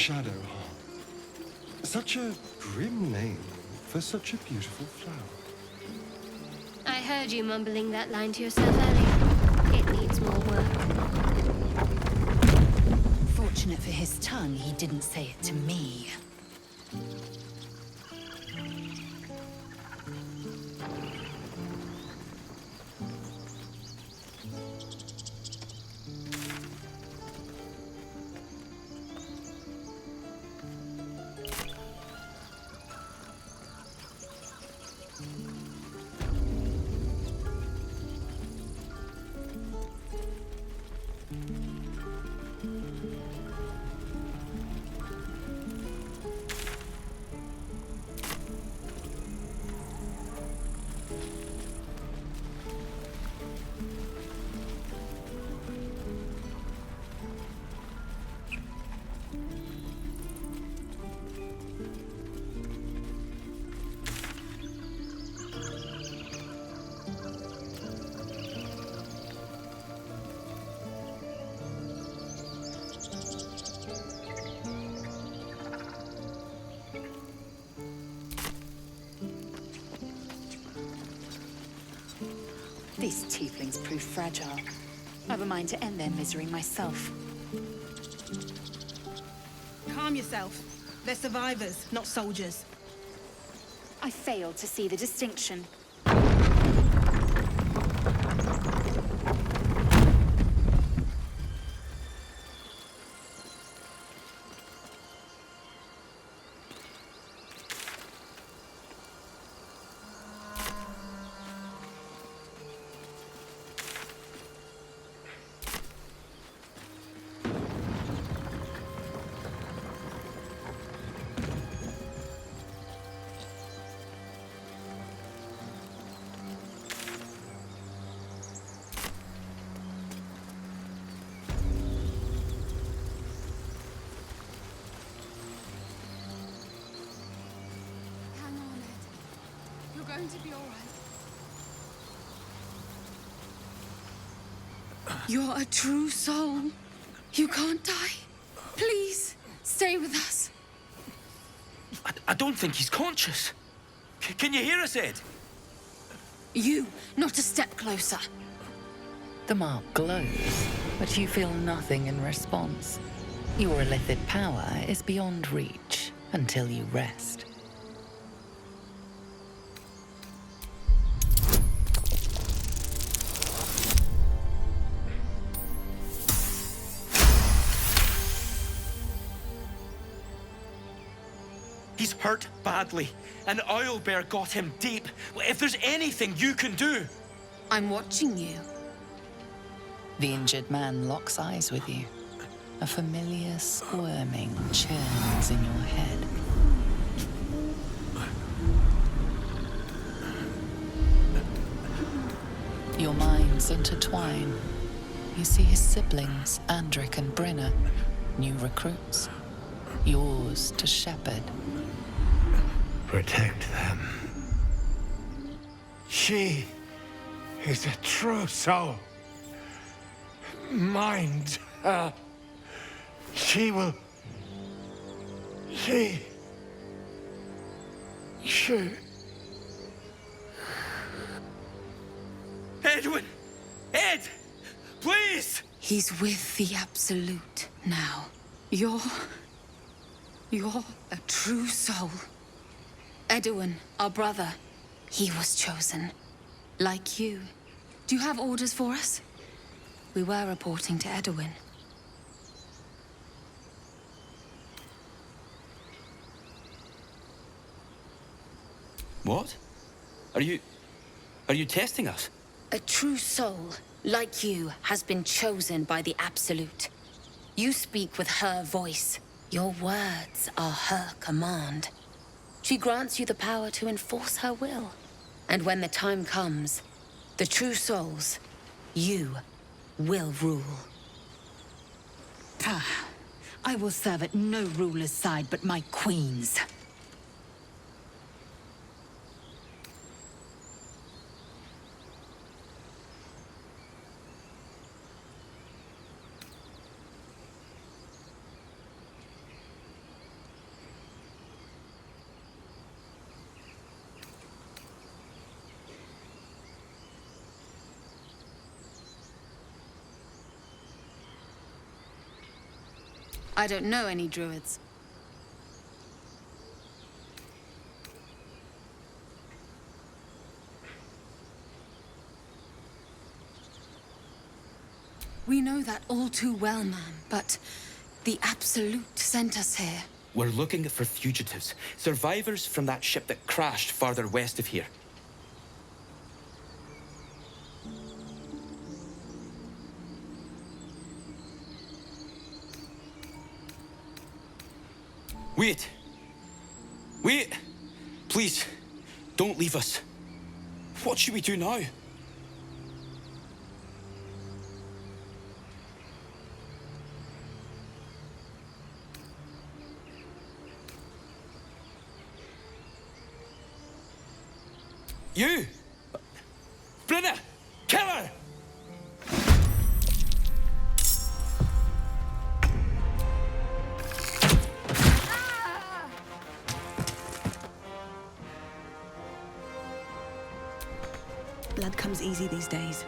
Shadowheart. Such a grim name for such a beautiful flower. I heard you mumbling that line to yourself earlier. It needs more work. Fortunate for his tongue, he didn't say it to me. These tieflings prove fragile. I've a mind to end their misery myself. Calm yourself. They're survivors, not soldiers. I failed to see the distinction. Going to be all right. You're a true soul. You can't die. Please, stay with us. I don't think he's conscious. Can you hear us, Ed? You, not a step closer. The mark glows, but you feel nothing in response. Your illithid power is beyond reach until you rest. He's hurt badly. An owlbear got him deep. If there's anything you can do... I'm watching you. The injured man locks eyes with you. A familiar squirming churns in your head. Your minds intertwine. You see his siblings, Andric and Brenna, new recruits. Yours to shepherd. Protect them. She is a true soul. Mind her. She will... She... Edwin! Ed! Please! He's with the Absolute now. You're a true soul. Edwin, our brother, he was chosen. Like you. Do you have orders for us? We were reporting to Edwin. What? Are you testing us? A true soul, like you, has been chosen by the Absolute. You speak with her voice. Your words are her command. She grants you the power to enforce her will. And when the time comes, the true souls, you, will rule. I will serve at no ruler's side but my queen's. I don't know any druids. We know that all too well, ma'am, but the Absolute sent us here. We're looking for fugitives, survivors from that ship that crashed farther west of here. Wait! Wait! Please, don't leave us. What should we do now? You! Brenna! Kill her! Blood comes easy these days.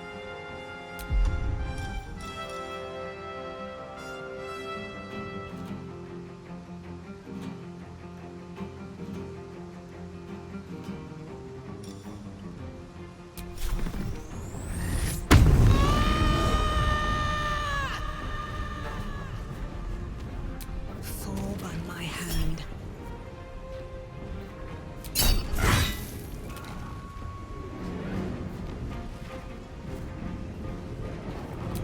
Fall by my hand.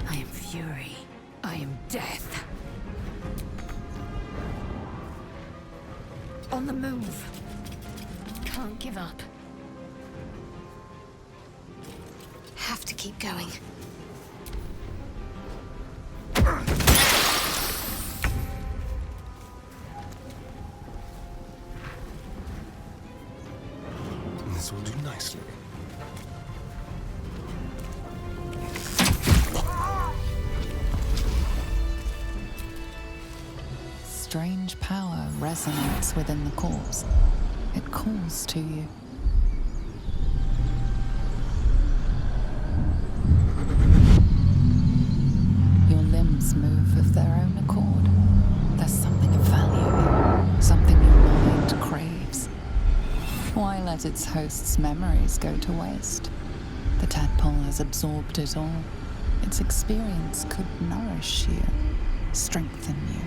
I am fury. I am death. On the move. Can't give up. Have to keep going. This will do nicely. Strange power resonates within the corpse. It calls to you. Your limbs move of their own accord. There's something of value here, something your mind craves. Why let its host's memories go to waste? The tadpole has absorbed it all. Its experience could nourish you, strengthen you.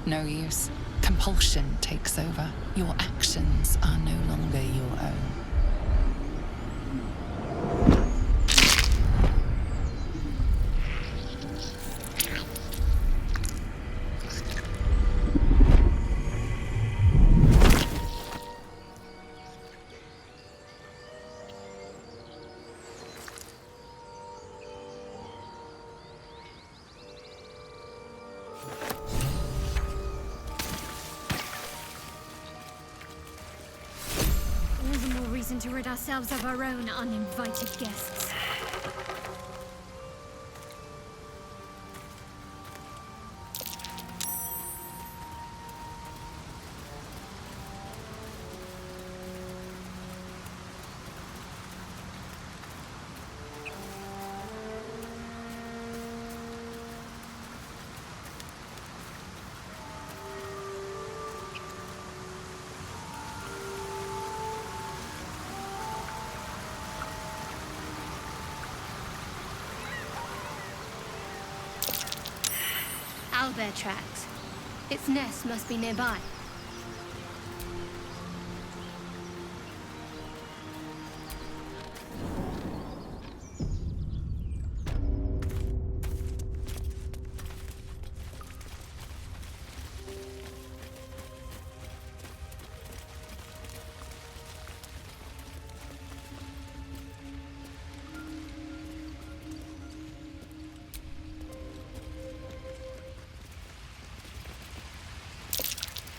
No use. Compulsion takes over. Your actions are no longer your own. All the more reason to rid ourselves of our own uninvited guests. Owlbear tracks. Its nest must be nearby.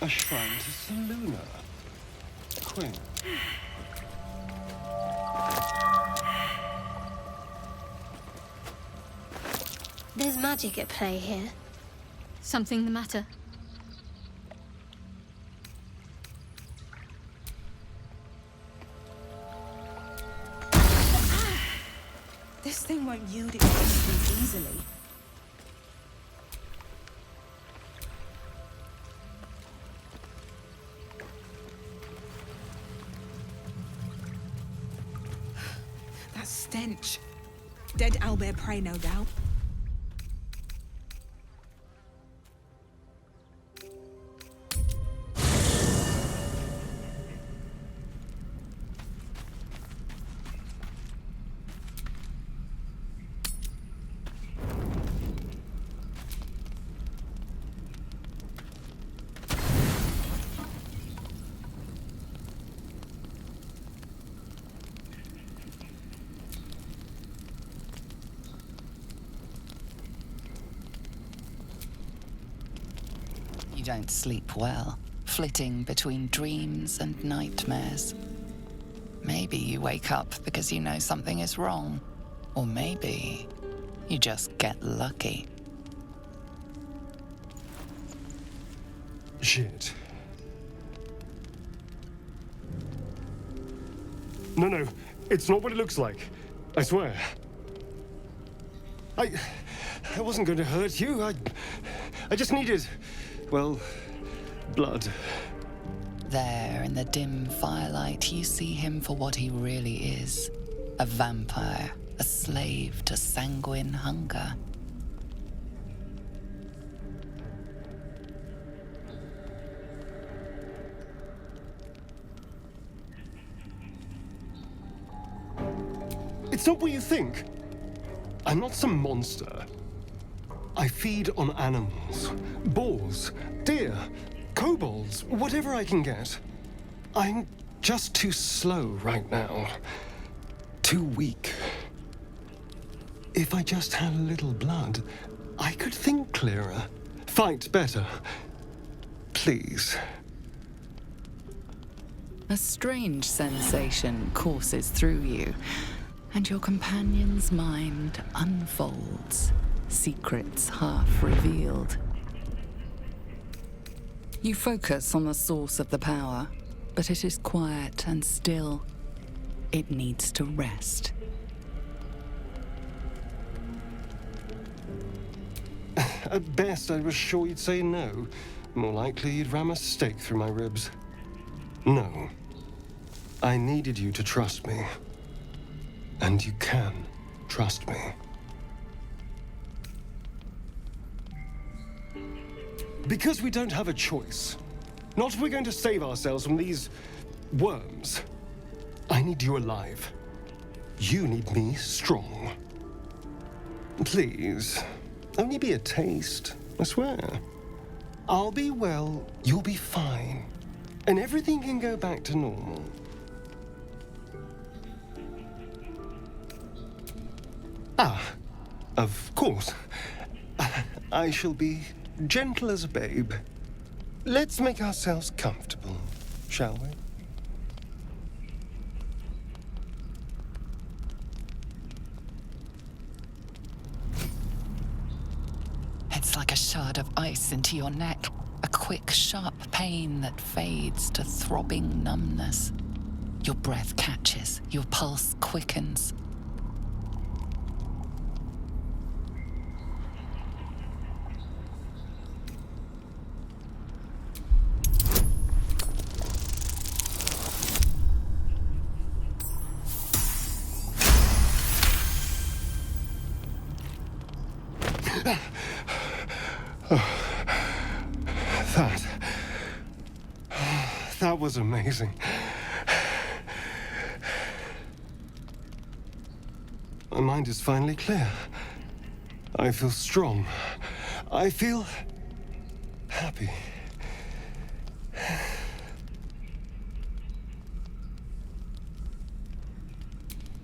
A shrine to Seluna. Queen. There's magic at play here. Something the matter? Poison won't yield its essence easily. That stench. Dead owlbear prey, no doubt. You don't sleep well, flitting between dreams and nightmares. Maybe you wake up because you know something is wrong. Or maybe you just get lucky. Shit. No, it's not what it looks like. I swear. I wasn't going to hurt you. I just needed, well, blood. There, in the dim firelight, you see him for what he really is. A vampire, a slave to sanguine hunger. It's not what you think. I'm not some monster. I feed on animals, boars, deer, kobolds, whatever I can get. I'm just too slow right now. Too weak. If I just had a little blood, I could think clearer, fight better. Please. A strange sensation courses through you, and your companion's mind unfolds, secrets half revealed. You focus on the source of the power, but it is quiet and still. It needs to rest. At best, I was sure you'd say no. More likely, you'd ram a stake through my ribs. No. I needed you to trust me. And you can trust me. Because we don't have a choice. Not if we're going to save ourselves from these worms. I need you alive. You need me strong. Please, only be a taste, I swear. I'll be well, you'll be fine. And everything can go back to normal. Ah, of course. I shall be gentle as a babe. Let's make ourselves comfortable, shall we? It's like a shard of ice into your neck, a quick, sharp pain that fades to throbbing numbness. Your breath catches, your pulse quickens. That was amazing. My mind is finally clear. I feel strong. I feel happy.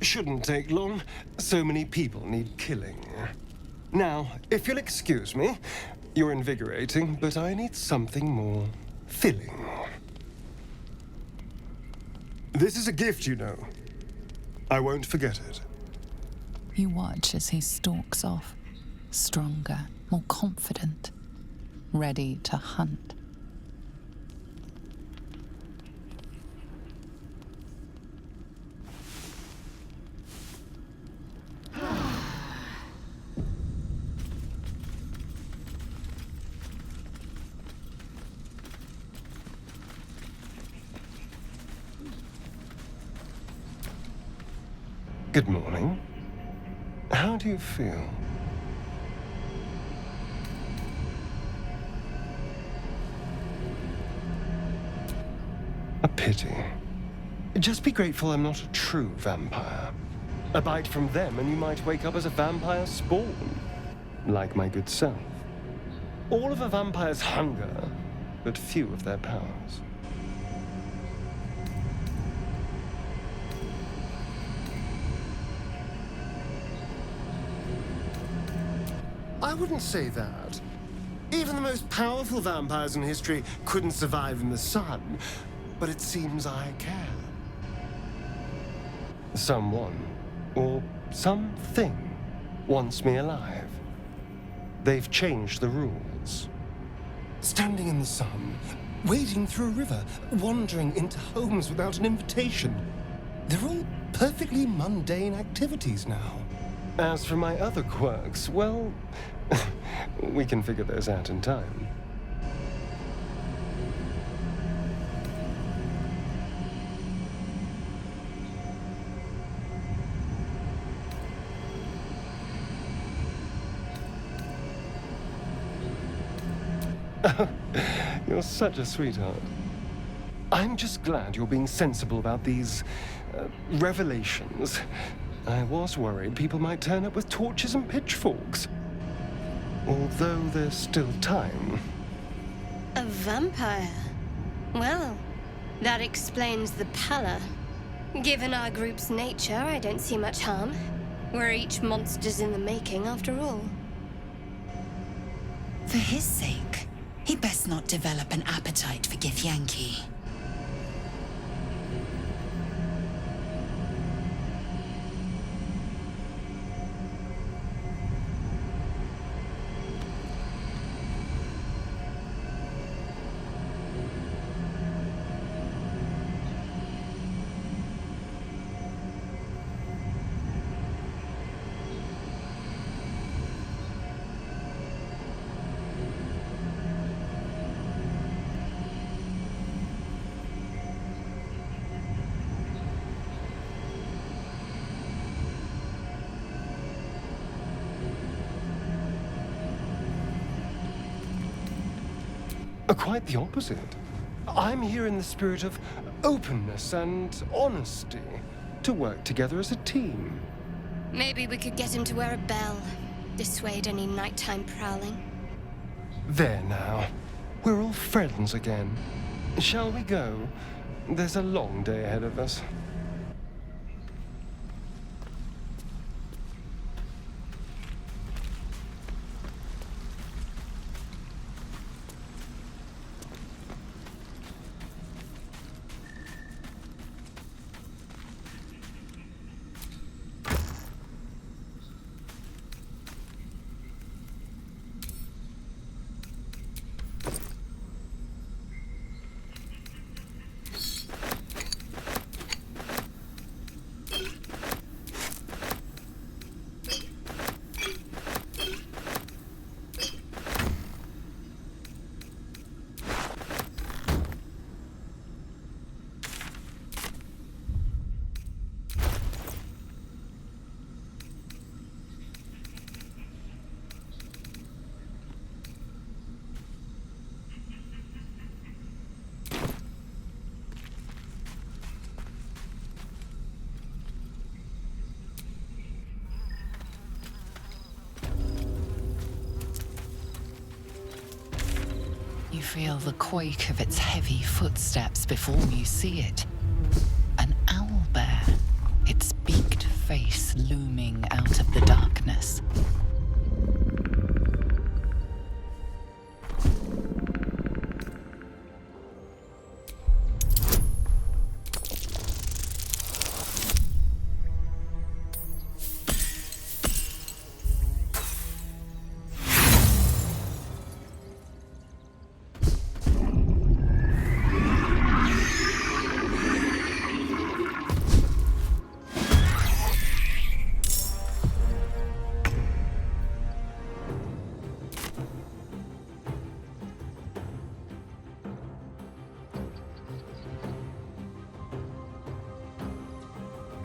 Shouldn't take long. So many people need killing. Now, if you'll excuse me, you're invigorating, but I need something more filling. This is a gift, you know. I won't forget it. You watch as he stalks off, stronger, more confident, ready to hunt. Good morning. How do you feel? A pity. Just be grateful I'm not a true vampire. A bite from them and you might wake up as a vampire spawn. Like my good self. All of a vampire's hunger, but few of their powers. I wouldn't say that. Even the most powerful vampires in history couldn't survive in the sun, but it seems I can. Someone, or something, wants me alive. They've changed the rules. Standing in the sun, wading through a river, wandering into homes without an invitation. They're all perfectly mundane activities now. As for my other quirks, well, we can figure those out in time. You're such a sweetheart. I'm just glad you're being sensible about these revelations. I was worried people might turn up with torches and pitchforks. Although there's still time. A vampire? Well, that explains the pallor. Given our group's nature, I don't see much harm. We're each monsters in the making, after all. For his sake, he best not develop an appetite for Githyanki. Quite the opposite. I'm here in the spirit of openness and honesty, to work together as a team. Maybe we could get him to wear a bell. Dissuade any nighttime prowling. There now. We're all friends again. Shall we go? There's a long day ahead of us. You feel the quake of its heavy footsteps before you see it. An owlbear, its beaked face looming out of the darkness.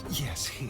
Yes, here.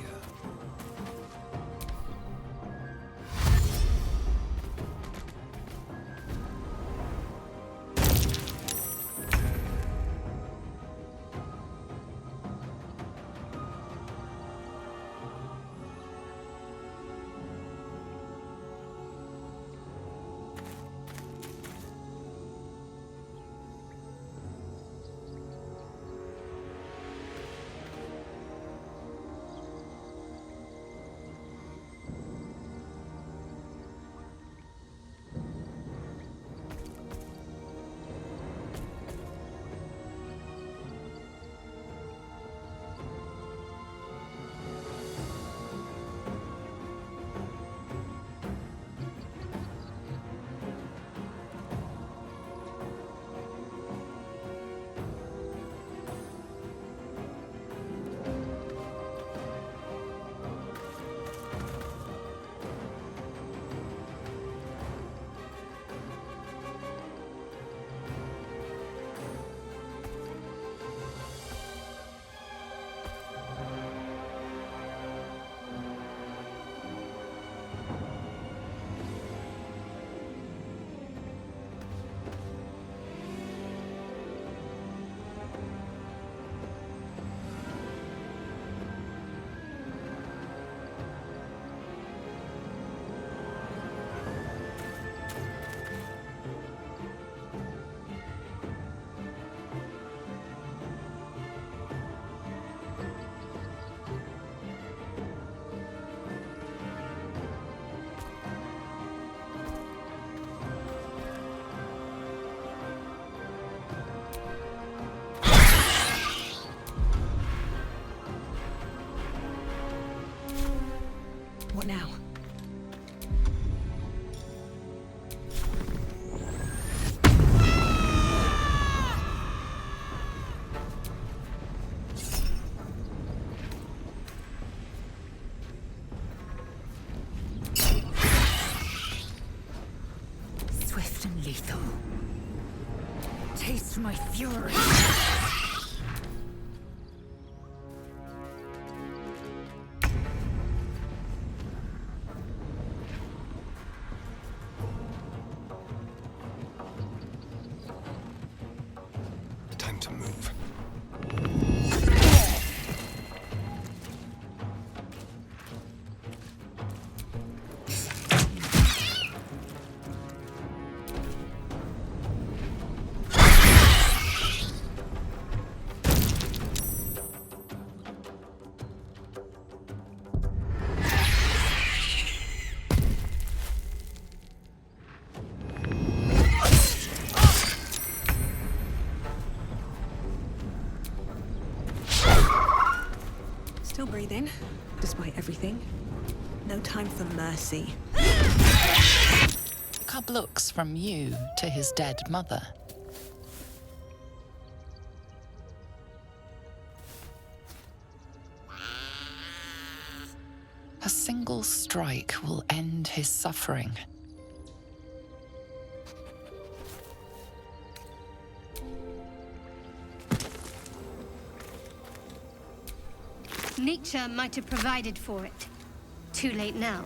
lethal. Taste my fury. Time to move. Still breathing, despite everything. No time for mercy. Cub looks from you to his dead mother. A single strike will end his suffering. Nature might have provided for it. Too late now.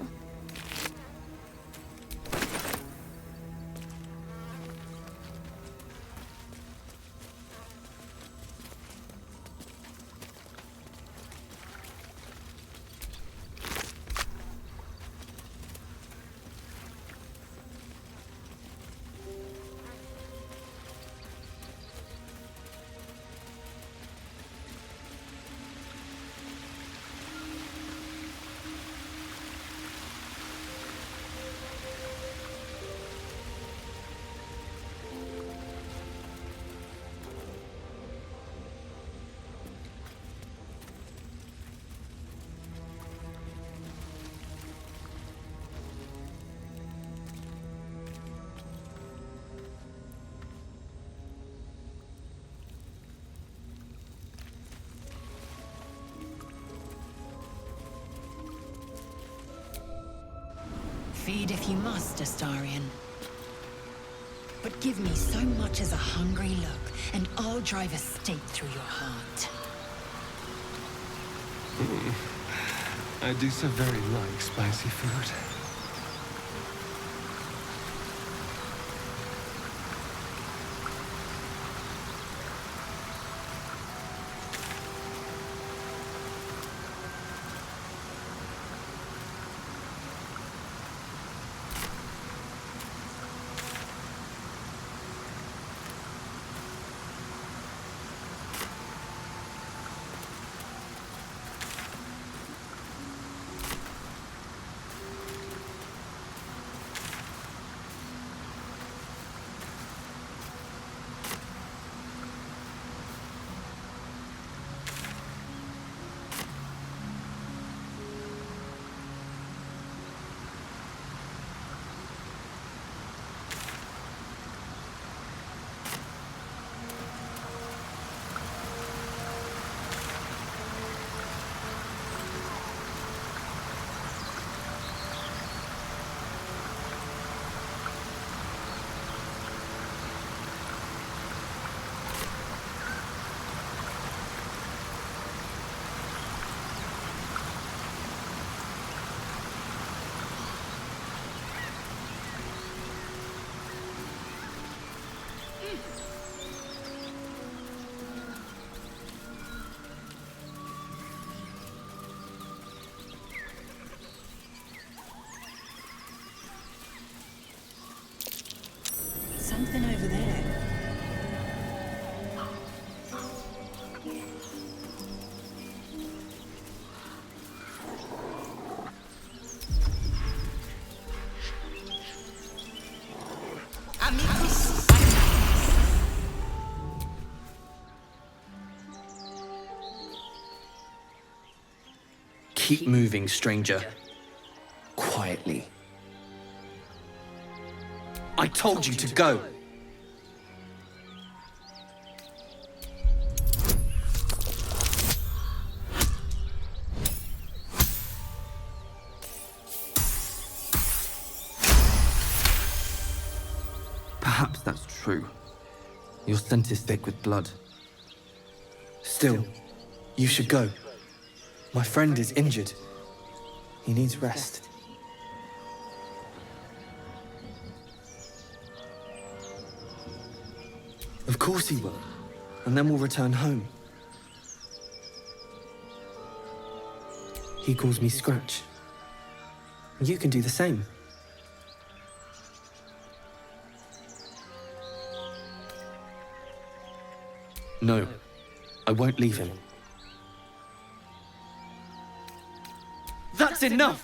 Feed if you must, Astarion. But give me so much as a hungry look, and I'll drive a stake through your heart. I do so very like spicy food. Something over there. Keep moving, stranger. Quietly. I told you to go. Perhaps that's true. Your scent is thick with blood. Still, you should go. My friend is injured. He needs rest. Of course he will. And then we'll return home. He calls me Scratch. You can do the same. No, I won't leave him. That's enough!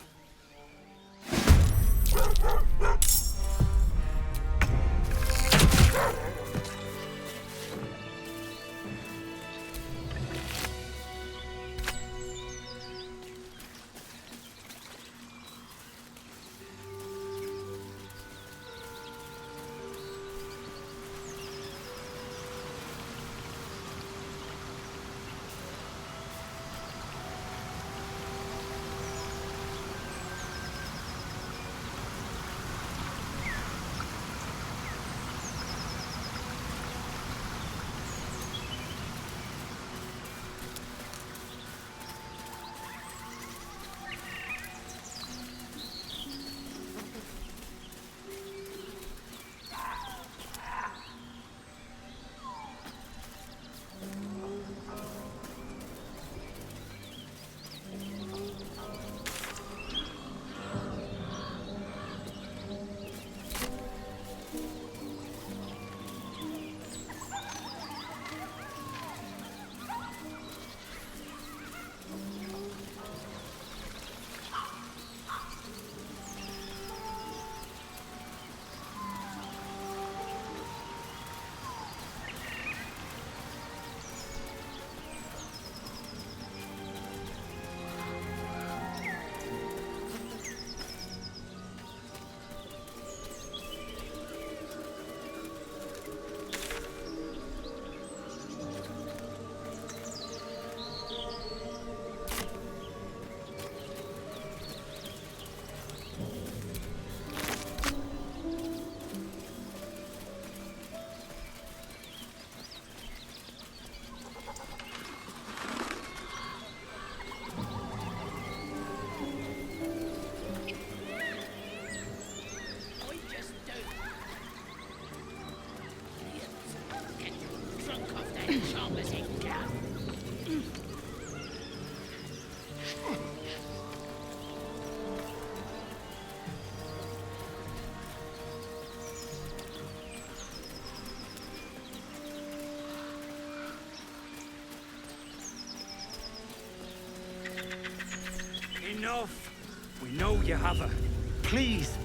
Enough! We know you have her. Please!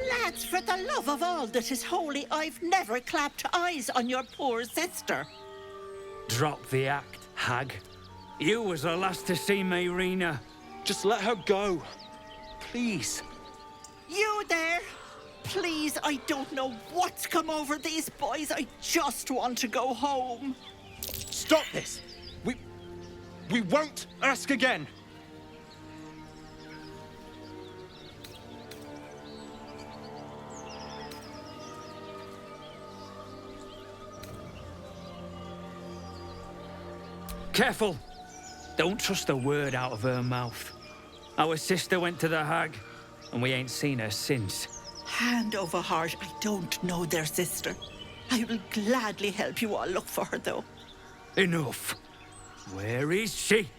Lads, for the love of all that is holy, I've never clapped eyes on your poor sister. Drop the act, hag. You was the last to see Mayrina. Just let her go. Please. You there? Please, I don't know what's come over these boys. I just want to go home. Stop this! We won't ask again! Careful! Don't trust a word out of her mouth. Our sister went to the hag, and we ain't seen her since. Hand over heart, I don't know their sister. I will gladly help you all look for her, though. Enough. Where is she?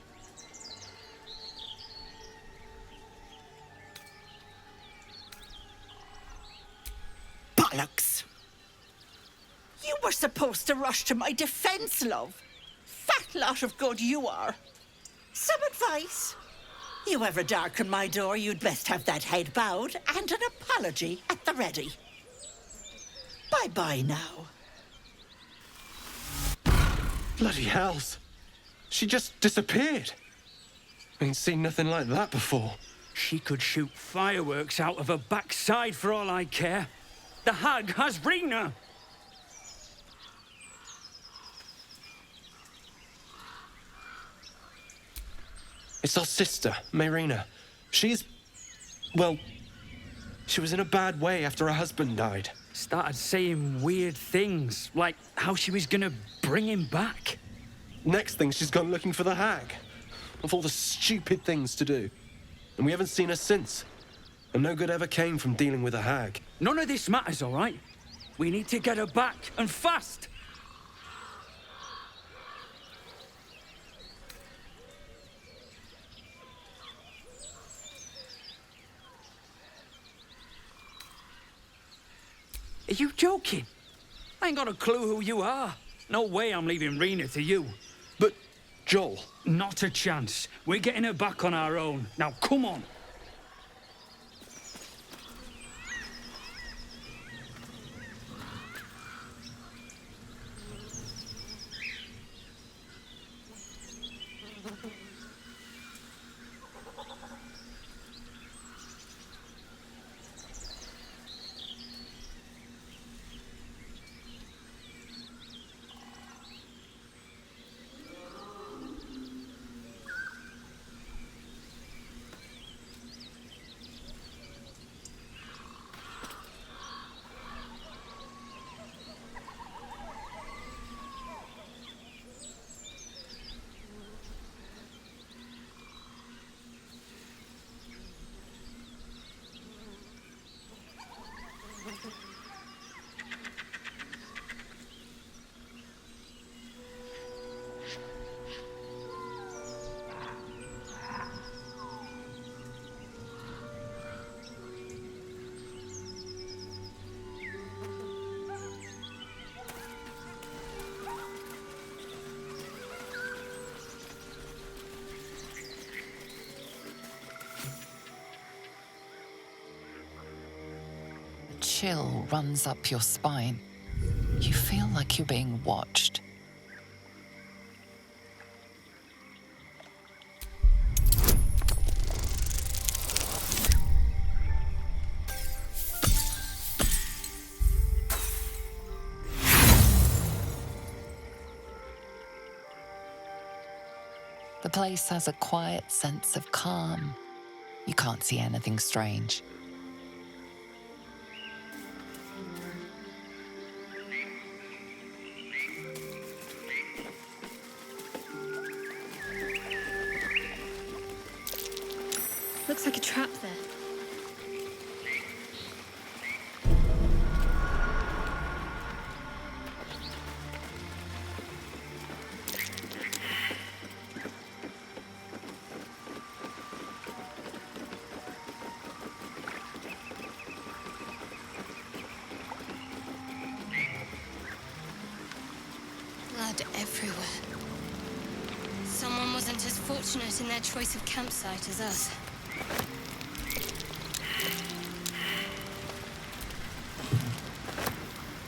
Bollocks! You were supposed to rush to my defense, love. Fat lot of good you are. Some advice? You ever darken my door, you'd best have that head bowed and an apology at the ready. Bye-bye now. Bloody hells. She just disappeared. Ain't seen nothing like that before. She could shoot fireworks out of her backside for all I care. The hag has Rena. It's our sister, Mayrina. She's... well, She was in a bad way after her husband died. Started saying weird things, like how she was gonna bring him back. Next thing, she's gone looking for the hag. Of all the stupid things to do. And we haven't seen her since. And no good ever came from dealing with a hag. None of this matters, all right? We need to get her back, and fast! Are you joking? I ain't got a clue who you are. No way I'm leaving Rena to you. But, Joel... Not a chance. We're getting her back on our own. Now, come on. Chill runs up your spine. You feel like you're being watched. The place has a quiet sense of calm. You can't see anything strange. Looks like a trap there. Blood everywhere. Someone wasn't as fortunate in their choice of campsite as us.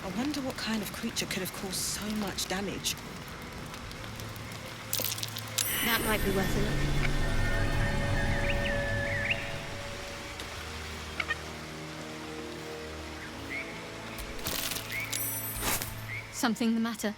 I wonder what kind of creature could have caused so much damage. That might be worth a look. Something the matter?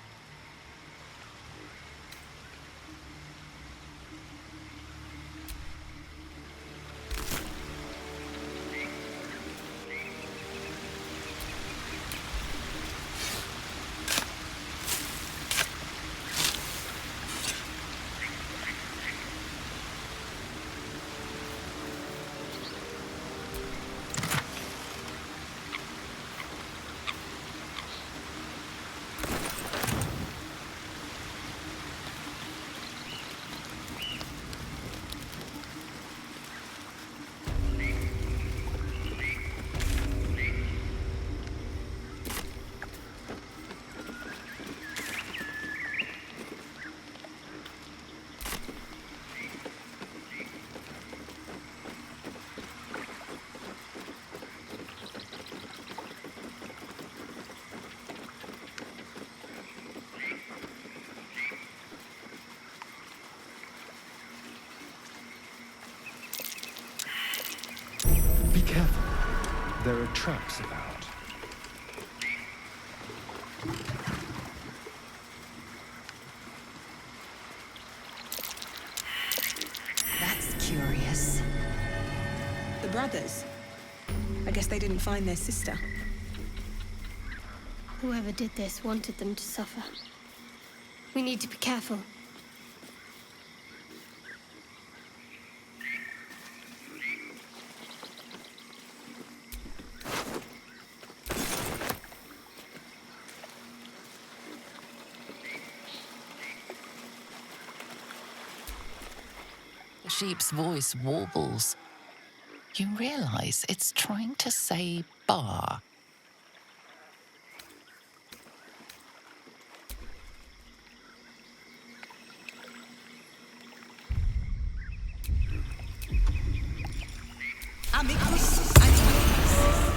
Be careful. There are traps about. That's curious. The brothers. I guess they didn't find their sister. Whoever did this wanted them to suffer. We need to be careful. The sheep's voice warbles. You realize it's trying to say bar. Amicus Animalis.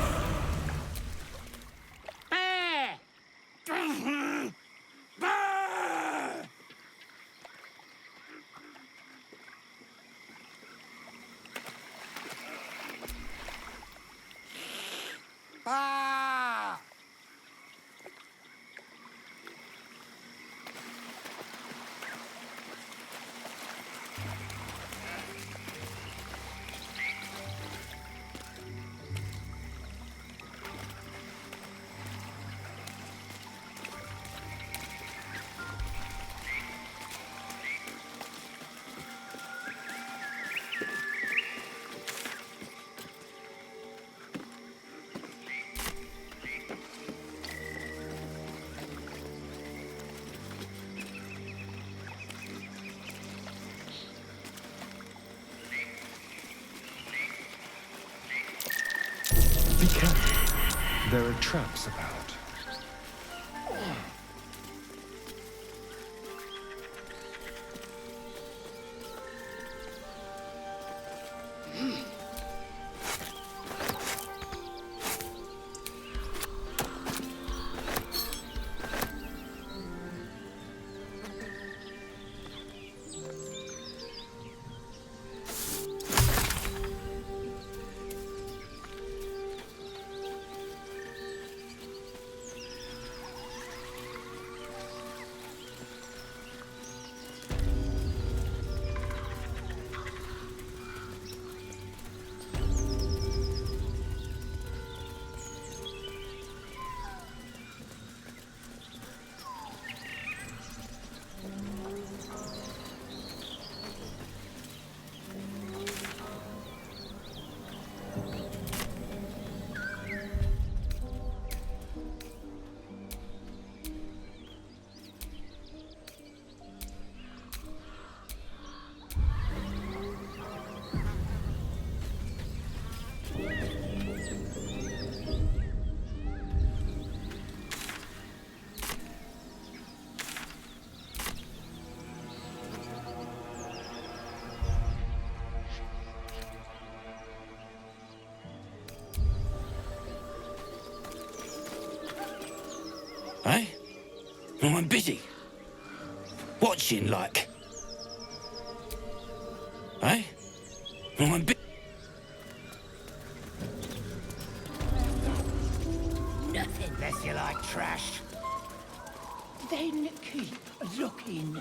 Be careful. There are traps about. Eh? Well, I'm busy. Watching, like. Eh? Well, I'm busy. Nothing less you like trash. Then keep looking.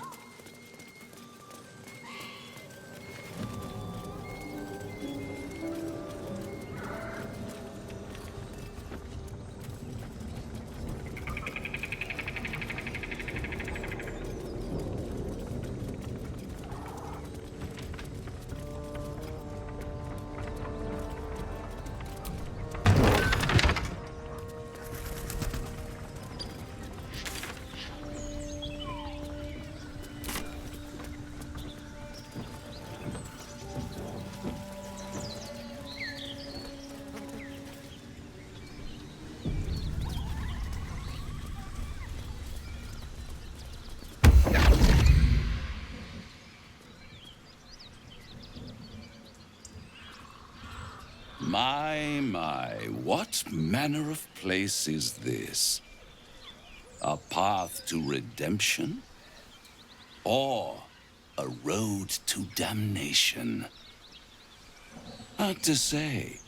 My, what manner of place is this? A path to redemption? Or a road to damnation? Hard to say,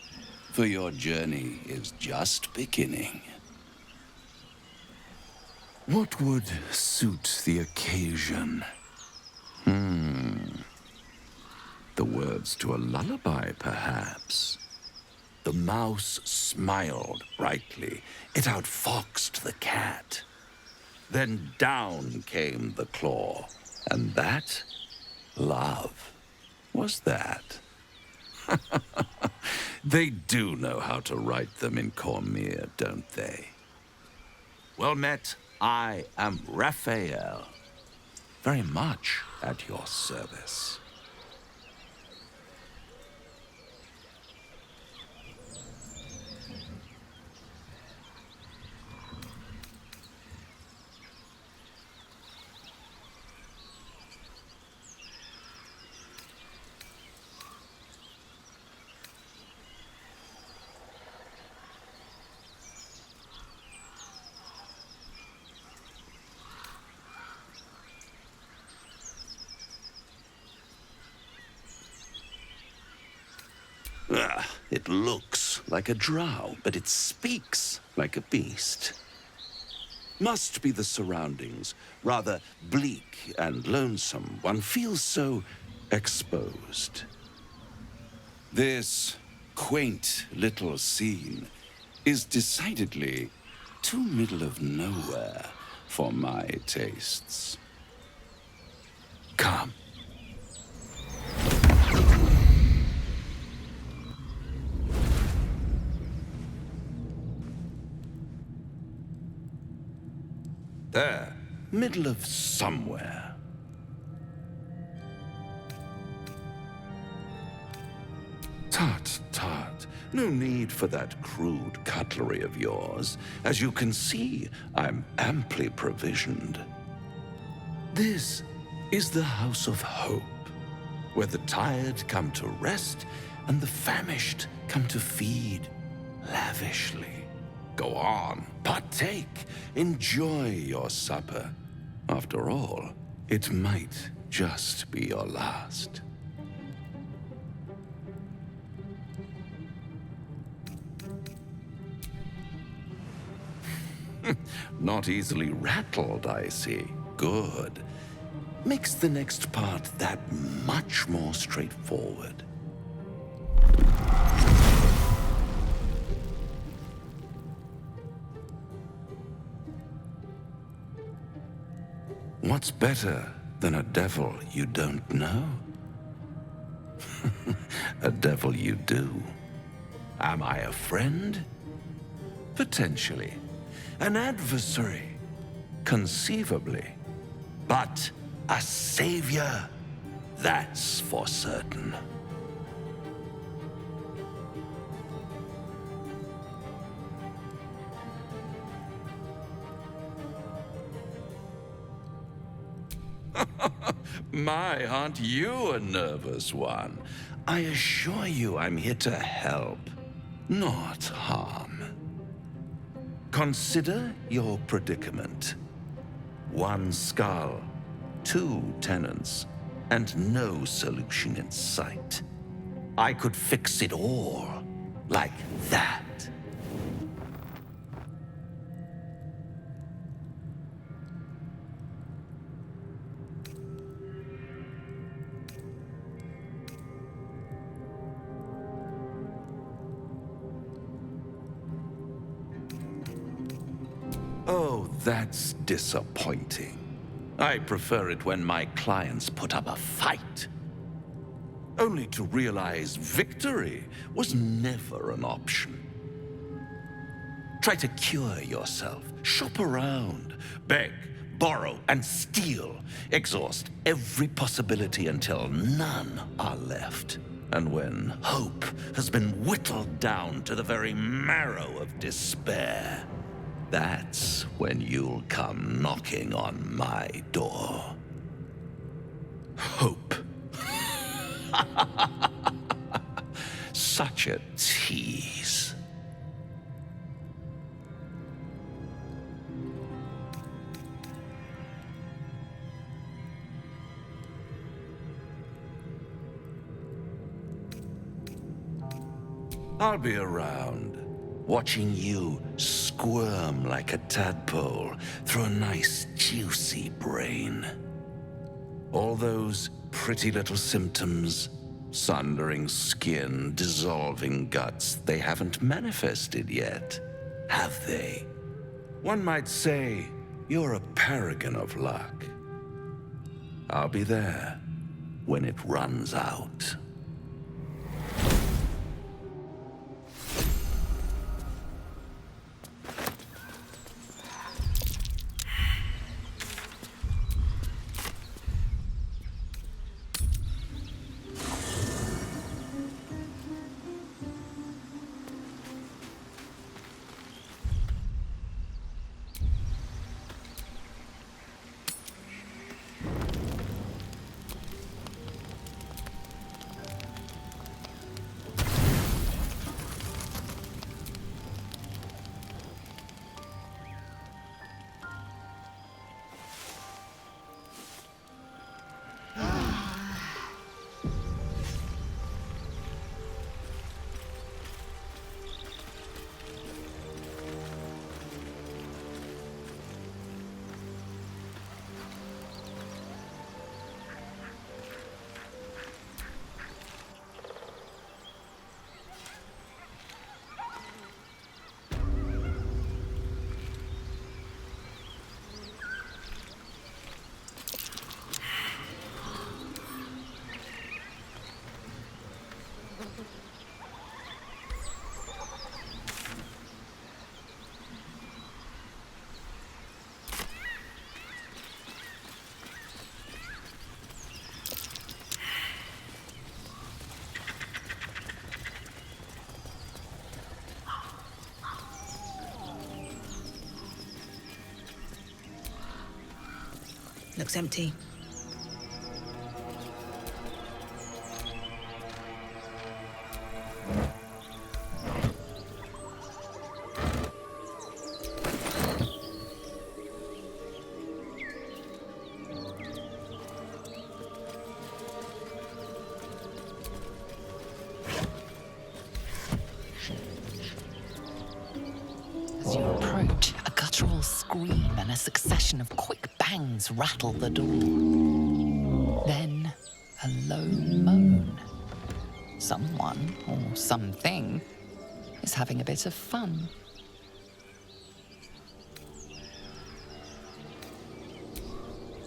for your journey is just beginning. What would suit the occasion? The words to a lullaby, perhaps? The mouse smiled brightly. It outfoxed the cat. Then down came the claw. And that, love, was that. They do know how to write them in Cormier, don't they? Well met, I am Raphael. Very much at your service. It looks like a drow, but it speaks like a beast. Must be the surroundings, rather bleak and lonesome. One feels so exposed. This quaint little scene is decidedly too middle of nowhere for my tastes. Come. There, middle of somewhere. Tut, tut. No need for that crude cutlery of yours. As you can see, I'm amply provisioned. This is the House of Hope, where the tired come to rest and the famished come to feed lavishly. Go on, partake, enjoy your supper. After all, it might just be your last. Not easily rattled, I see. Good. Makes the next part that much more straightforward. What's better than a devil you don't know? A devil you do. Am I a friend? Potentially. An adversary? Conceivably. But a savior? That's for certain. My, aren't you a nervous one? I assure you I'm here to help, not harm. Consider your predicament. One skull, 2 tenants, and no solution in sight. I could fix it all, like that. Oh, that's disappointing. I prefer it when my clients put up a fight. Only to realize victory was never an option. Try to cure yourself, shop around, beg, borrow, and steal. Exhaust every possibility until none are left. And when hope has been whittled down to the very marrow of despair, that's when you'll come knocking on my door. Hope. Such a tease. I'll be around, watching you squirm like a tadpole through a nice, juicy brain. All those pretty little symptoms Sundering skin, dissolving guts, they haven't manifested yet, have they? One might say you're a paragon of luck. I'll be there when it runs out. Looks empty. As you approach, a guttural scream and a succession of quick bangs rattle the door. Then, a low moan. Someone, or something, is having a bit of fun.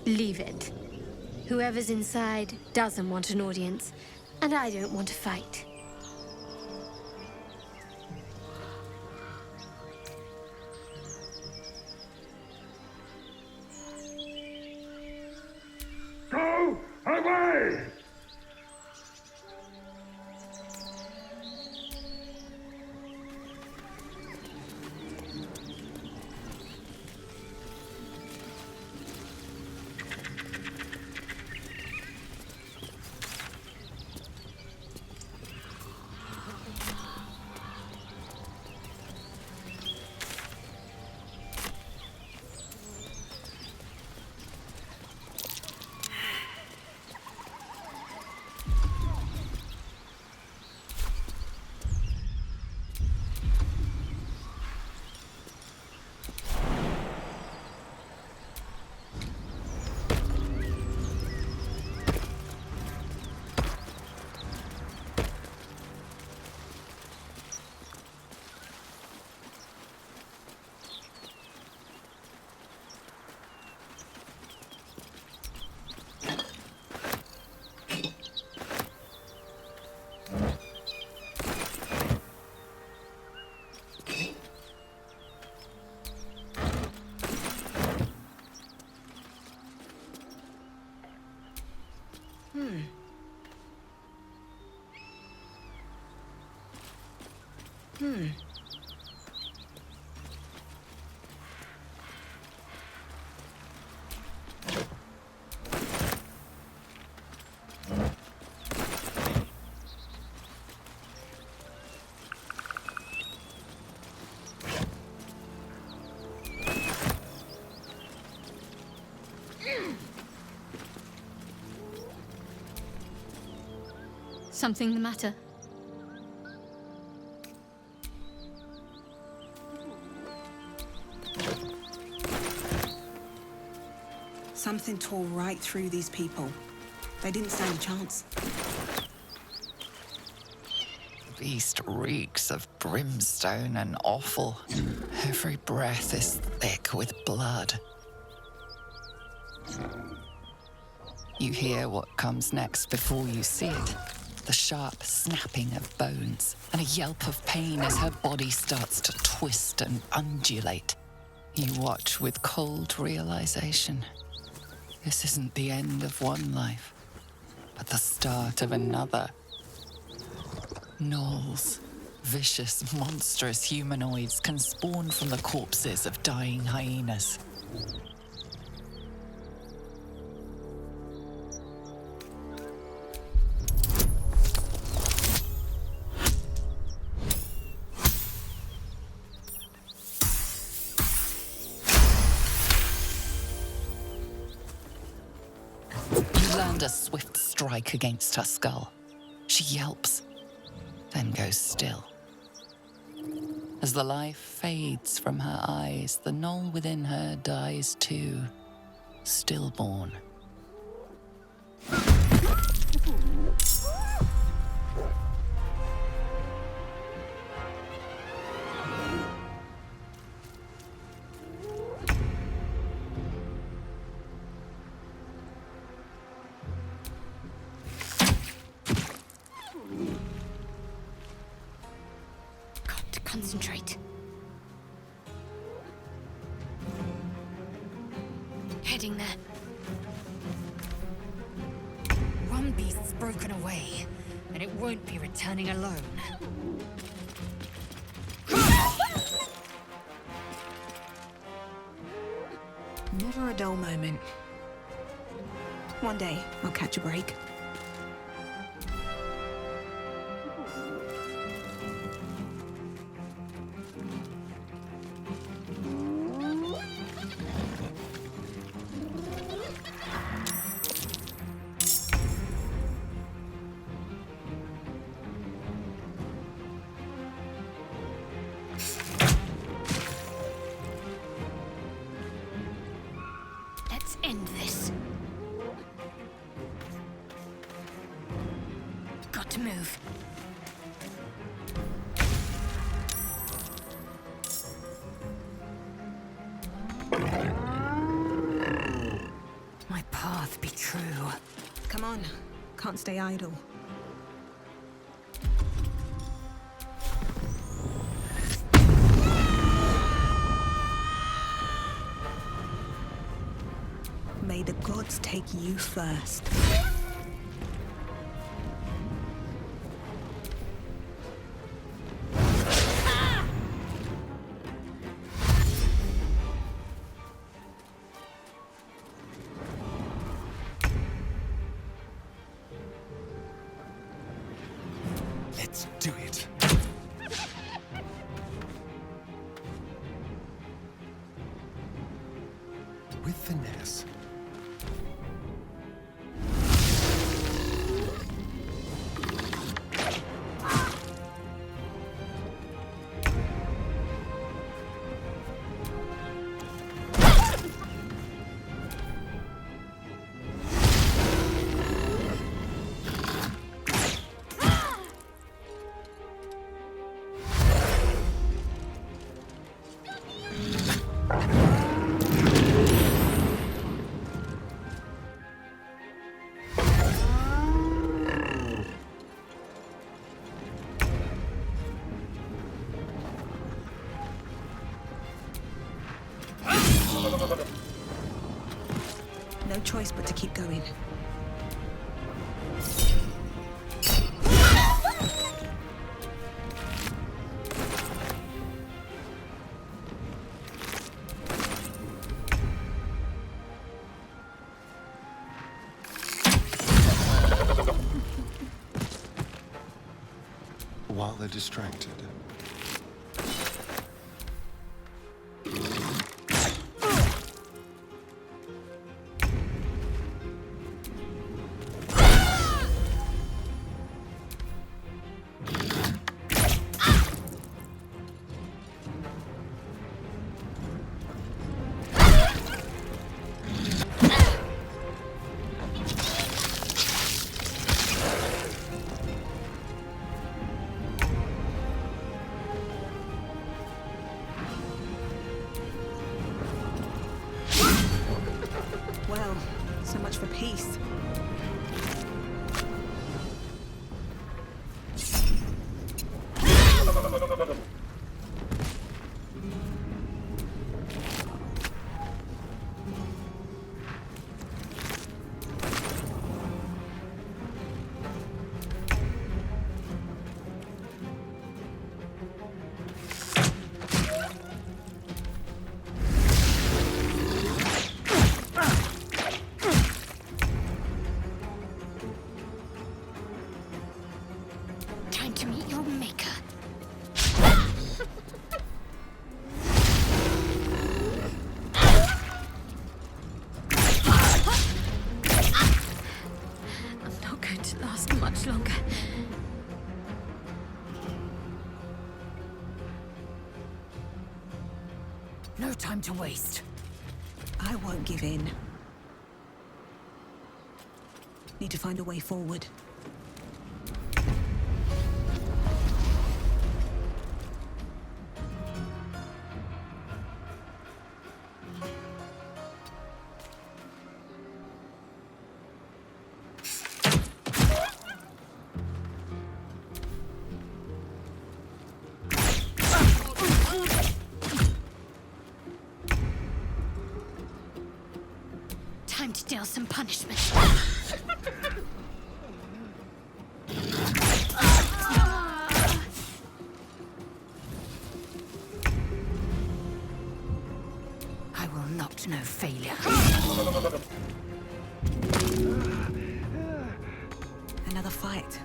Leave it. Whoever's inside doesn't want an audience, and I don't want to fight. Go away! Something the matter? Something tore right through these people. They didn't stand a chance. beast reeks of brimstone and offal. Every breath is thick with blood. You hear what comes next before you see it. The sharp snapping of bones, and a yelp of pain as her body starts to twist and undulate. You watch with cold realization. This isn't the end of one life, but the start of another. Gnolls, vicious, monstrous humanoids, can spawn from the corpses of dying hyenas. A swift strike against her skull. She yelps, then goes still. As the life fades from her eyes, the gnoll within her dies too, stillborn. Concentrate. Heading there. One beast's broken away, and it won't be returning alone. Never a dull moment. One day, I'll catch a break. Let's end this. Got to move. My path be true. Come on, can't stay idle. May the gods take you first. Let's do it. With finesse. No choice but to keep going. While they're distracted. Well, so much for peace. Time to meet your maker. I'm not going to last much longer. No time to waste. I won't give in. Need to find a way forward. Time to deal some punishment. I will not know failure. Another fight.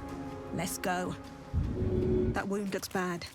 Let's go. That wound looks bad.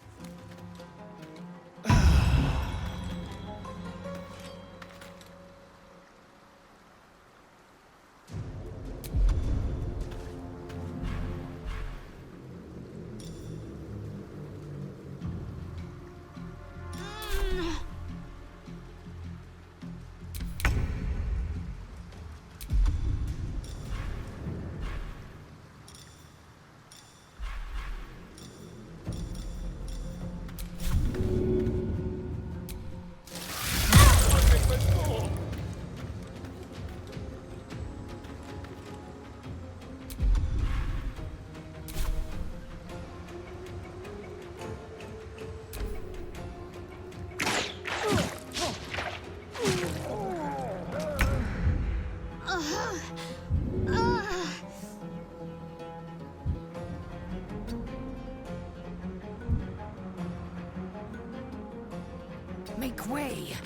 Make way!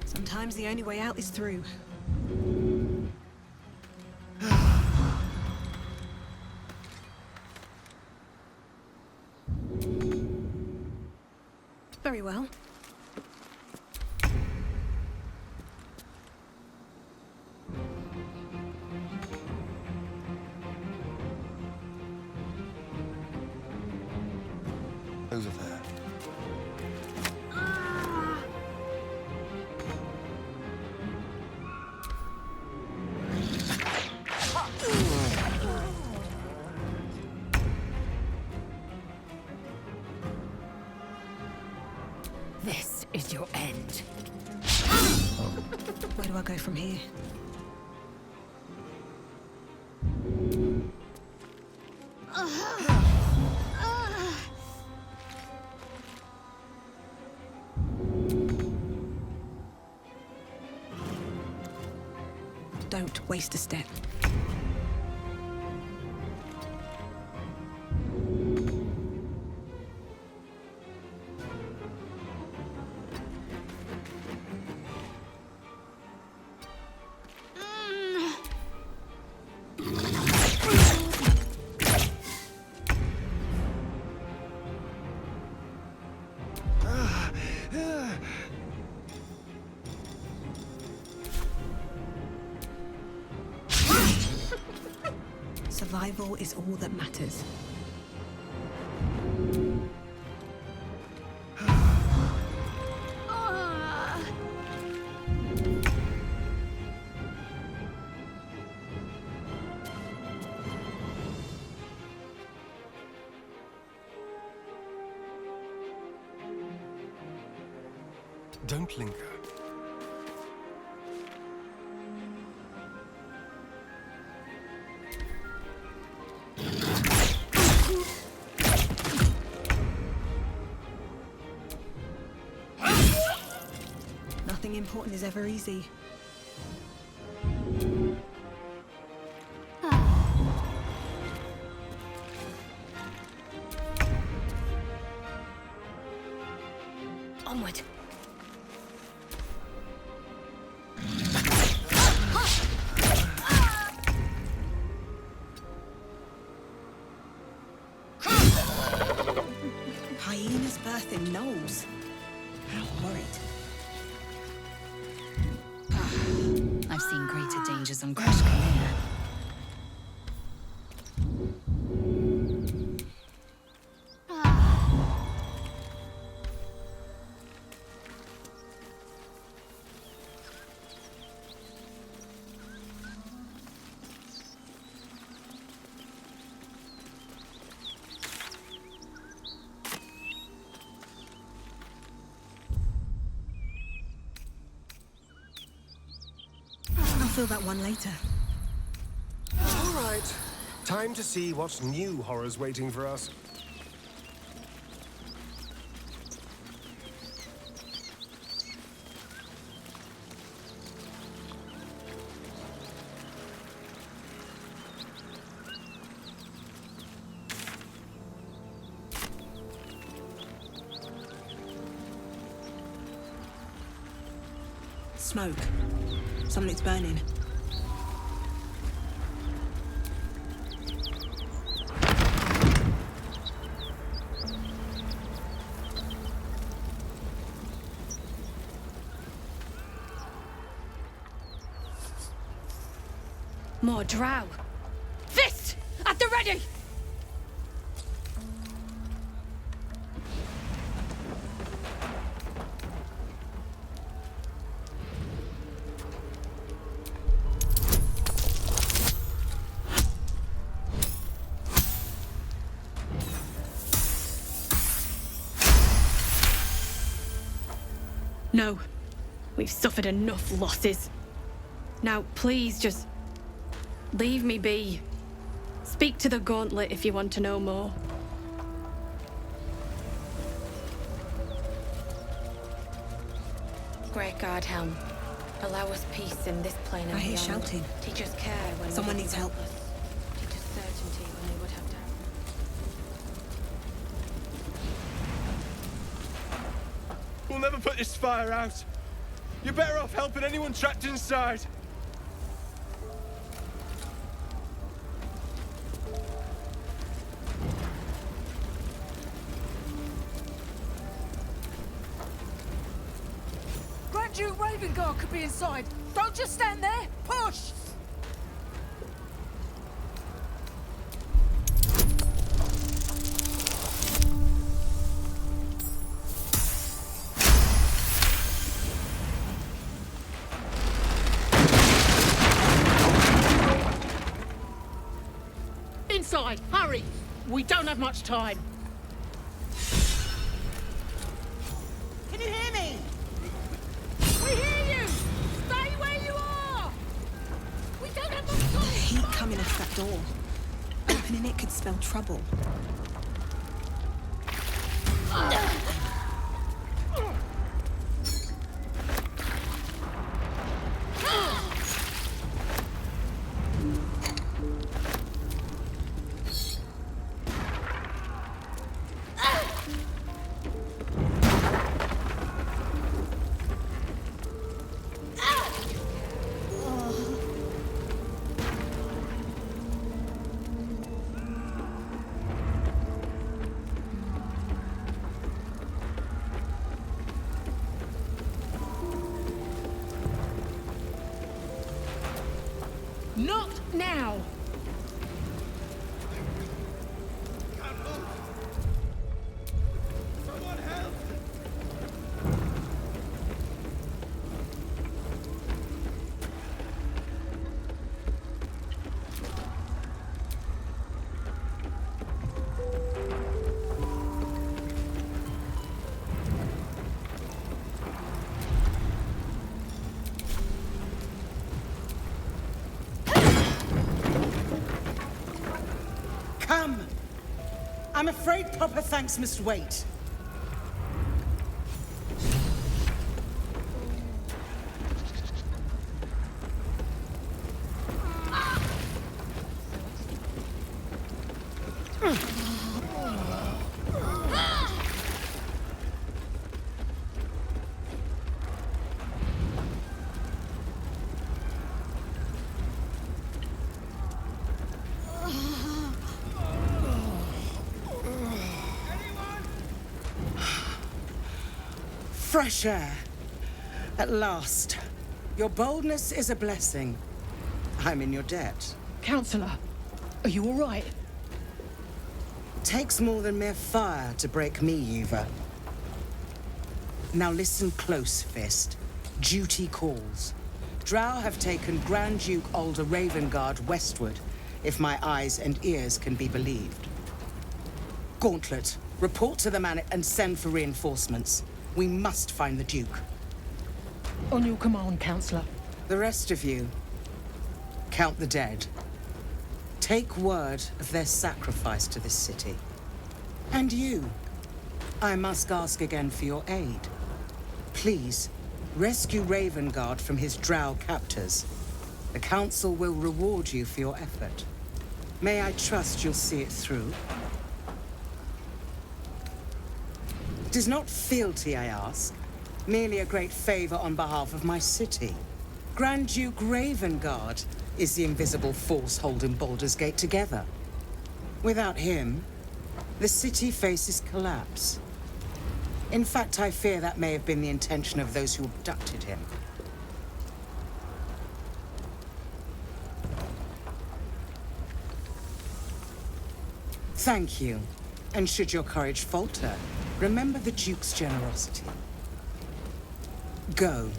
Sometimes the only way out is through. Very well. Over there. This is your end. Where do I go from here? Don't waste a step. Survival is all that matters. Don't linger. Nothing important is ever easy. Onward. Hyenas birthing gnolls. How horrid. I've seen greater dangers on Crash Kamea. I'll feel that one later. All right. Time to see what new horror's waiting for us. Smoke. Something's burning. More drow. Fist! At the ready! No. We've suffered enough losses. Now, please, just leave me be. Speak to the Gauntlet if you want to know more. Great God, Helm. Allow us peace in this plane and I hear beyond. shouting. Teach us care when Someone we needs help. us. Teach us certainty when we would have doubt. We'll never put this fire out. You're better off helping anyone trapped inside. Grand Duke Ravenguard could be inside. Don't just stand there. Push! Inside, hurry! We don't have much time. Can you hear me? We hear you! Stay where you are! We don't have much time! The heat coming off that door. Opening it could spell trouble. Not now! Someone help! Come! I'm afraid proper thanks must wait. Fresh air. At last. Your boldness is a blessing. I'm in your debt. Counselor, are you all right? Takes more than mere fire to break me, Yuva. Now listen close, Fist. Duty calls. Drow have taken Grand Duke Alder Ravengard westward, if my eyes and ears can be believed. Gauntlet, report to the man and send for reinforcements. We must find the Duke. On your command, Counselor. The rest of you, count the dead. Take word of their sacrifice to this city. And you, I must ask again for your aid. Please, rescue Ravengard from his drow captors. The Council will reward you for your effort. May I trust you'll see it through? It is not fealty, I ask. Merely a great favor on behalf of my city. Grand Duke Ravengard is the invisible force holding Boulder's Gate together. Without him, the city faces collapse. In fact, I fear that may have been the intention of those who abducted him. Thank you. And should your courage falter, remember the Duke's generosity. Go.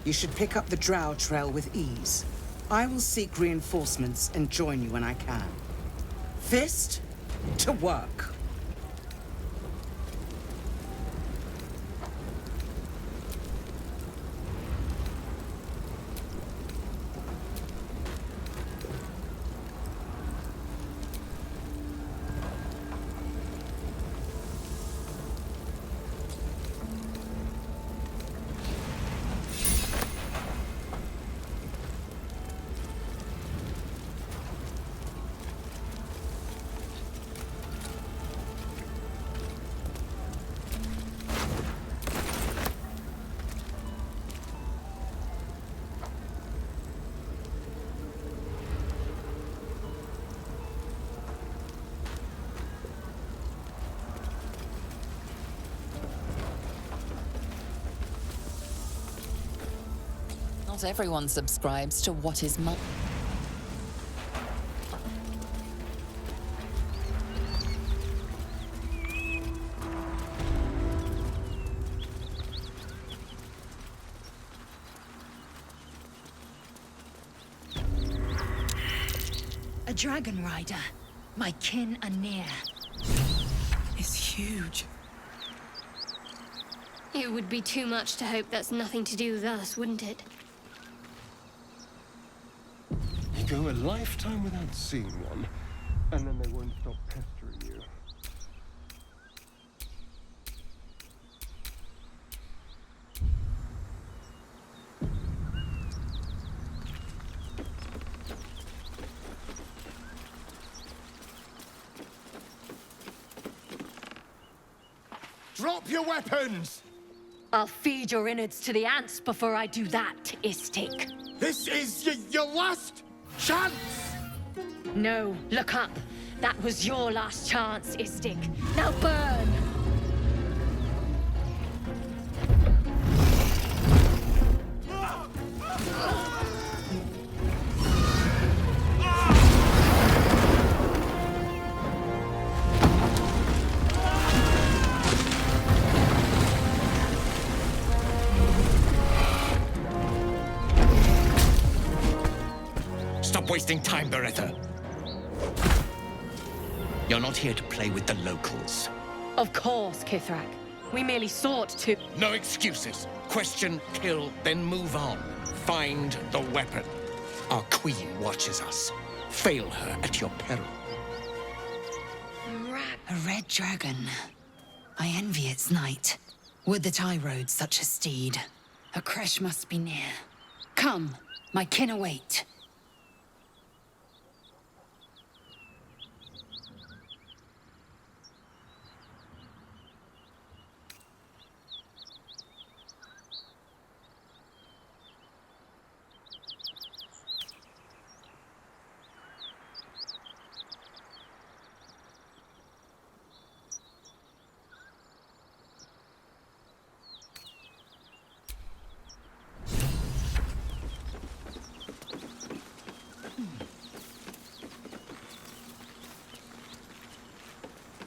You should pick up the Drow trail with ease. I will seek reinforcements and join you when I can. Fist, to work. Not everyone subscribes to what is A dragon rider. My kin are near. It's huge. It would be too much to hope that's nothing to do with us, wouldn't it? You go a lifetime without seeing one, and then they won't stop pestering you. Drop your weapons! I'll feed your innards to the ants before I do that, Istik. This is your last chance! No, look up. That was your last chance, Istik. Now burn! Stop wasting time, Beretta. You're not here to play with the locals. Of course, Kithrak. We merely sought to... No excuses. Question, kill, then move on. Find the weapon. Our queen watches us. Fail her at your peril. A red dragon. I envy its knight. Would that I rode such a steed. A crash must be near. Come, my kin await.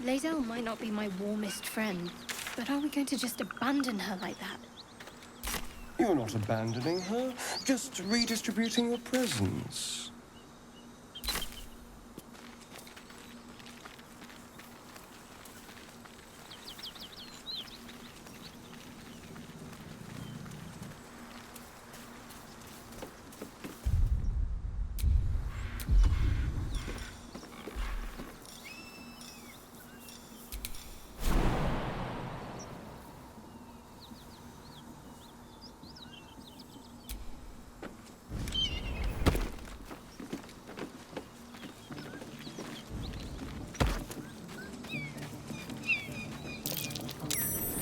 Lae'zel might not be my warmest friend, but are we going to just abandon her like that? You're not abandoning her, just redistributing your presence.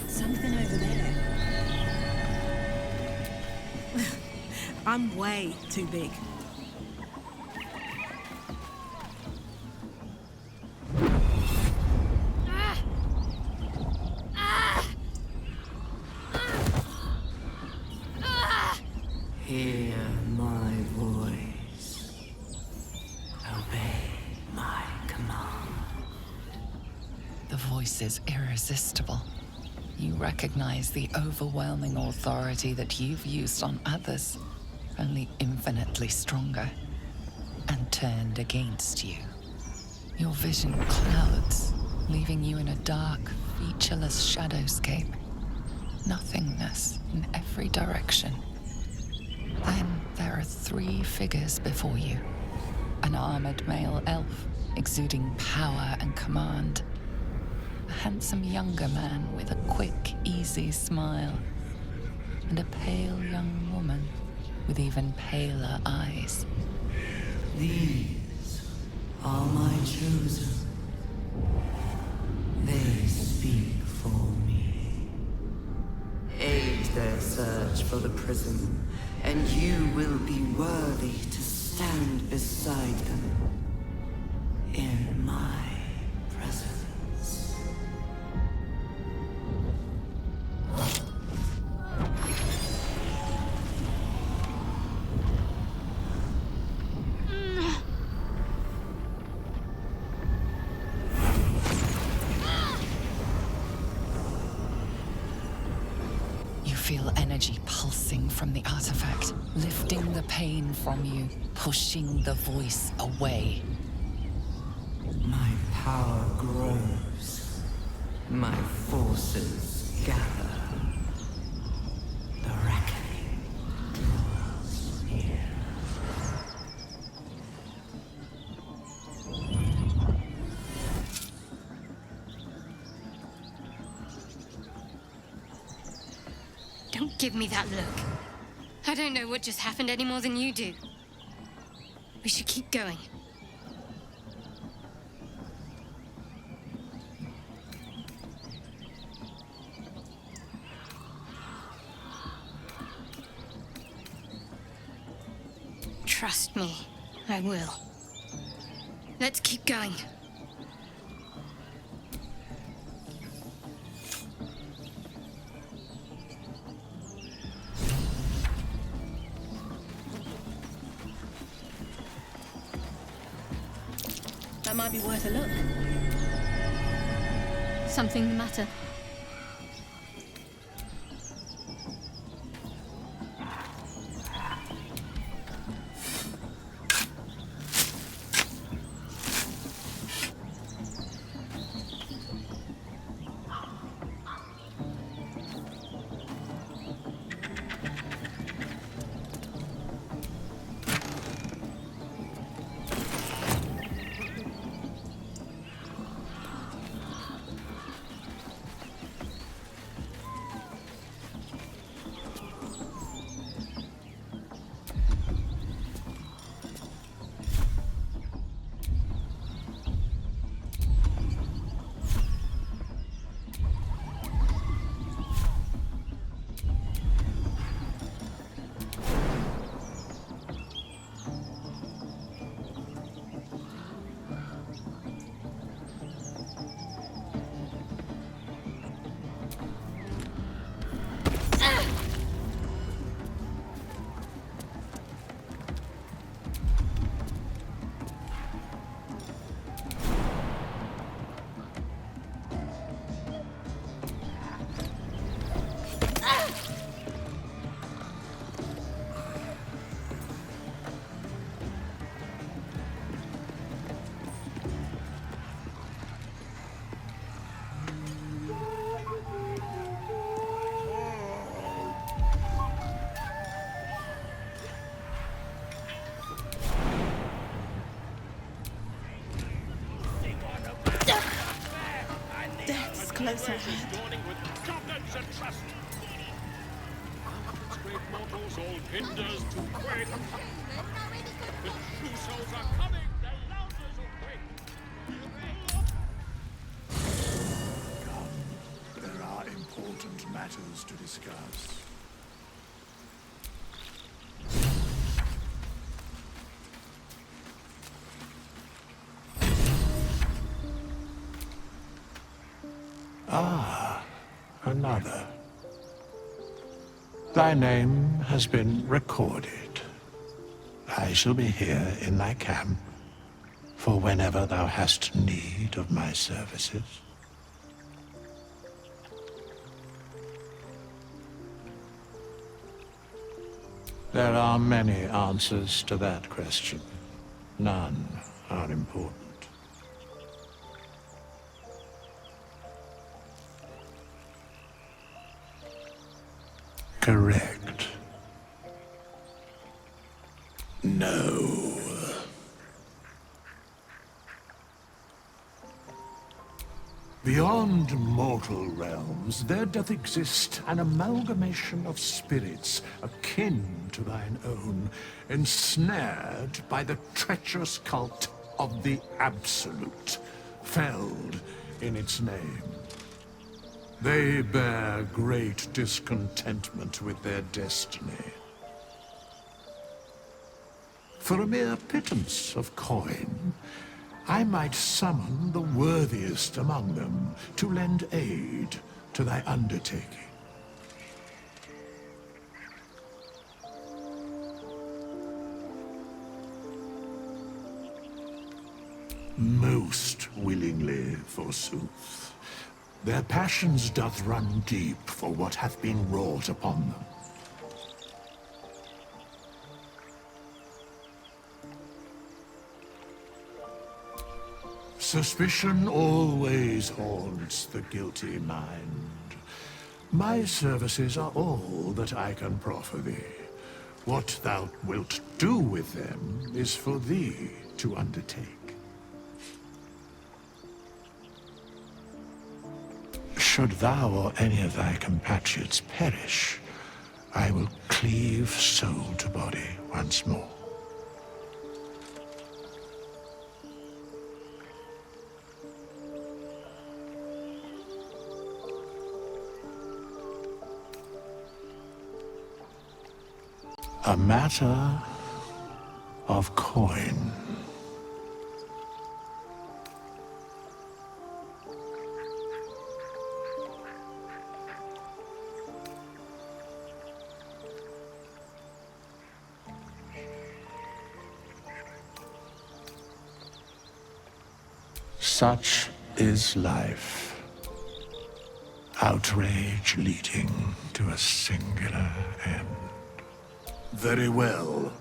Something over there. I'm way too big. Hear my voice. Obey my command. The voice is irresistible. You recognize the overwhelming authority that you've used on others, only infinitely stronger, and turned against you. Your vision clouds, leaving you in a dark, featureless shadowscape. Nothingness in every direction. Then there are 3 figures before you. An armored male elf, exuding power and command. A handsome younger man with a quick, easy smile. And a pale young woman with even paler eyes. These are my chosen. They speak for me. Aid their search for the prism, and you will be worthy to stand beside them in my presence. You feel energy pulsing from the artifact, lifting the pain from you, pushing the voice away. My power grows. My forces gather. The reckoning draws near. Don't give me that look. I don't know what just happened any more than you do. We should keep going. Trust me, I will. Let's keep going. That might be worth a look. Something the matter? closer. Dawning with confidence and trust. Its great mortals all hinders to quake. The true souls are coming, their louders will quake. There are important matters to discuss. Ah, another. Thy name has been recorded. I shall be here in thy camp for whenever thou hast need of my services. There are many answers to that question. None are important. Correct. No. Beyond mortal realms, there doth exist an amalgamation of spirits akin to thine own, ensnared by the treacherous cult of the Absolute, felled in its name. They bear great discontentment with their destiny. For a mere pittance of coin, I might summon the worthiest among them to lend aid to thy undertaking. Most willingly, forsooth. Their passions doth run deep for what hath been wrought upon them. Suspicion always haunts the guilty mind. My services are all that I can proffer thee. What thou wilt do with them is for thee to undertake. Should thou or any of thy compatriots perish, I will cleave soul to body once more. A matter of coin. Such is life. Outrage leading to a singular end. Very well.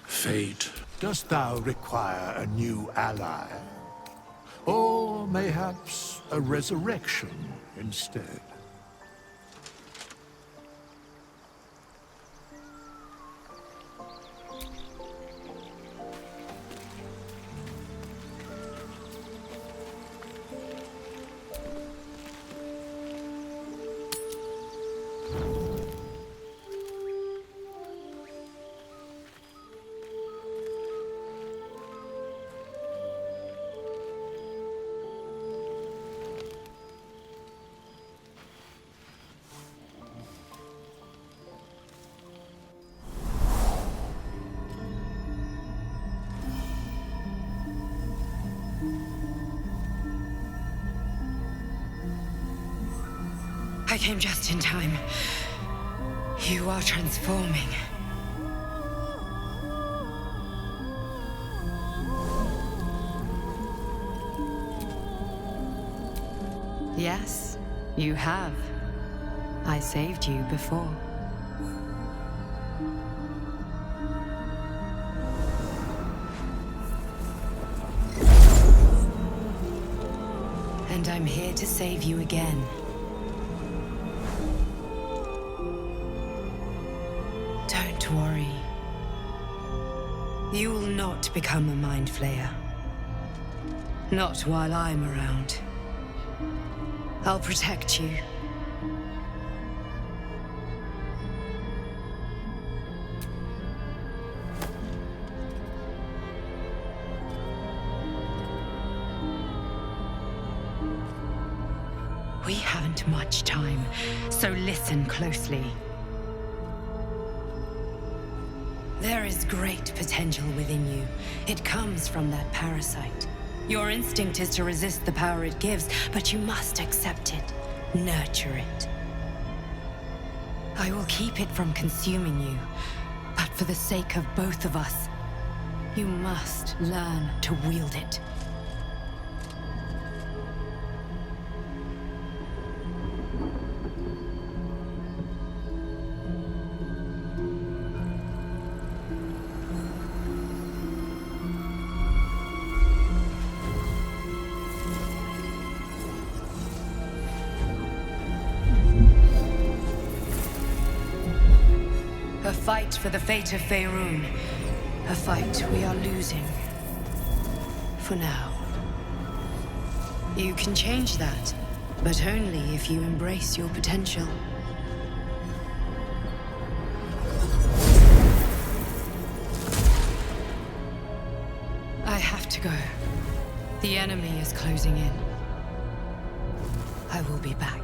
Fate, dost thou require a new ally? Or mayhaps a resurrection instead? I came just in time. You are transforming. Yes, you have. I saved you before. And I'm here to save you again. Don't worry. You will not become a Mind Flayer. Not while I'm around. I'll protect you. We haven't much time, so listen closely. There is great potential within you. It comes from that parasite. Your instinct is to resist the power it gives, but you must accept it, nurture it. I will keep it from consuming you, but for the sake of both of us, you must learn to wield it. A fight for the fate of Faerun. A fight we are losing. For now. You can change that, but only if you embrace your potential. I have to go. The enemy is closing in. I will be back.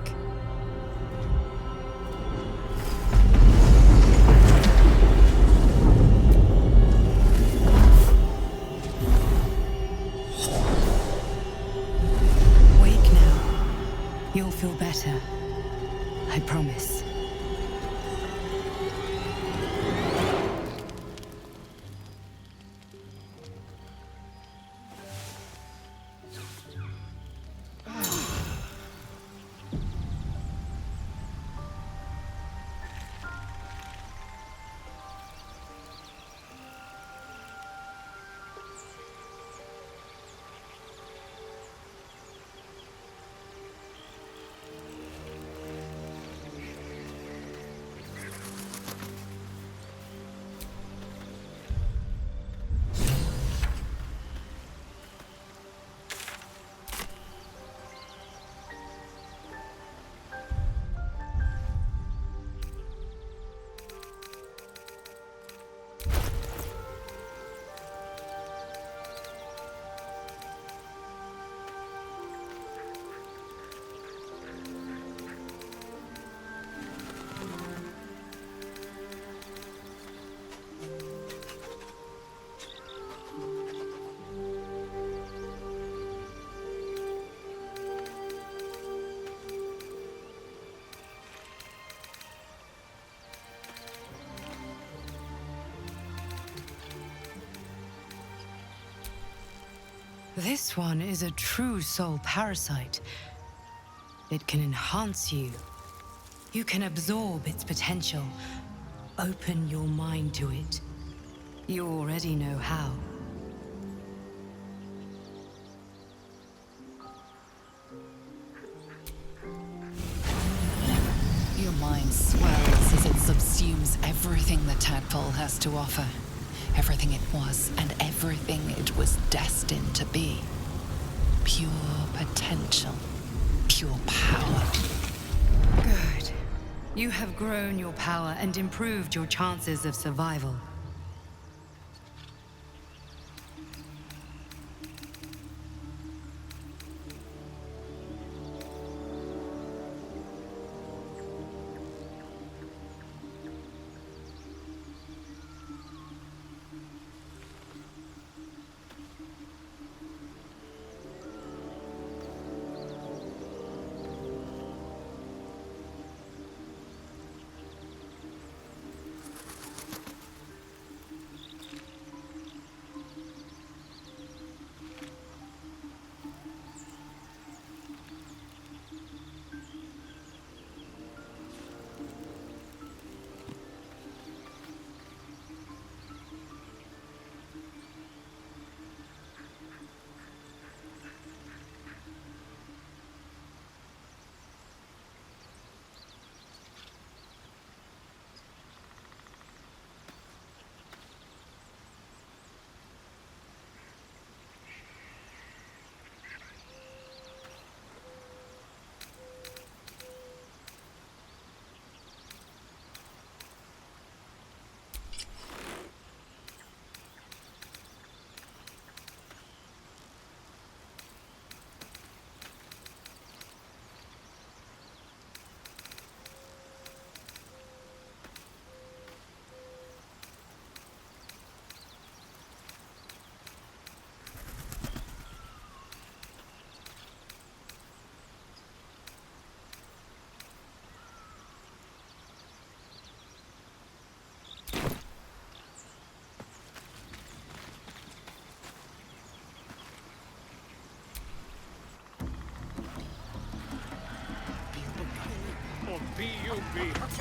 You'll feel better. I promise. This one is a true soul parasite. It can enhance you. You can absorb its potential. Open your mind to it. You already know how. Your mind swells as it subsumes everything the tadpole has to offer. Everything it was and everything it was destined to be. Pure potential. Pure power. Good. You have grown your power and improved your chances of survival.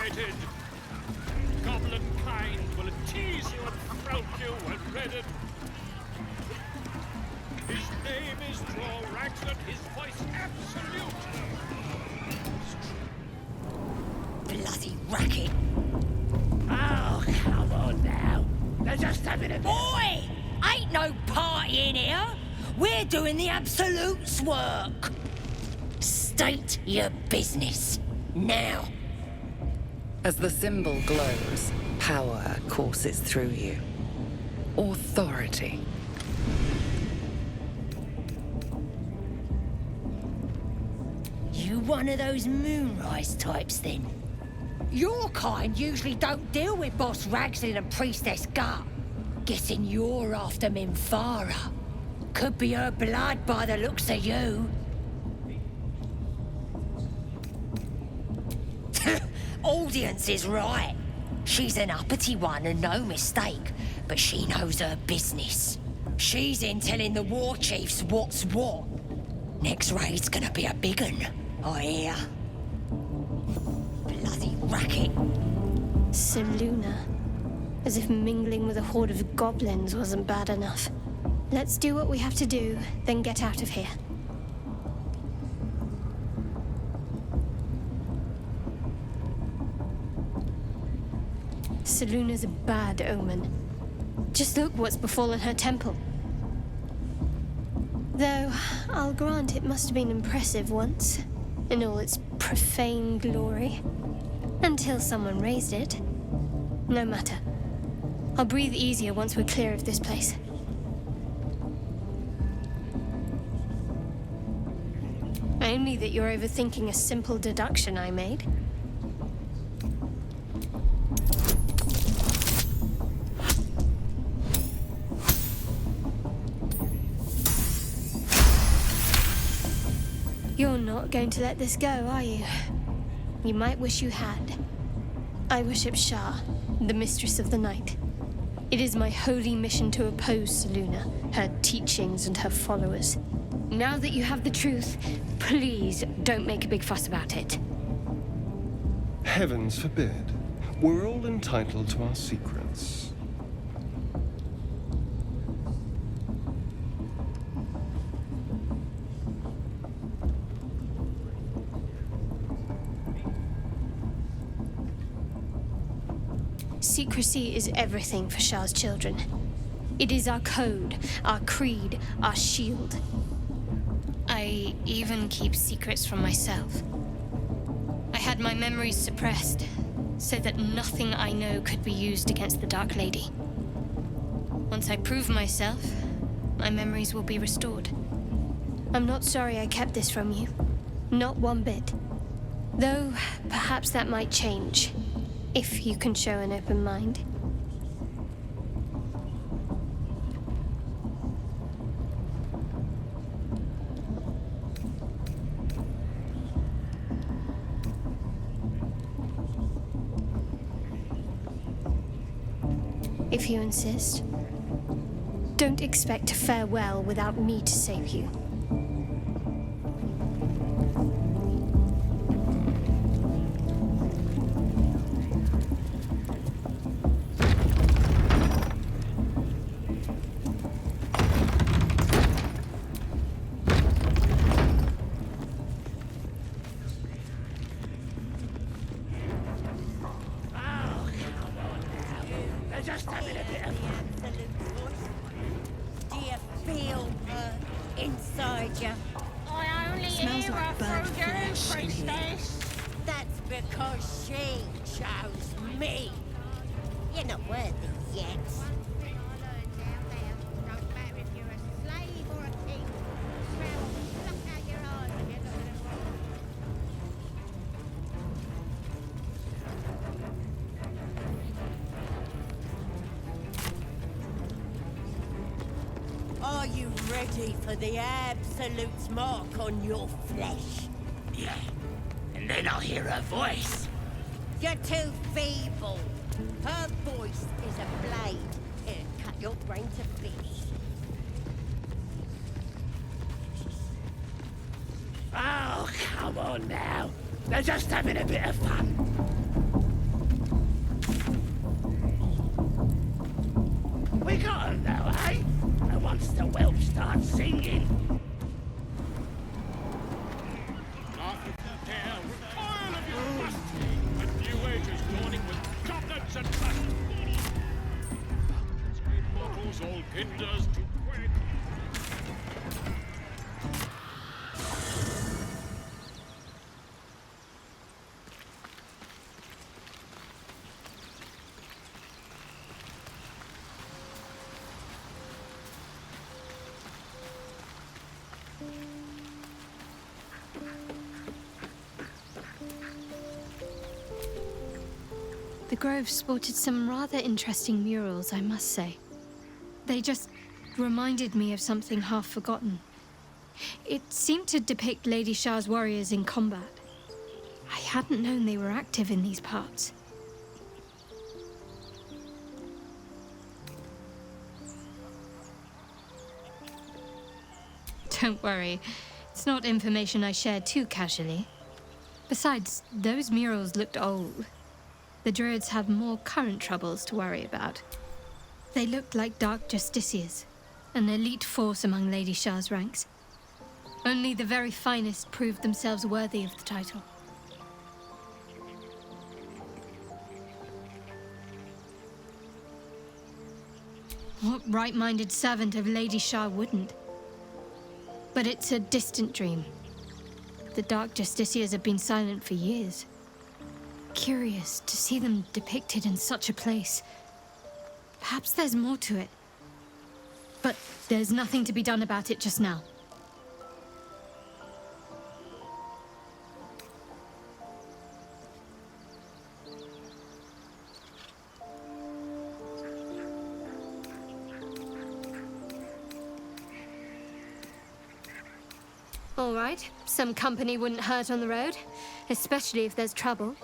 headed. Goblin kind will tease you and throat you when ready. His name is Drawrax and his voice absolute. Bloody racket. Oh, come on now. They're just having a bit. Boy! Ain't no party in here. We're doing the Absolute's work. State your business. Now. As the symbol glows, power courses through you. Authority. You one of those moonrise types, then? Your kind usually don't deal with Boss Ragslin and Priestess Gut. Guessing you're after Minfara. Could be her blood by the looks of you. Audience is right. She's an uppity one and no mistake, but she knows her business. She's in telling the war chiefs what's what. Next raid's gonna be a big un, I hear. Bloody racket. Seluna. As if mingling with a horde of goblins wasn't bad enough. Let's do what we have to do, then get out of here. Seluna's a bad omen. Just look what's befallen her temple. Though, I'll grant it must have been impressive once, in all its profane glory. Until someone raised it. No matter. I'll breathe easier once we're clear of this place. Only that you're overthinking a simple deduction I made. You're not going to let this go, are you? You might wish you had. I worship Shah, the Mistress of the Night. It is my holy mission to oppose Seluna, her teachings and her followers. Now that you have the truth, please don't make a big fuss about it. Heavens forbid. We're all entitled to our secrets. Secrecy is everything for Shah's children. It is our code, our creed, our shield. I even keep secrets from myself. I had my memories suppressed, so that nothing I know could be used against the Dark Lady. Once I prove myself, my memories will be restored. I'm not sorry I kept this from you. Not one bit. Though, perhaps that might change, if you can show an open mind. If you insist. Don't expect to fare well without me to save you. Are you ready for the Absolute's mark on your flesh? Yeah. And then I'll hear her voice. You're too feeble. Her voice is a blade. It'll cut your brain to bits. Oh, come on now. They're just having a bit of fun. hinders to quake. The grove sported some rather interesting murals, I must say. They just reminded me of something half forgotten. It seemed to depict Lady Shah's warriors in combat. I hadn't known they were active in these parts. Don't worry, it's not information I shared too casually. Besides, those murals looked old. The druids have more current troubles to worry about. They looked like dark justiciars, an elite force among Lady Shah's ranks. Only the very finest proved themselves worthy of the title. What right-minded servant of Lady Shah wouldn't? But it's a distant dream. The dark justiciars have been silent for years. Curious to see them depicted in such a place. Perhaps there's more to it. But there's nothing to be done about it just now. All right, some company wouldn't hurt on the road, especially if there's trouble.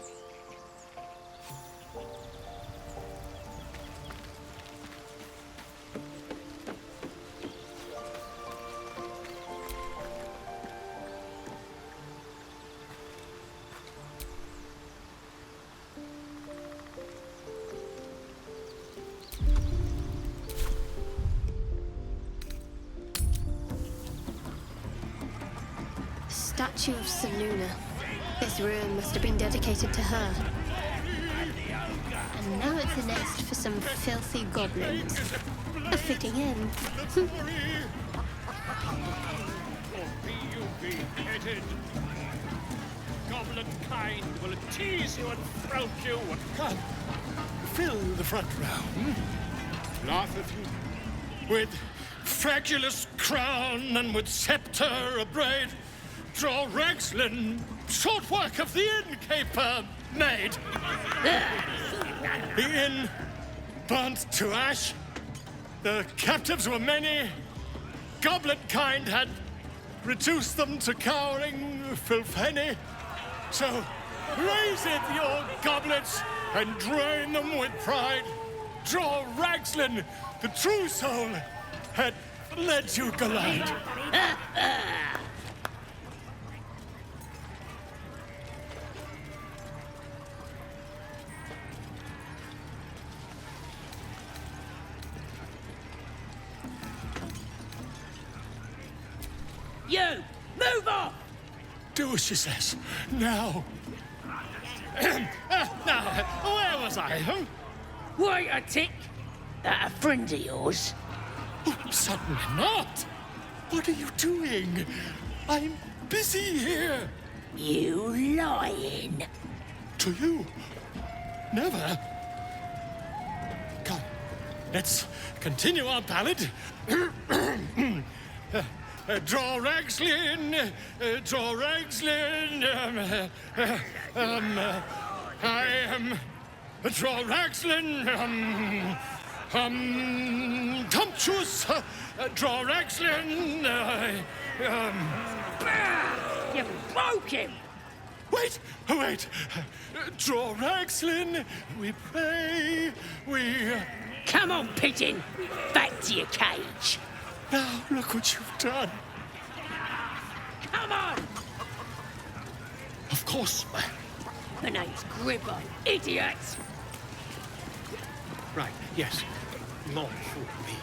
Statue of Seluna. This ruin must have been dedicated to her. And now it's a nest for some filthy goblins. A fitting end. Goblin kind will tease you and throat you. Come, fill the front row. Laugh if you... With fragulous crown and with scepter abraid, draw Ragslin, short work of the innkeeper made. The inn burnt to ash. The captives were many. Goblin kind had reduced them to cowering filtheny. So raise it, your goblets, and drain them with pride. Draw Ragslin, the true soul, had led you glide. You! Move off! Do as she says. Now. Now, where was I? Huh? Wait a tick. That a friend of yours? Oh, certainly not. What are you doing? I'm busy here. You lying. To you? Never. Come, let's continue our ballad. Draw Ragslin, draw Ragslin. I am draw Ragslin. Tumptuous. Draw Ragslin. You broke him. Wait. Draw Ragslin. We pray. We. Come on, pigeon. Back to your cage. Now, look what you've done. Come on! Of course. The name's Gribbo, idiot! Right, yes. Not for me.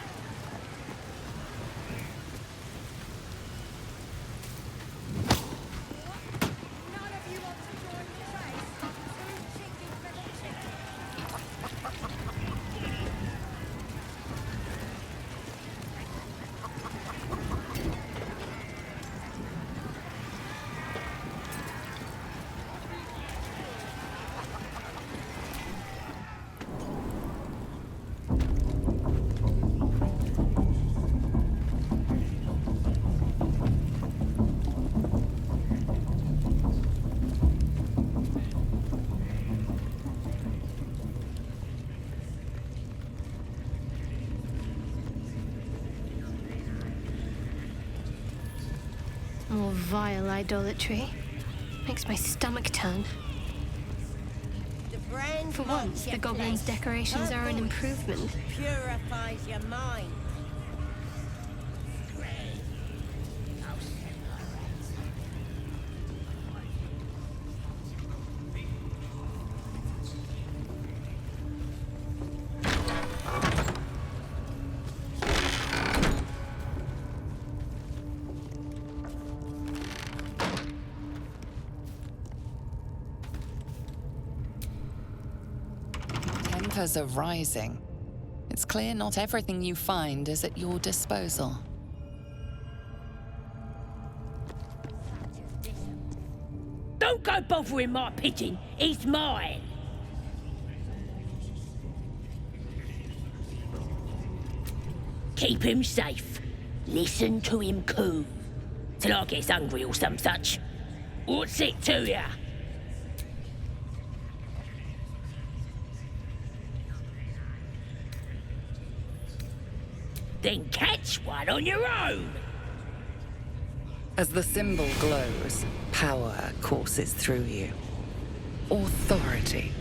vile idolatry. Makes my stomach turn. For once, the goblins' decorations are an improvement. Purifies your mind. Tempers are rising. It's clear not everything you find is at your disposal. Don't go bothering my pigeon. He's mine. Keep him safe. Listen to him coo. Till I gets hungry or some such. What's it to ya? Then catch one on your own. As the symbol glows, power courses through you. Authority.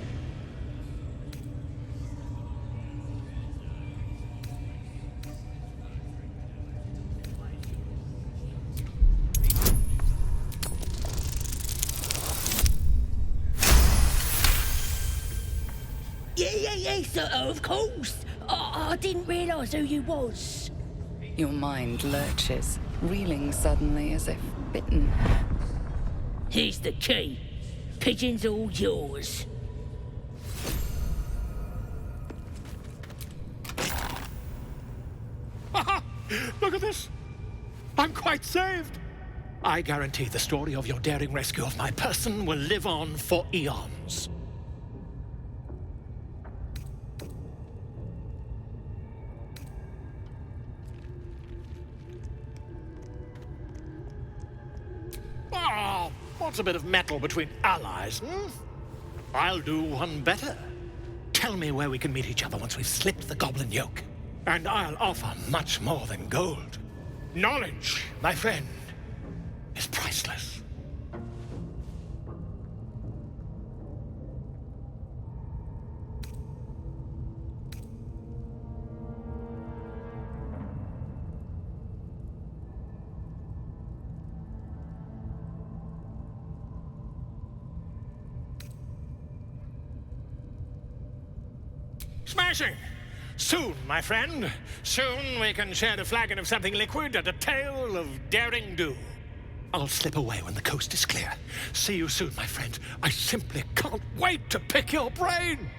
Yeah, of course. I didn't realise who you was. Your mind lurches, reeling suddenly as if bitten. Here's the key. Pigeon's all yours. Look at this! I'm quite saved! I guarantee the story of your daring rescue of my person will live on for eons. Oh, what's a bit of metal between allies, hmm? I'll do one better. Tell me where we can meet each other once we've slipped the goblin yoke. And I'll offer much more than gold. Knowledge, my friend, is priceless. Smashing! Soon, my friend. Soon we can share a flagon of something liquid and a tale of daring do. I'll slip away when the coast is clear. See you soon, my friend. I simply can't wait to pick your brain!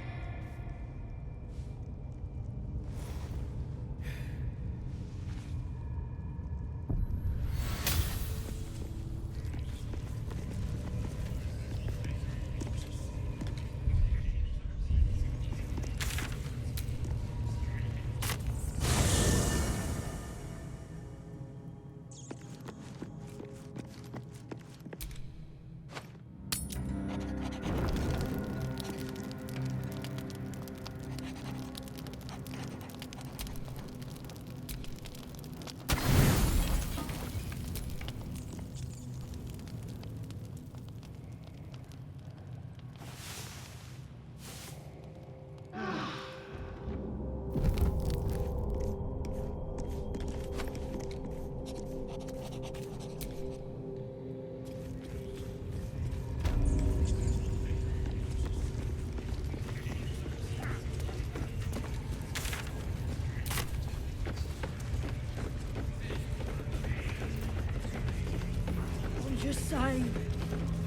Just saying,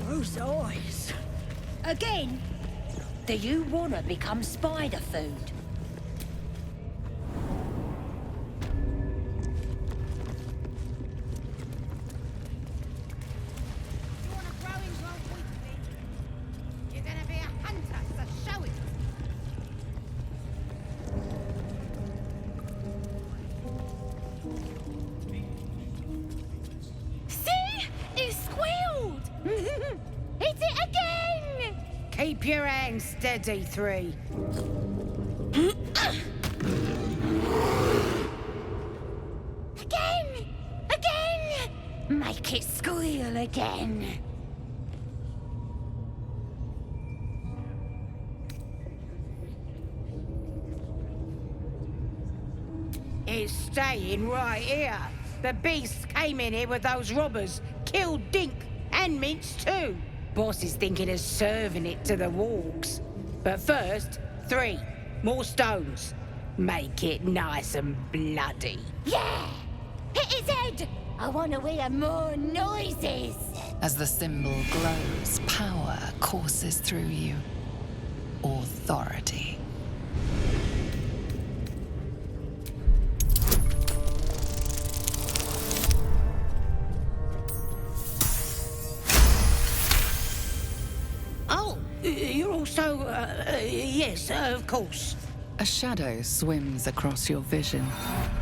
those eyes. Again? Do you want to become spider food? You're gonna be a hunter, so show it. See? It squealed! Hit it again! Keep your hands steady, Three. Again! Again! Make it squeal. again. It's staying right here. The beasts came in here with those robbers, killed Dink and Minch too. Boss is thinking of serving it to the wargs. But first, 3 more stones. Make it nice and bloody. Yeah! Hit his head! I want to hear more noises! As the symbol glows, power courses through you. Authority. Oh, you're also, yes, of course. A shadow swims across your vision,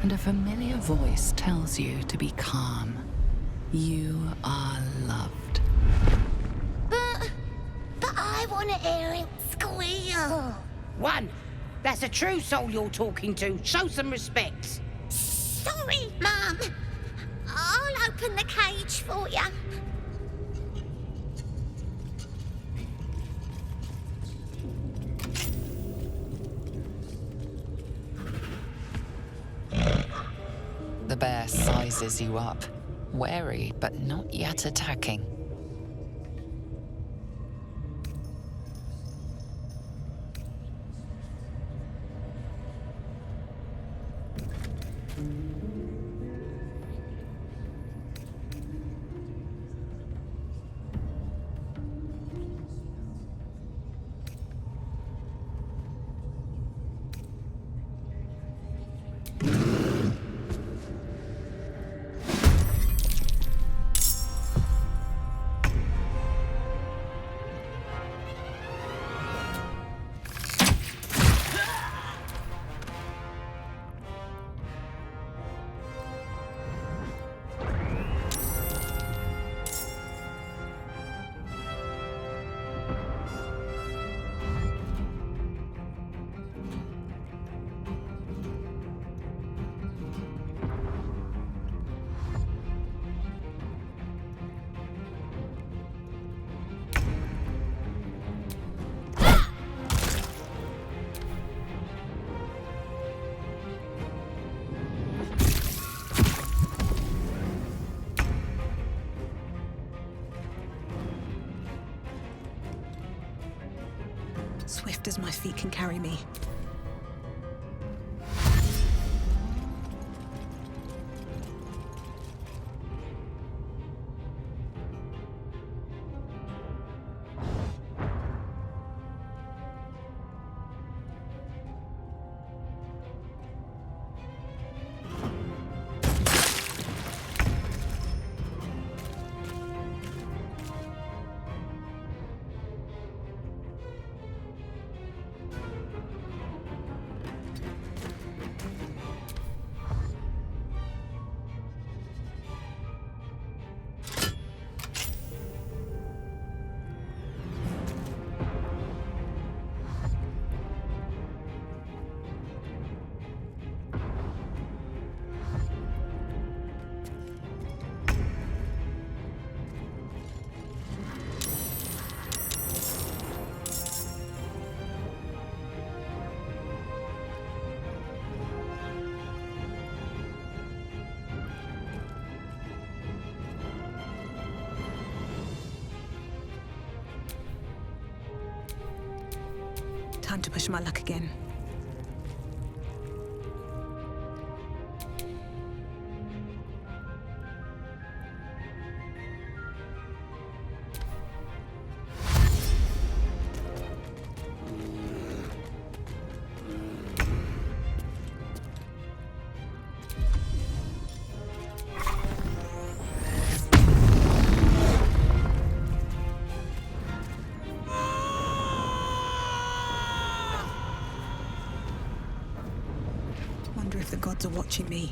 and a familiar voice tells you to be calm. You are loved. But I want to hear it squeal. 1. That's a true soul you're talking to. Show some respect. Sorry, Mum. I'll open the cage for you. The bear sizes you up, wary but not yet attacking. Swift as my feet can carry me. Time to push my luck again. Wonder if the gods are watching me.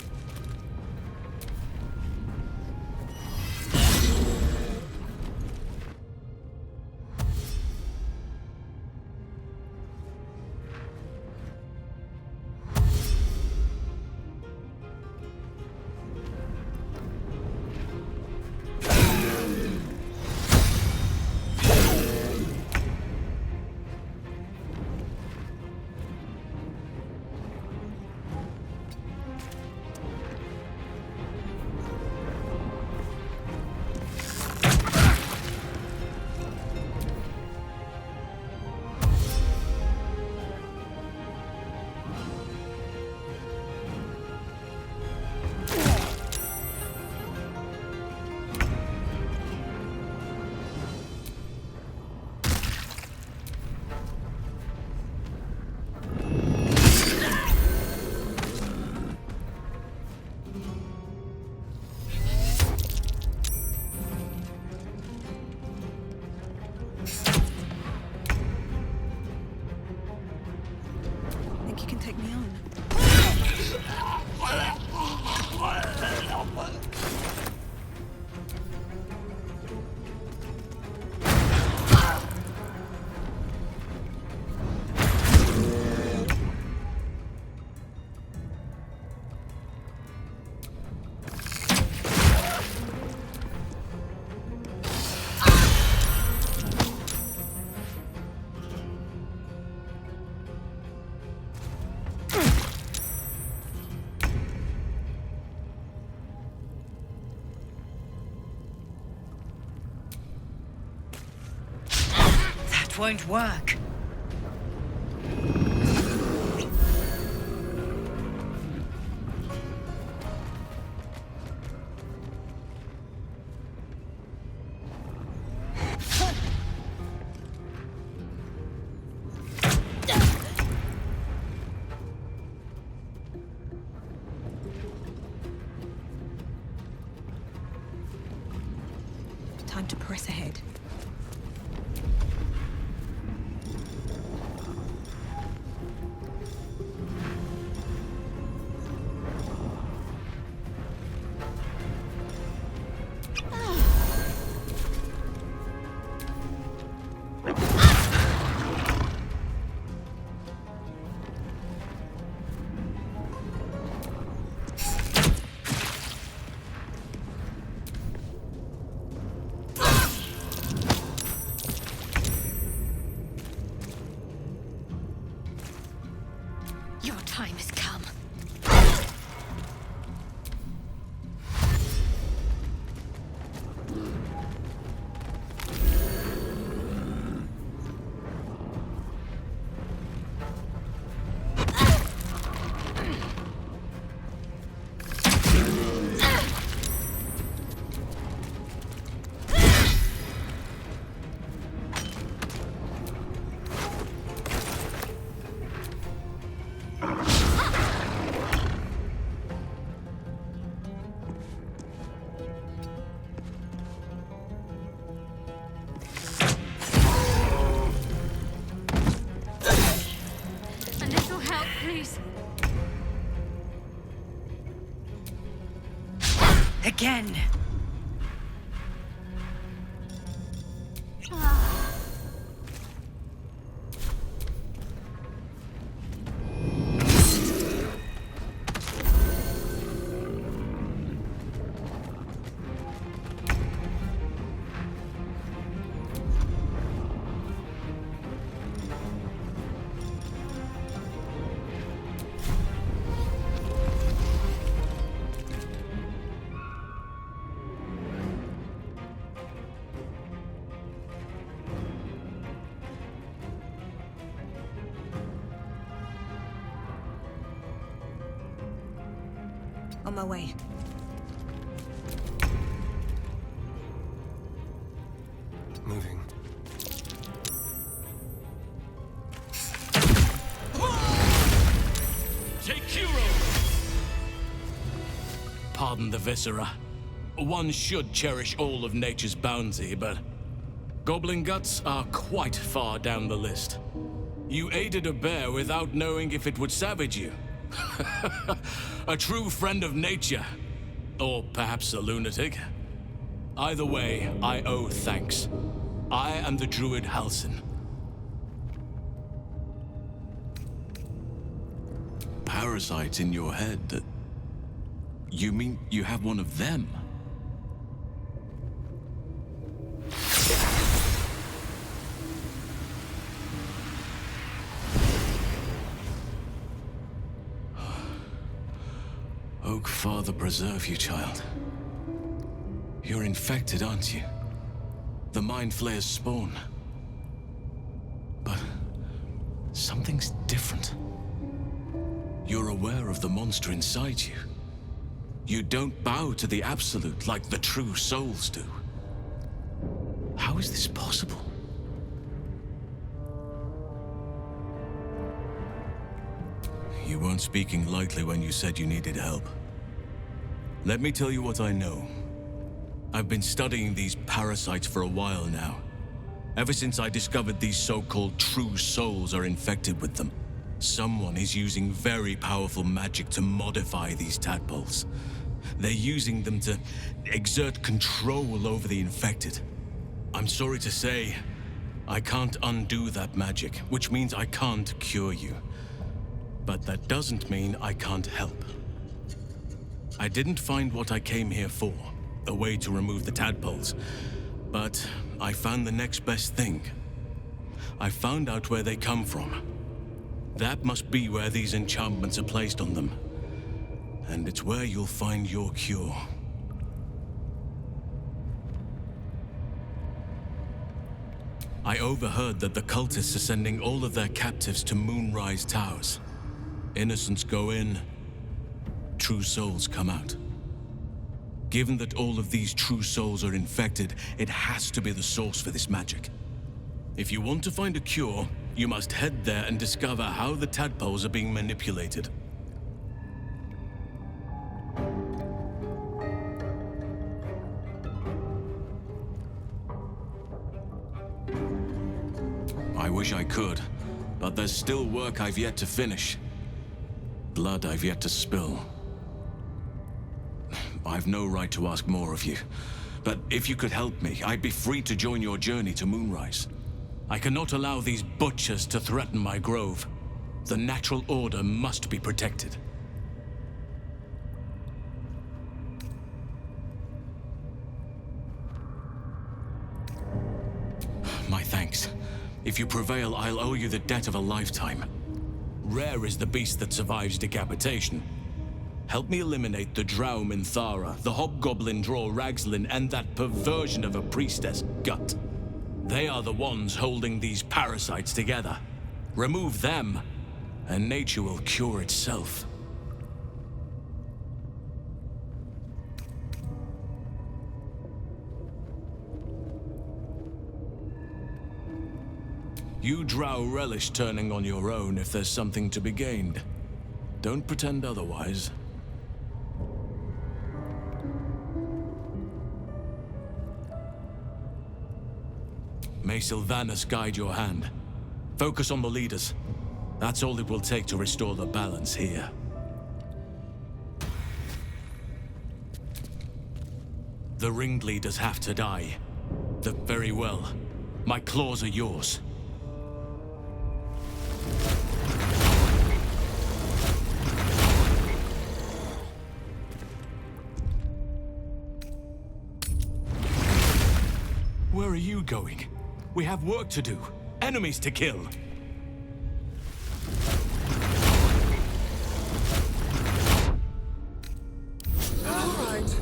take me on. That won't work. Time to press ahead. Your time has come. A little help, please. Again. On my way. Moving. Take Hero! Pardon the viscera. One should cherish all of nature's bounty, but goblin guts are quite far down the list. You aided a bear without knowing if it would savage you. A true friend of nature. Or perhaps a lunatic. Either way, I owe thanks. I am the druid Halsin. Parasite in your head that... You mean you have one of them? Oak Father preserve you, child. You're infected, aren't you? The Mind Flayer's spawn. But something's different. You're aware of the monster inside you. You don't bow to the Absolute like the true souls do. How is this possible? You weren't speaking lightly when you said you needed help. Let me tell you what I know. I've been studying these parasites for a while now. Ever since I discovered these so-called true souls are infected with them. Someone is using very powerful magic to modify these tadpoles. They're using them to exert control over the infected. I'm sorry to say, I can't undo that magic, which means I can't cure you. But that doesn't mean I can't help. I didn't find what I came here for, a way to remove the tadpoles, but I found the next best thing. I found out where they come from. That must be where these enchantments are placed on them. And it's where you'll find your cure. I overheard that the cultists are sending all of their captives to Moonrise Towers. Innocents go in, true souls come out. Given that all of these true souls are infected, it has to be the source for this magic. If you want to find a cure, you must head there and discover how the tadpoles are being manipulated. I wish I could, but there's still work I've yet to finish. Blood I've yet to spill. I've no right to ask more of you, but if you could help me, I'd be free to join your journey to Moonrise. I cannot allow these butchers to threaten my grove. The natural order must be protected. My thanks. If you prevail, I'll owe you the debt of a lifetime. Rare is the beast that survives decapitation. Help me eliminate the Drow Minthara, the Hobgoblin Draw Ragzlin, and that perversion of a priestess, Gut. They are the ones holding these parasites together. Remove them, and nature will cure itself. You Drow relish turning on your own if there's something to be gained. Don't pretend otherwise. May Sylvanas guide your hand. Focus on the leaders. That's all it will take to restore the balance here. The ringleaders have to die. Very well. My claws are yours. Where are you going? We have work to do. Enemies to kill. All right.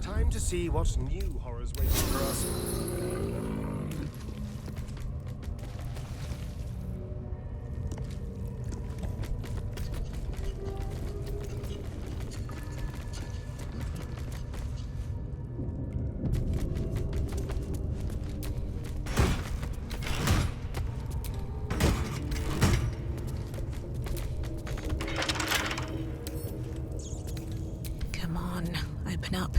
Time to see what new horrors waiting for us. Open up.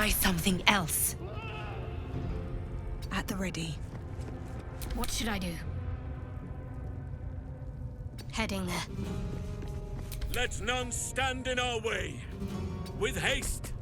Try something else. At the ready. What should I do? Heading there. Let none stand in our way. With haste.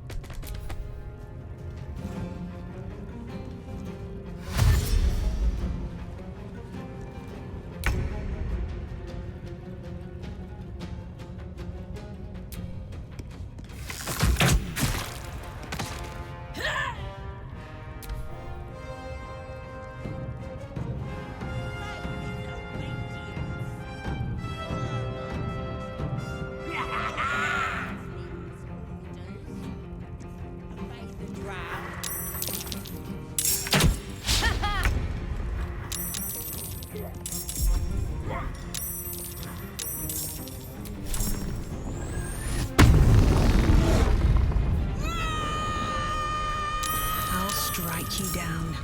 I'll strike you down.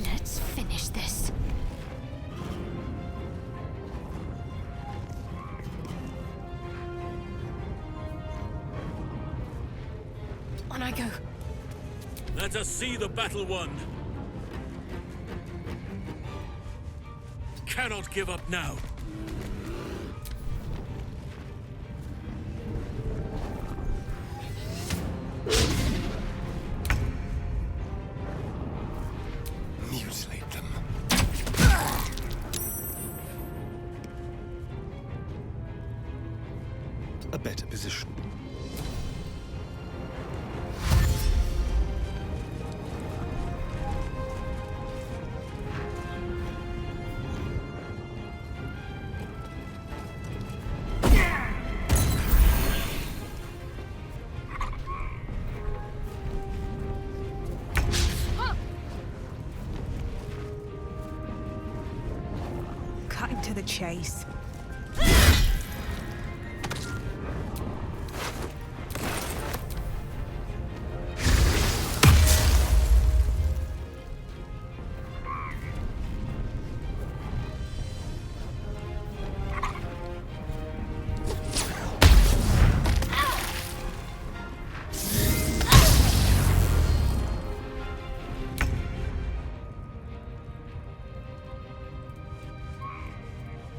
Let's finish this. On I go. Let us see the battle won. Cannot give up now. Mutilate them. A better position. Cutting to the chase.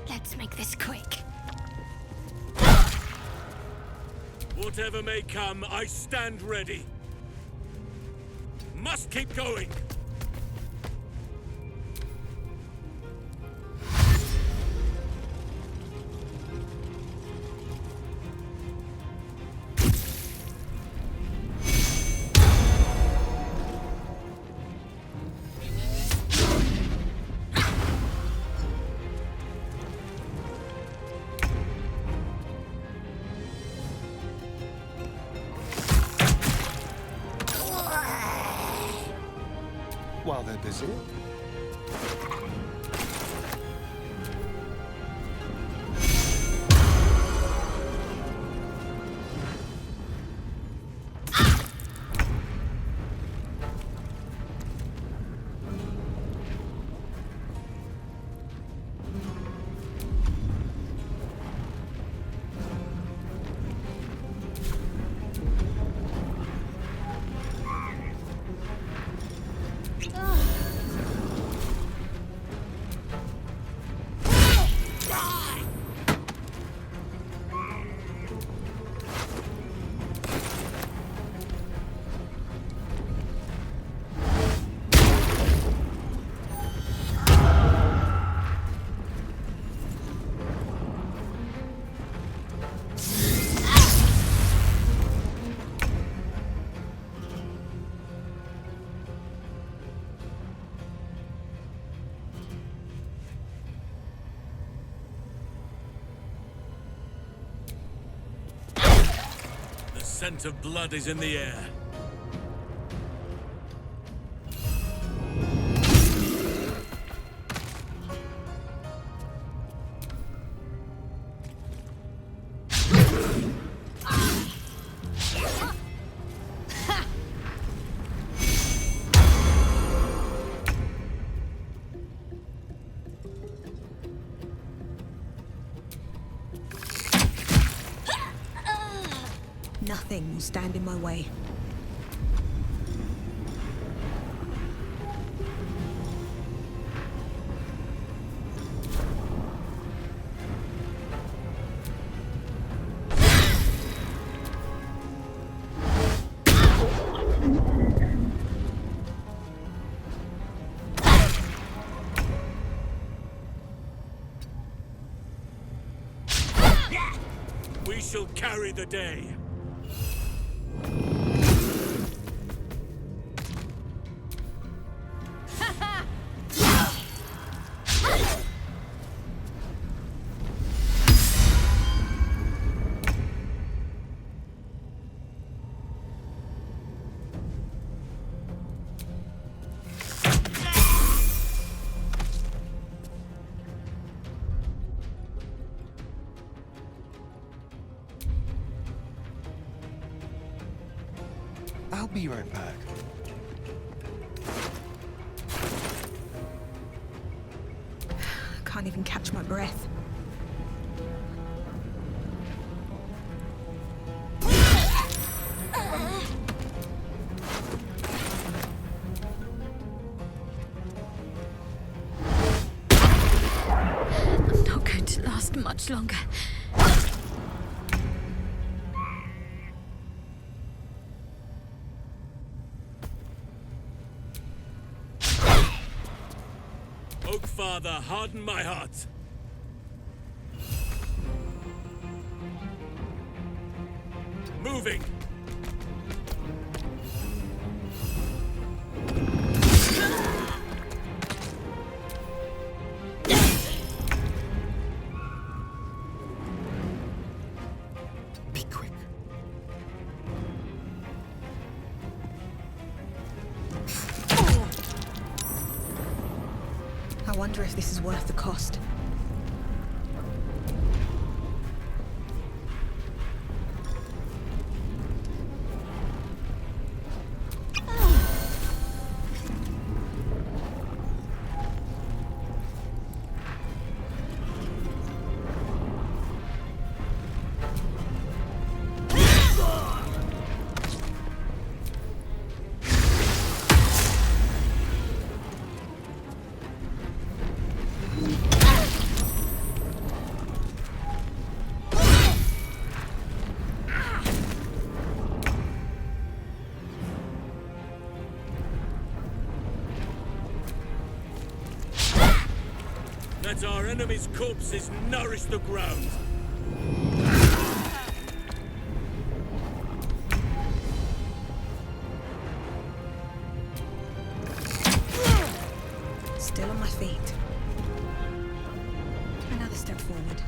Let's make this quick. Whatever may come, I stand ready. Must keep going. While they're busy. The scent of blood is in the air. Nothing will stand in my way. We shall carry the day. I'll be right back. I can't even catch my breath. I'm not going to last much longer. Oak Father, harden my heart. Moving. Be quick. I wonder if this is worth the cost. Let our enemies' corpses nourish the ground. Still on my feet. Another step forward.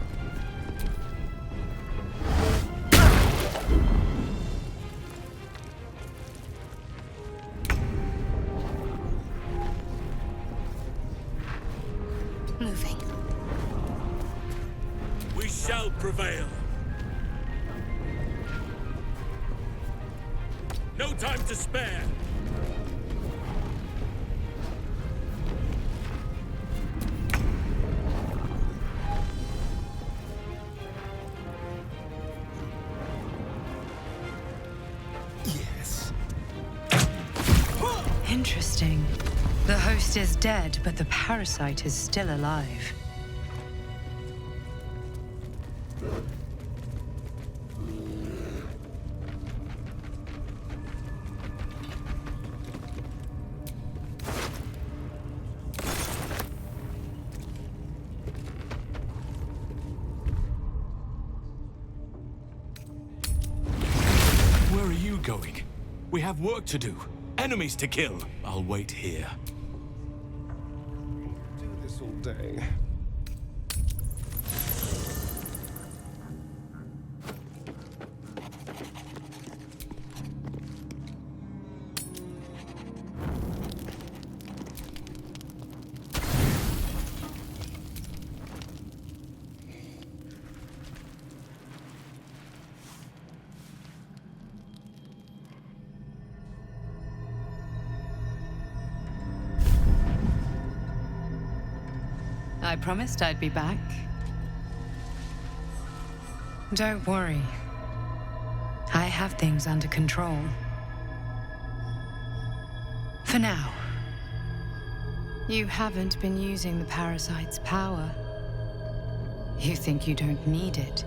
Moving. We shall prevail. No time to spare. Yes. Interesting. The host is dead, but the parasite is still alive. Where are you going? We have work to do. Enemies to kill. I'll wait here. Do this all day. I promised I'd be back. Don't worry. I have things under control. For now. You haven't been using the parasite's power. You think you don't need it.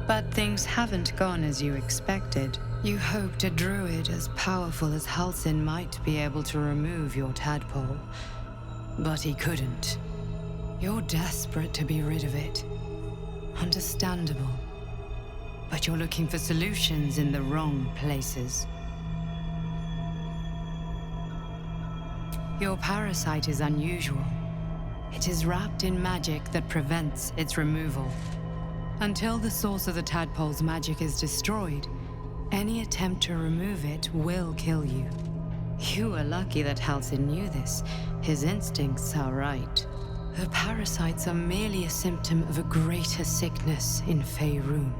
But things haven't gone as you expected. You hoped a druid as powerful as Halsin might be able to remove your tadpole. But he couldn't. You're desperate to be rid of it. Understandable. But you're looking for solutions in the wrong places. Your parasite is unusual. It is wrapped in magic that prevents its removal. Until the source of the tadpole's magic is destroyed, any attempt to remove it will kill you. You were lucky that Halsin knew this. His instincts are right. The parasites are merely a symptom of a greater sickness in Faerun.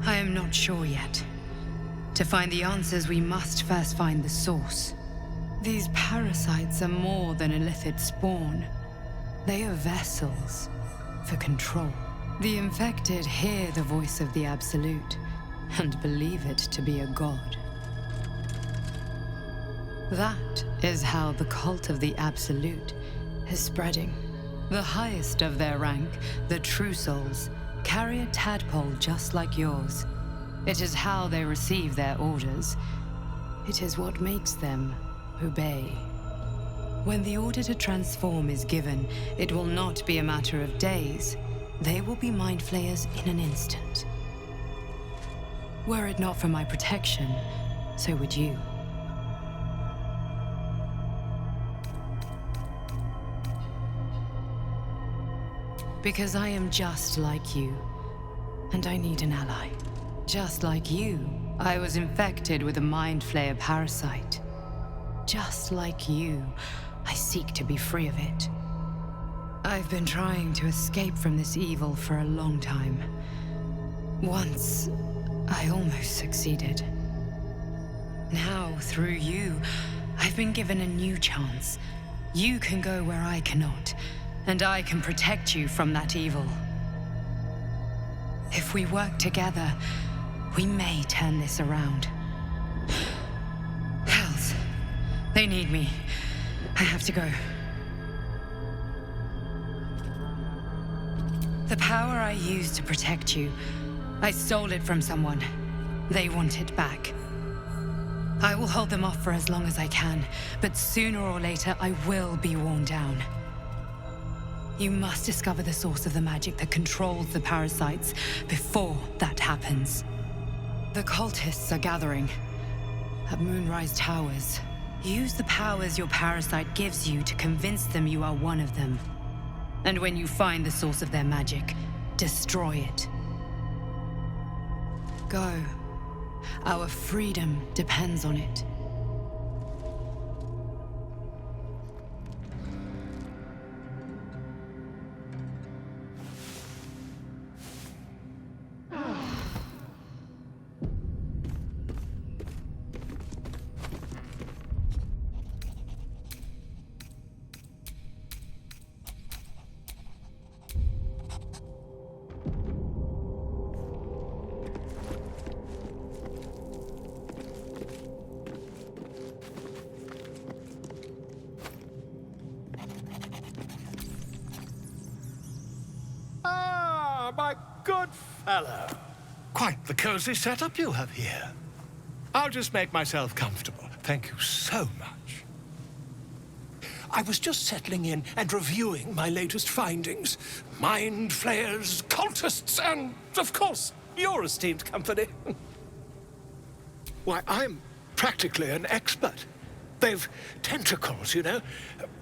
I am not sure yet. To find the answers, we must first find the source. These parasites are more than illithid spawn. They are vessels for control. The infected hear the voice of the Absolute and believe it to be a god. That is how the cult of the Absolute is spreading. The highest of their rank, the True Souls, carry a tadpole just like yours. It is how they receive their orders. It is what makes them obey. When the order to transform is given, it will not be a matter of days. They will be mind flayers in an instant. Were it not for my protection, so would you. Because I am just like you, and I need an ally. Just like you, I was infected with a Mind Flayer parasite. Just like you, I seek to be free of it. I've been trying to escape from this evil for a long time. Once, I almost succeeded. Now, through you, I've been given a new chance. You can go where I cannot, and I can protect you from that evil. If we work together, we may turn this around. Hells, they need me. I have to go. The power I used to protect you, I stole it from someone. They want it back. I will hold them off for as long as I can, but sooner or later I will be worn down. You must discover the source of the magic that controls the parasites before that happens. The cultists are gathering at Moonrise Towers. Use the powers your parasite gives you to convince them you are one of them. And when you find the source of their magic, destroy it. Go. Our freedom depends on it. My good fellow. Quite the cozy setup you have here. I'll just make myself comfortable. Thank you so much. I was just settling in and reviewing my latest findings. Mind flayers, cultists, and, of course, your esteemed company. Why, I'm practically an expert. They've tentacles, you know.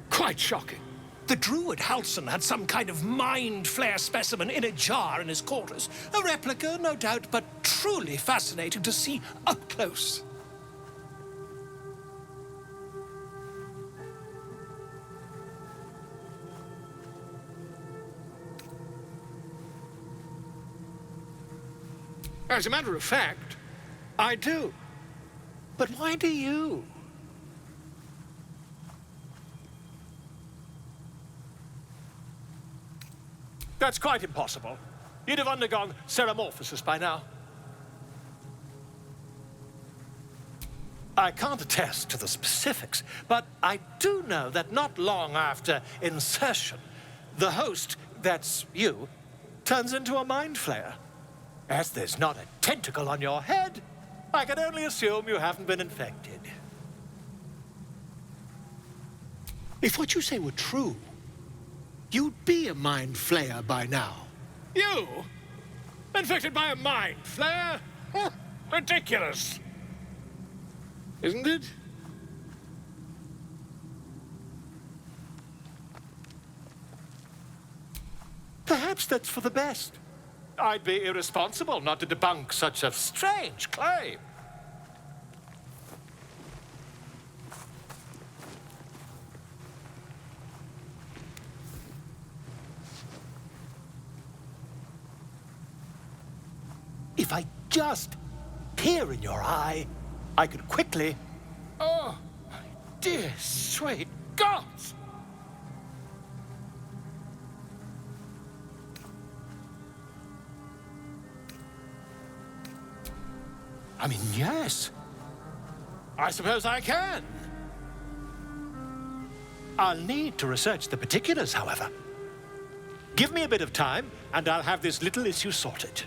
Quite shocking. The druid Halsin had some kind of mind flare specimen in a jar in his quarters. A replica, no doubt, but truly fascinating to see up close. As a matter of fact, I do. But why do you? That's quite impossible. You'd have undergone ceramorphosis by now. I can't attest to the specifics, but I do know that not long after insertion, the host, that's you, turns into a mind flayer. As there's not a tentacle on your head, I can only assume you haven't been infected. If what you say were true, you'd be a mind flayer by now. You? Infected by a mind flayer? Ridiculous. Isn't it? Perhaps that's for the best. I'd be irresponsible not to debunk such a strange claim. If I just peer in your eye, I could quickly... Oh, my dear, sweet gods! I mean, yes. I suppose I can. I'll need to research the particulars, however. Give me a bit of time, and I'll have this little issue sorted.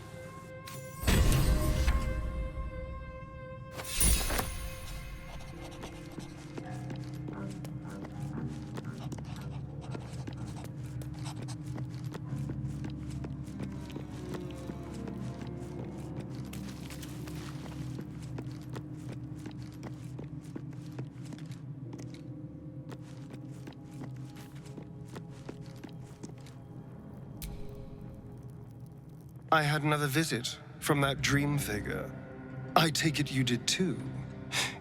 I had another visit from that dream figure. I take it you did too.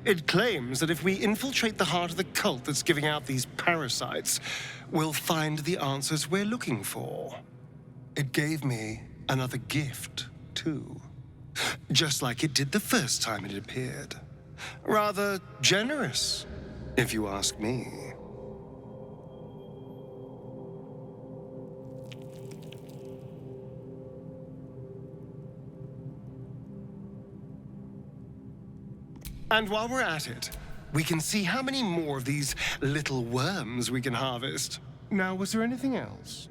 It claims that if we infiltrate the heart of the cult that's giving out these parasites, we'll find the answers we're looking for. It gave me another gift, too. Just like it did the first time it appeared. Rather generous, if you ask me. And while we're at it, we can see how many more of these little worms we can harvest. Now, was there anything else?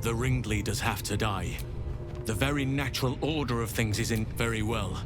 The ringleaders have to die. The very natural order of things isn't very well.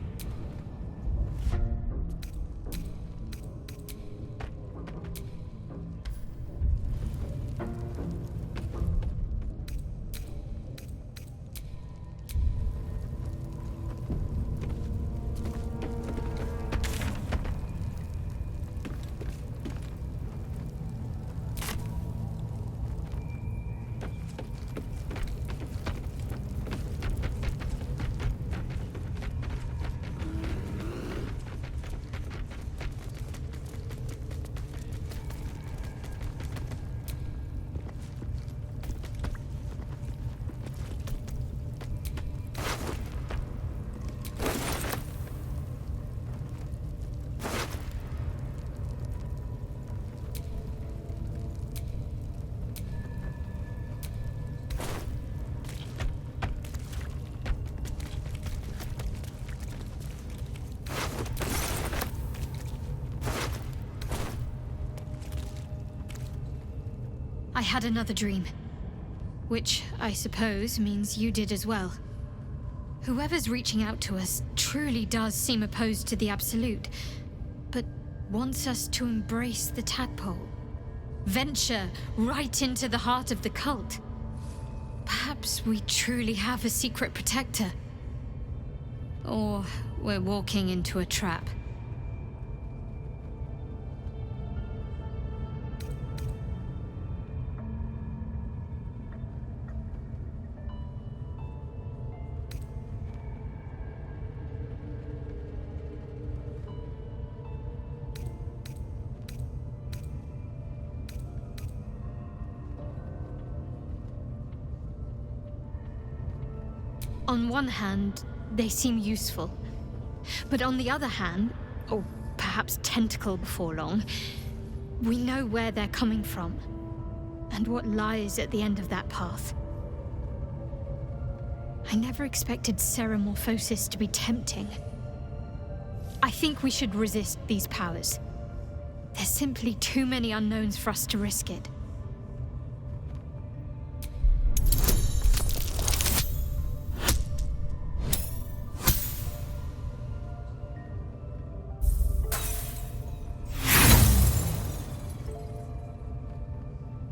I had another dream. Which, I suppose, means you did as well. Whoever's reaching out to us truly does seem opposed to the Absolute, but wants us to embrace the tadpole. Venture right into the heart of the cult. Perhaps we truly have a secret protector. Or we're walking into a trap. On one hand, they seem useful. But on the other hand, or perhaps tentacle before long, we know where they're coming from, and what lies at the end of that path. I never expected Ceramorphosis to be tempting. I think we should resist these powers. There's simply too many unknowns for us to risk it.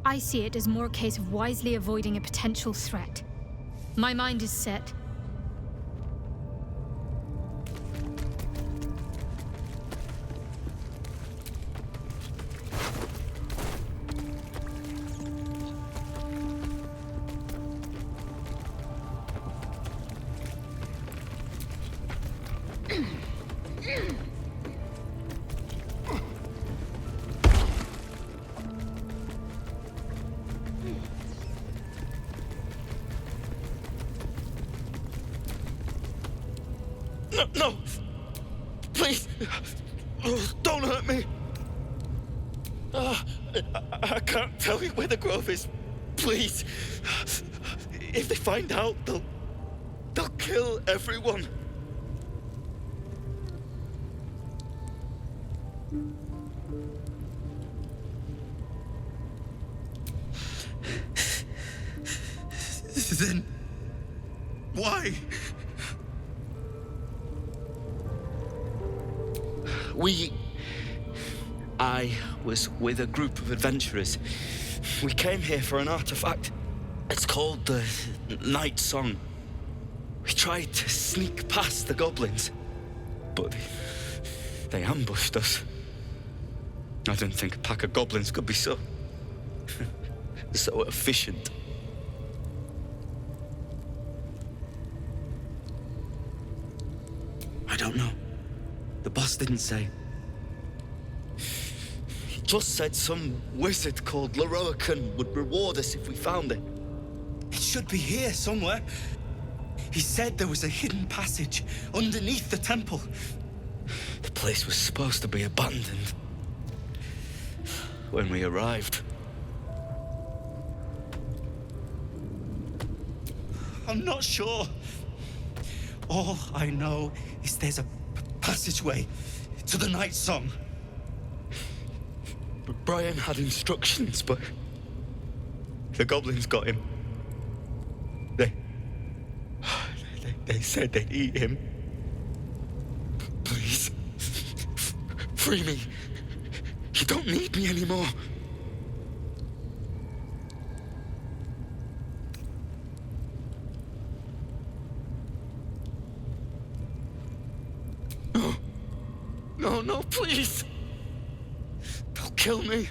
I see it as more a case of wisely avoiding a potential threat. My mind is set. No! Please! Don't hurt me! I can't tell you where the grove is. Please! If they find out, they'll kill everyone. Then why? I was with a group of adventurers. We came here for an artifact. It's called the Night Song. We tried to sneak past the goblins, but they ambushed us. I didn't think a pack of goblins could be so efficient. I don't know. The boss didn't say. He just said some wizard called Leroican would reward us if we found it. It should be here somewhere. He said there was a hidden passage underneath the temple. The place was supposed to be abandoned when we arrived. I'm not sure. All I know is there's a passageway to the Night Song. Brian had instructions, but the goblins got him. They said they'd eat him. Please, free me. You don't need me anymore. No, no, please. They'll kill me.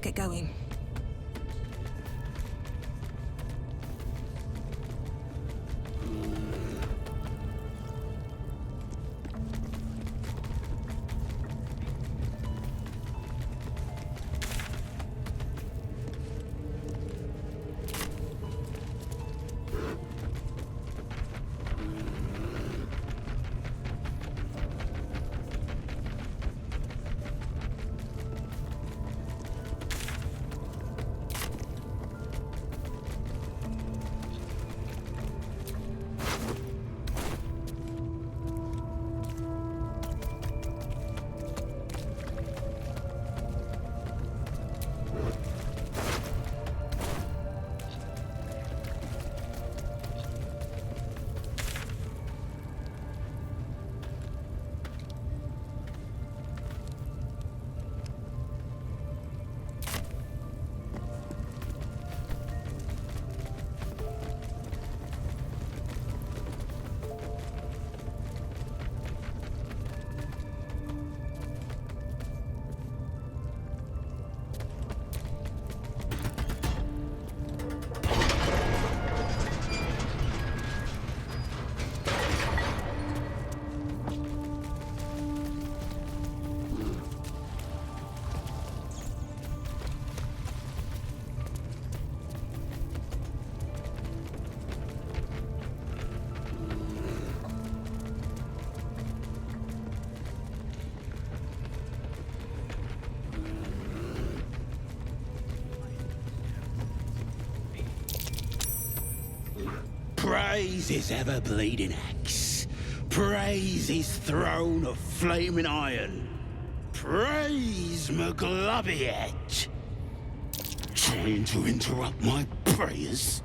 get going. Praise his ever-bleeding axe. Praise his throne of flaming iron. Praise McGlubbyet. Trying to interrupt my prayers?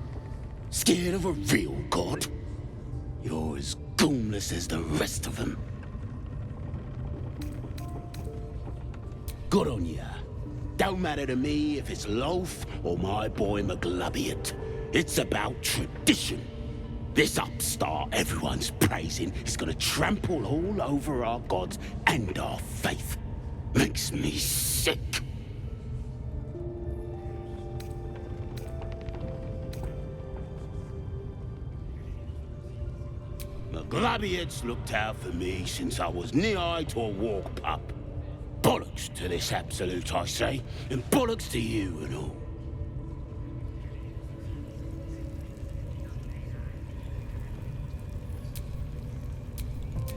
Scared of a real god? You're as goonless as the rest of them. Good on ya. Don't matter to me if it's Loaf or my boy McGlubbyet. It's about tradition. This upstart everyone's praising is gonna trample all over our gods and our faith. Makes me sick. McGlubbyet's looked out for me since I was knee-high to a walk pup. Bollocks to this absolute, I say, and bollocks to you and all.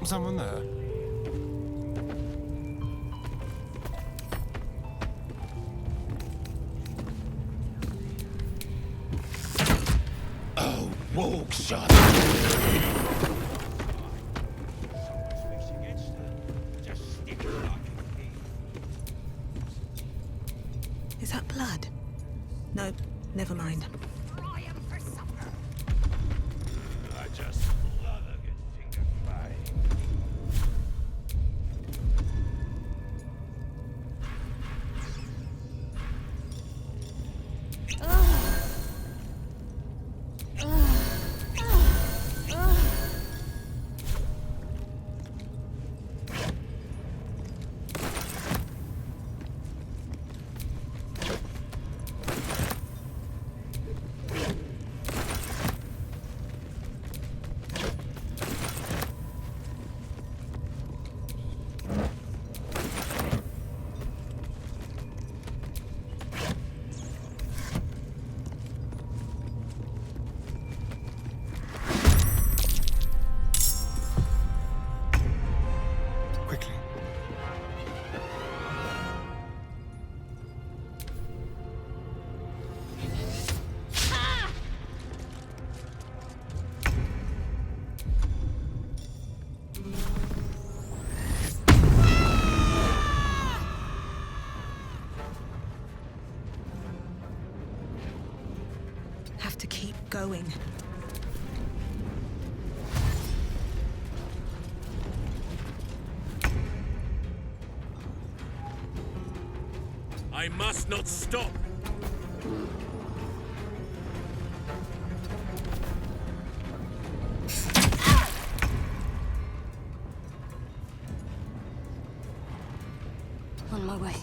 Someone there? Oh, walk shot. Is that blood? No, never mind. I just love a good finger fry. Have to keep going. I must not stop. On my way.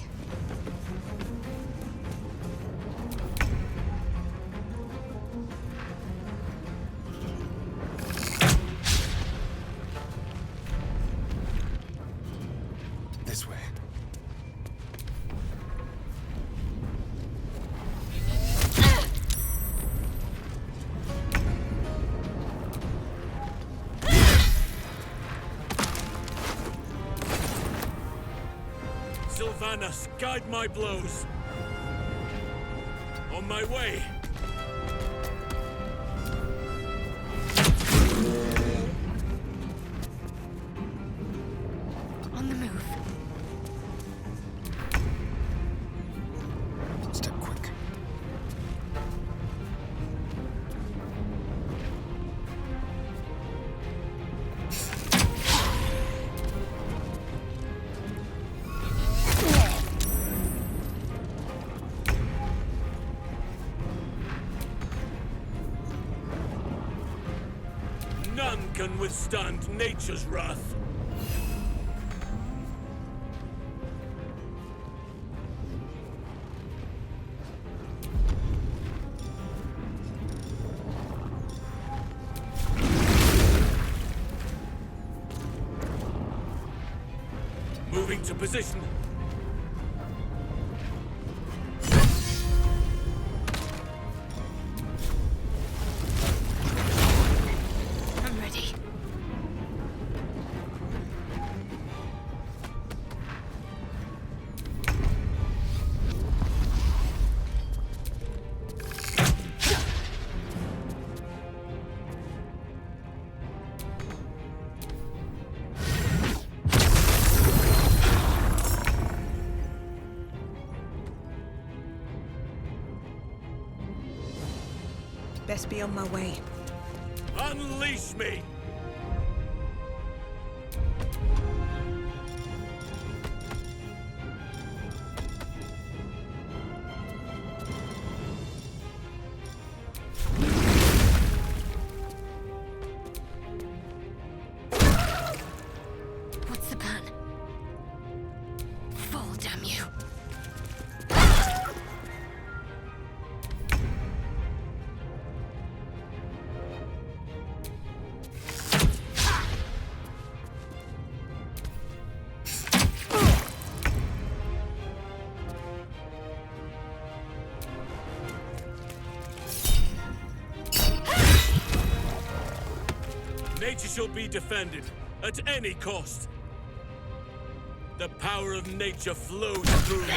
Sylvanas, guide my blows. On my way. On the move. Step quick. None can withstand nature's wrath. Moving to position. I'm ready. Best be on my way. Unleash me! What's the plan? Fall, damn you. Nature shall be defended, at any cost. The power of nature flows through me.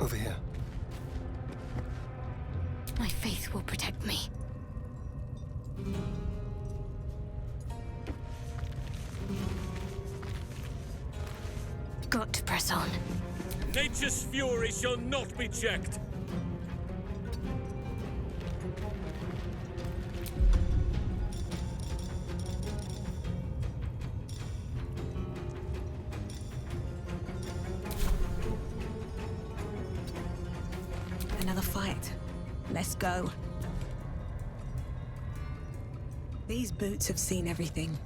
Over here. My faith will protect me. Got to press on. Nature's fury shall not be checked. Another fight. Let's go. These boots have seen everything.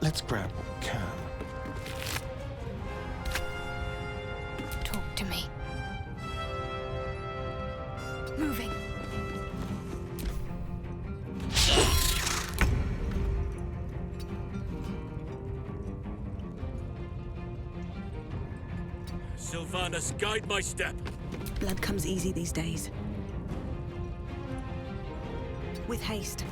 Let's grab what we can. Talk to me. Moving. Sylvanas, guide my step. Blood comes easy these days. With haste.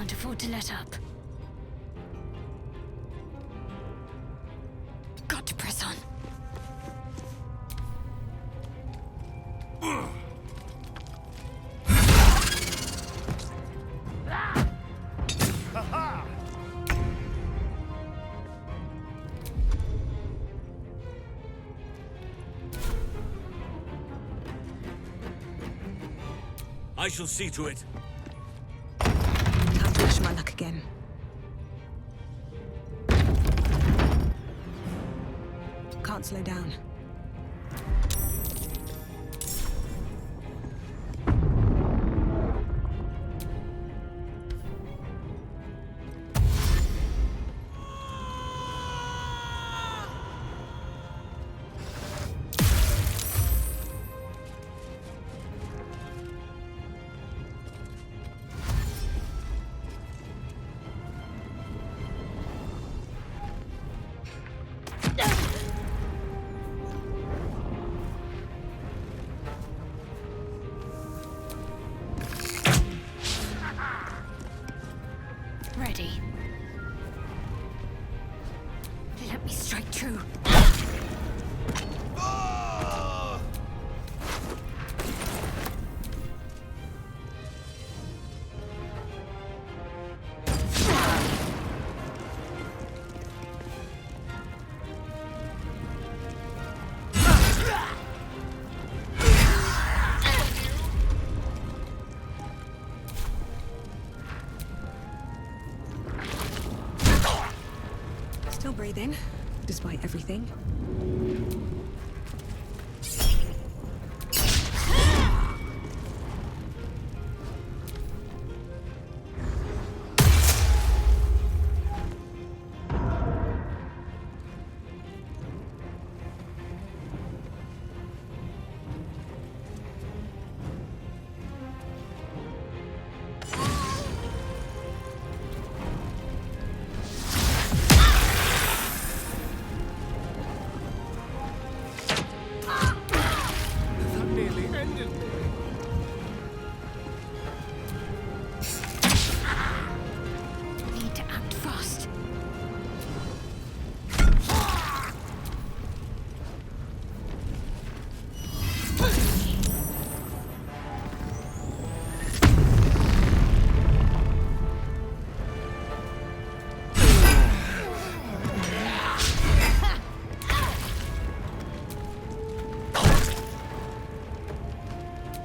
can't afford to let up. Got to press on. I shall see to it. Can't push my luck again. Can't slow down. Ready. Let me strike true. Still breathing, despite everything. Need to act fast.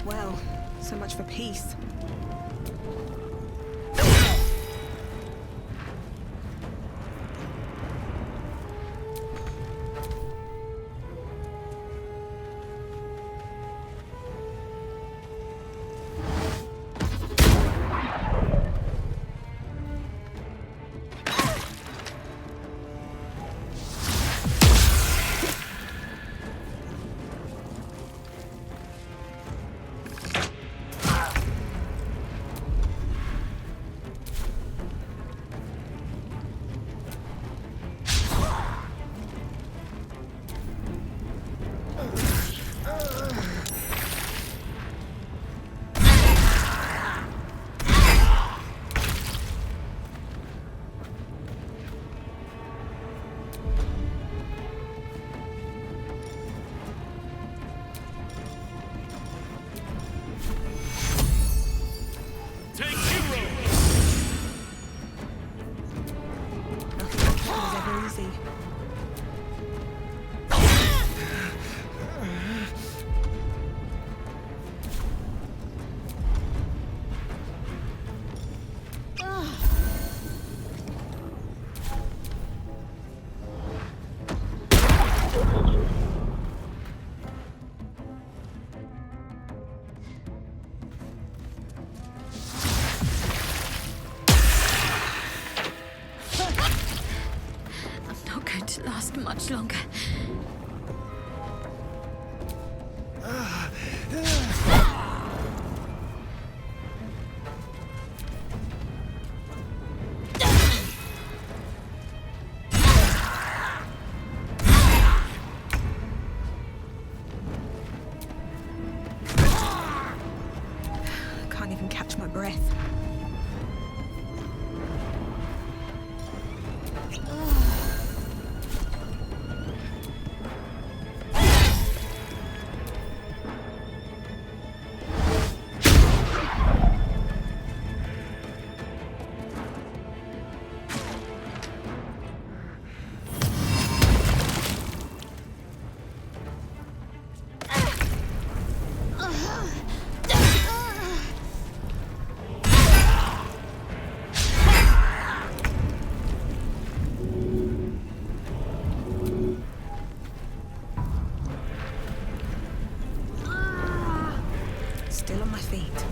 Well, so much for peace. Last much longer. Can't even catch my breath. Gate.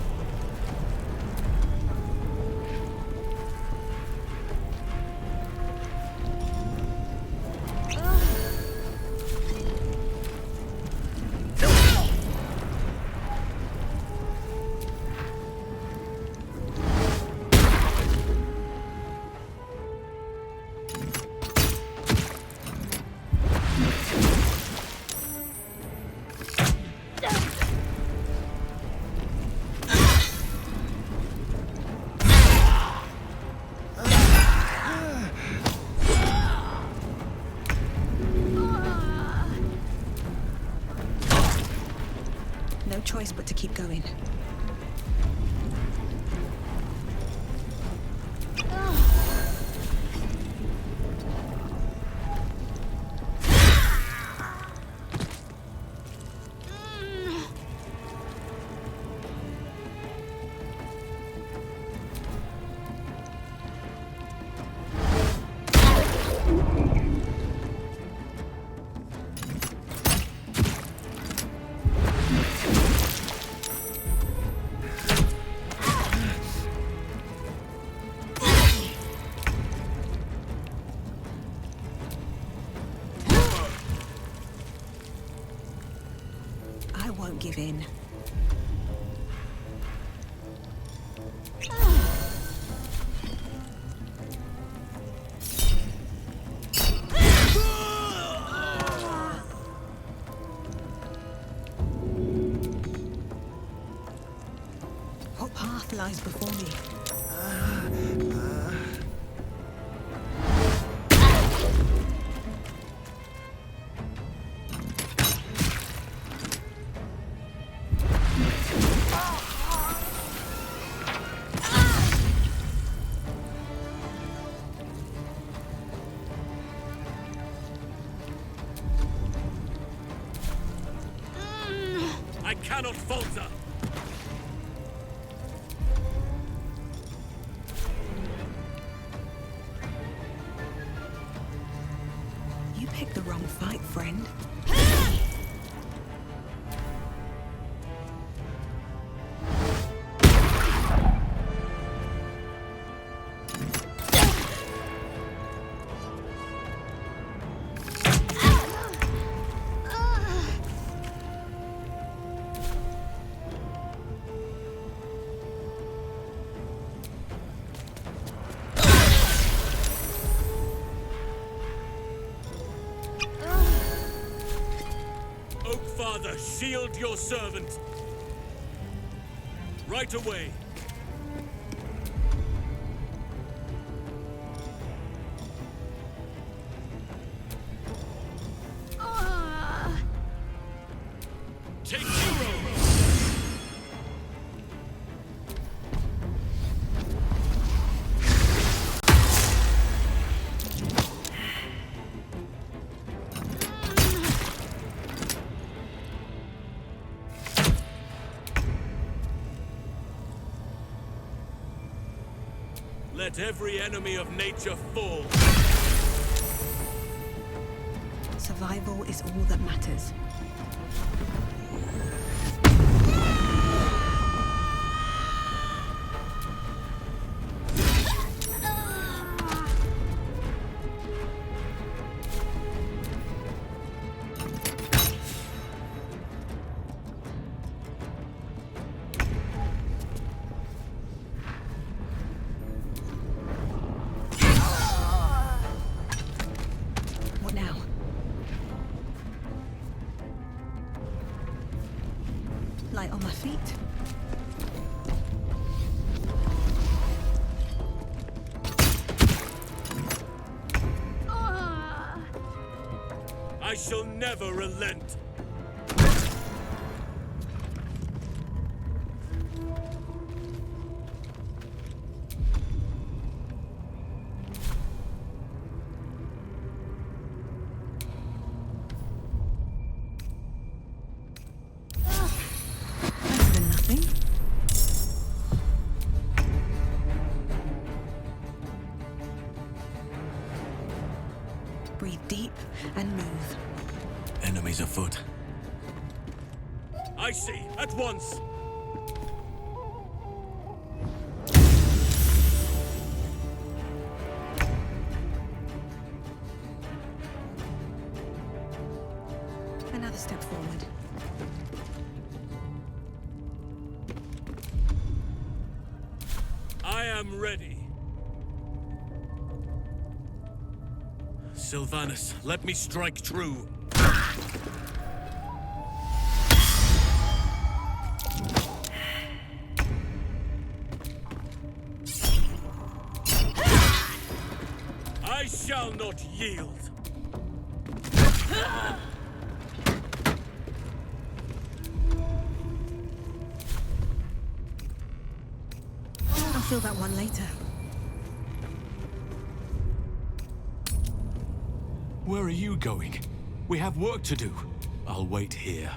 No choice but to keep going. I won't give in. What path lies before me? I cannot falter! You picked the wrong fight, friend. Oak Father, shield your servant! Right away! Take zero! Let every enemy of nature fall. Survival is all that matters. What now? Light on my feet. I shall never relent. Better than nothing. Breathe deep and move. Enemies afoot. I see, at once. I am ready. Sylvanus, let me strike true. I shall not yield. I'll feel that one later. Where are you going? We have work to do. I'll wait here.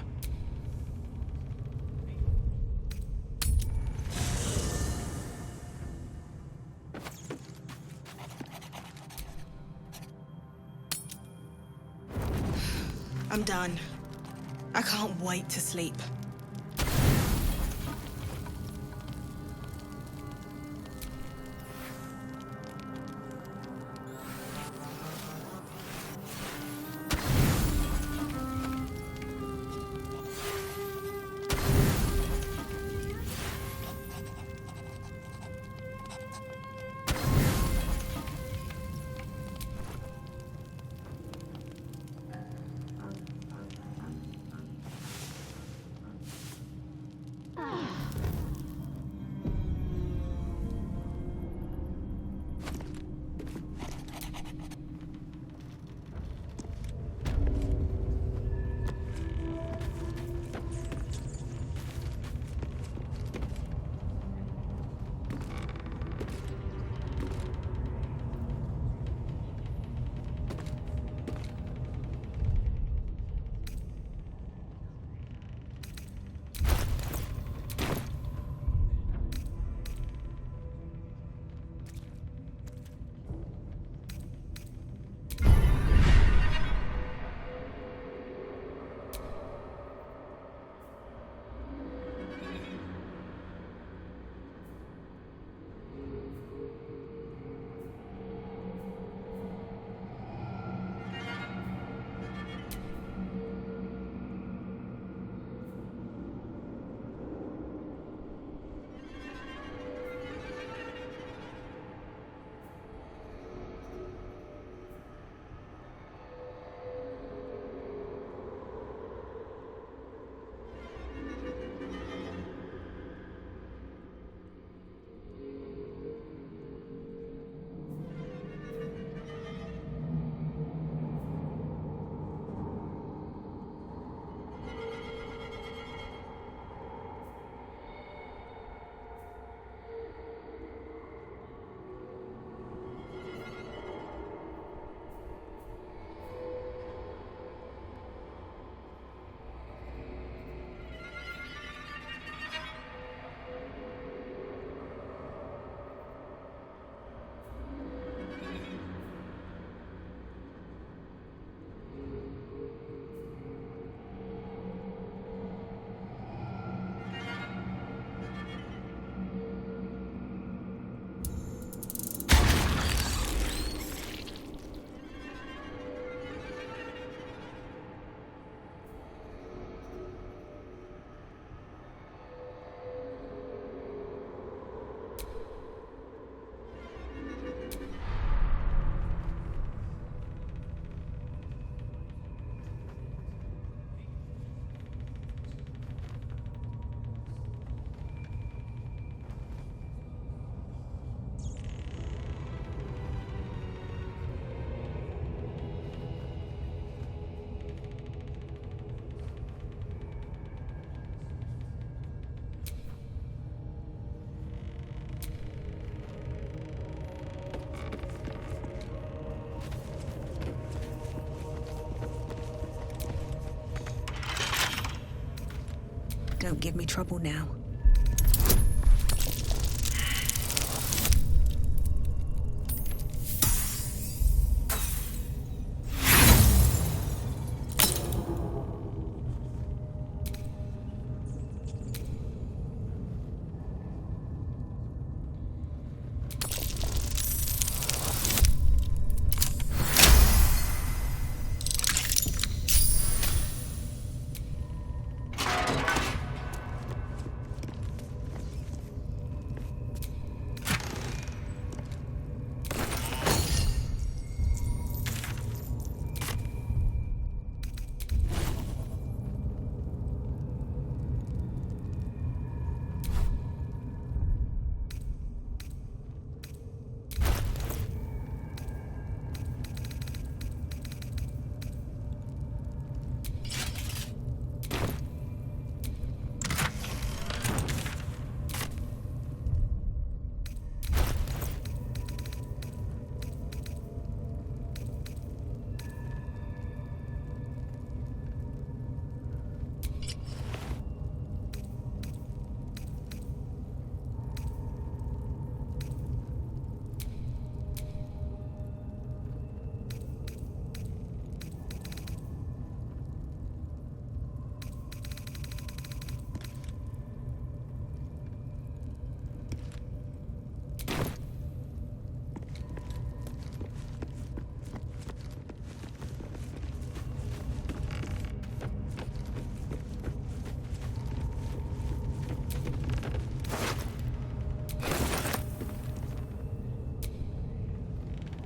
I'm done. I can't wait to sleep. Don't give me trouble now.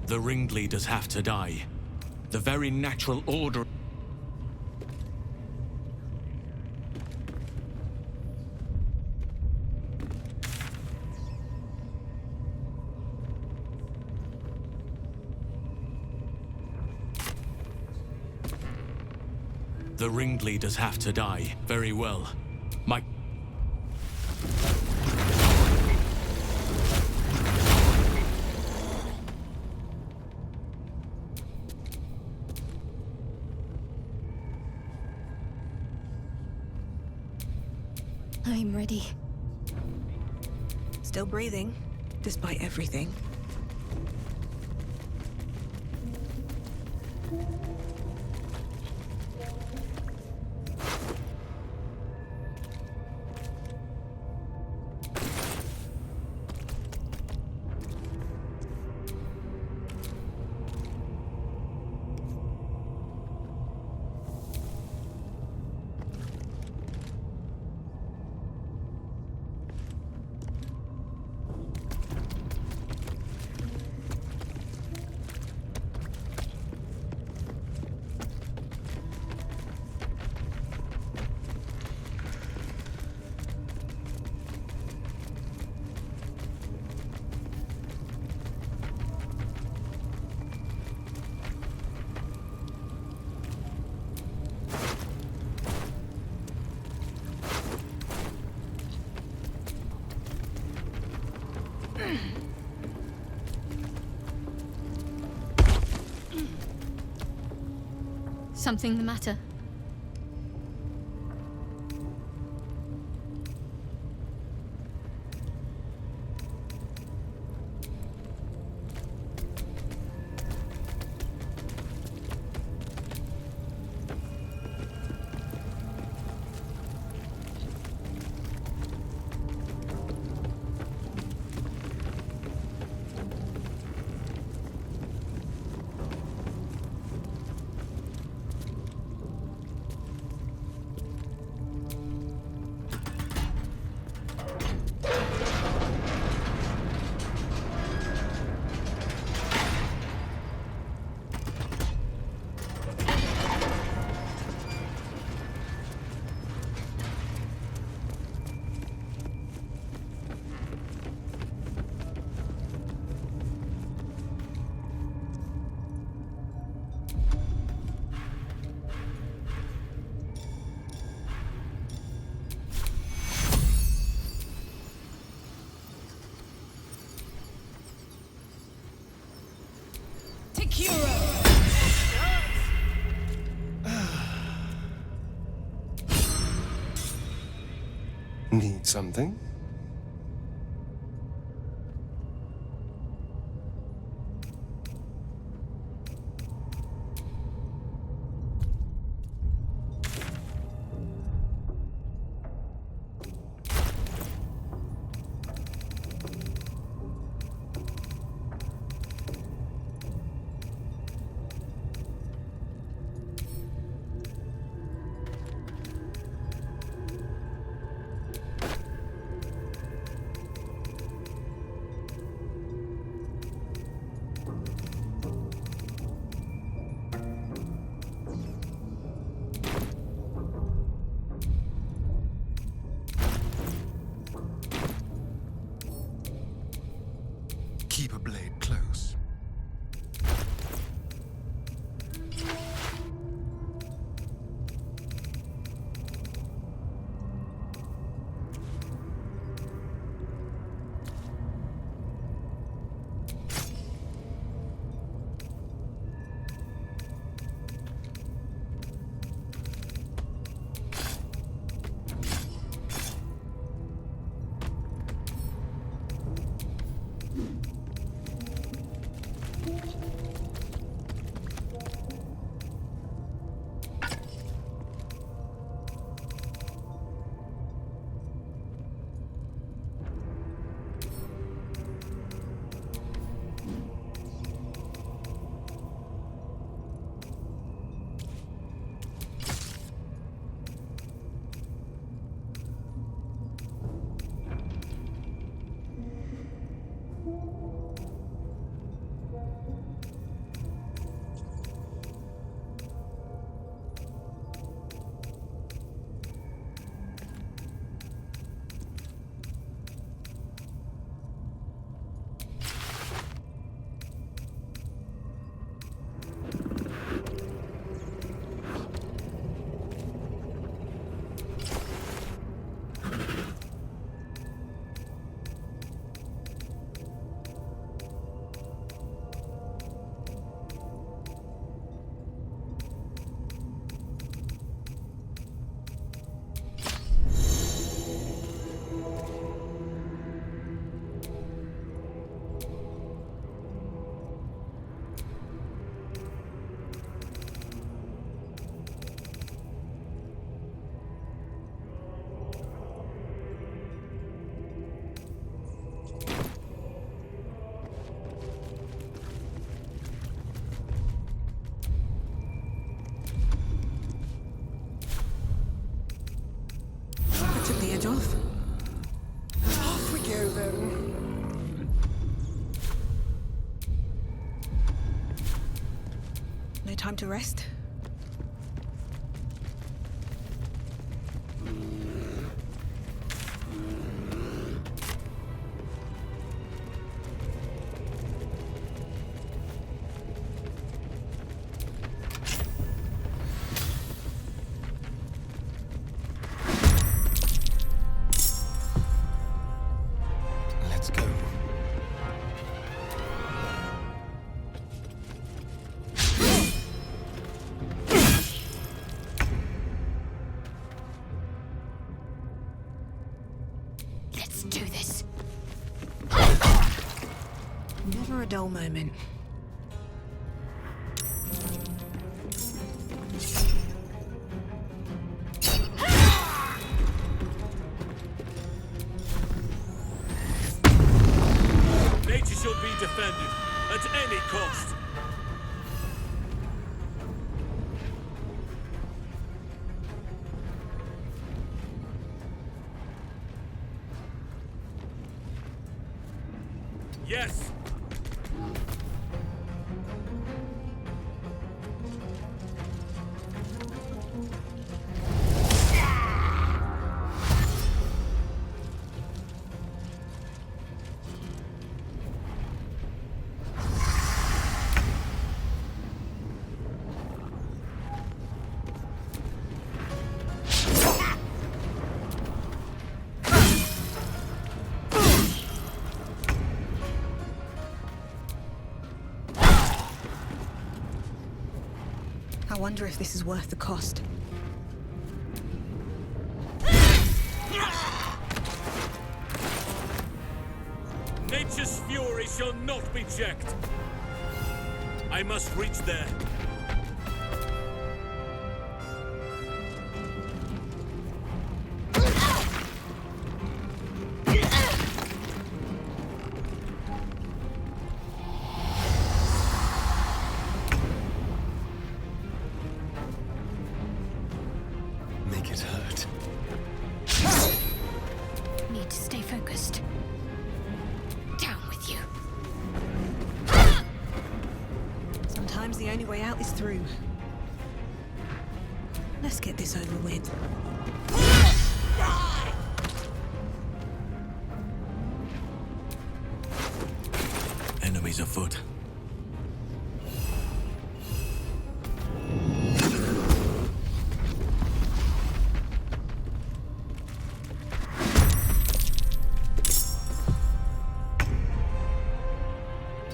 The ringleaders have to die. The very natural order... The ringleaders have to die. Very well. My... I'm ready. Still breathing, despite everything. Something the matter? Need something? Keep a blade close. go then. No time to rest? Let's go. Let's do this. Never a dull moment. Nature shall be defended at any cost. Yes. I wonder if this is worth the cost. Nature's fury shall not be checked. I must reach there. Make it hurt. Need to stay focused. Down with you. Sometimes the only way out is through. Let's get this over with. Enemies afoot.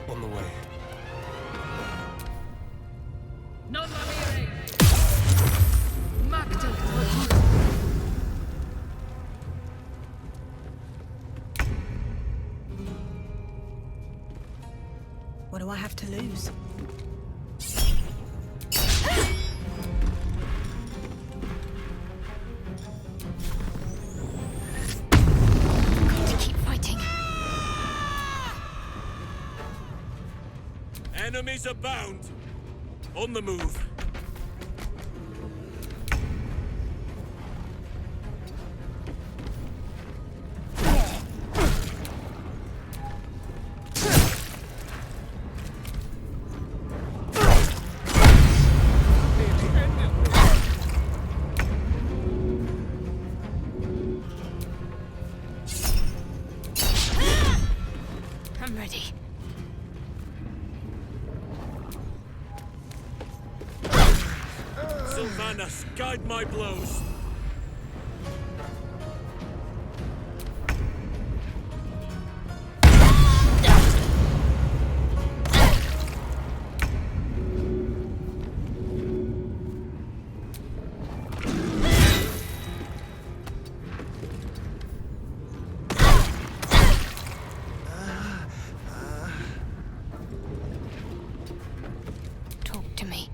On the way. What do I have to lose? Got to keep fighting. Enemies abound. On the move. I'm ready. Sylvanas, guide my blows. Talk to me.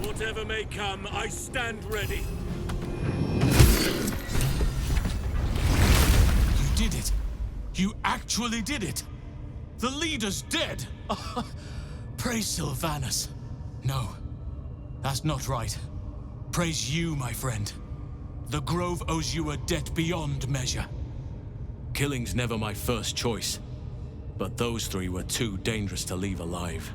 Whatever may come, I stand ready. You did it. You actually did it. The leader's dead. Praise Sylvanas. No, that's not right. Praise you, my friend. The Grove owes you a debt beyond measure. Killing's never my first choice, but those three were too dangerous to leave alive.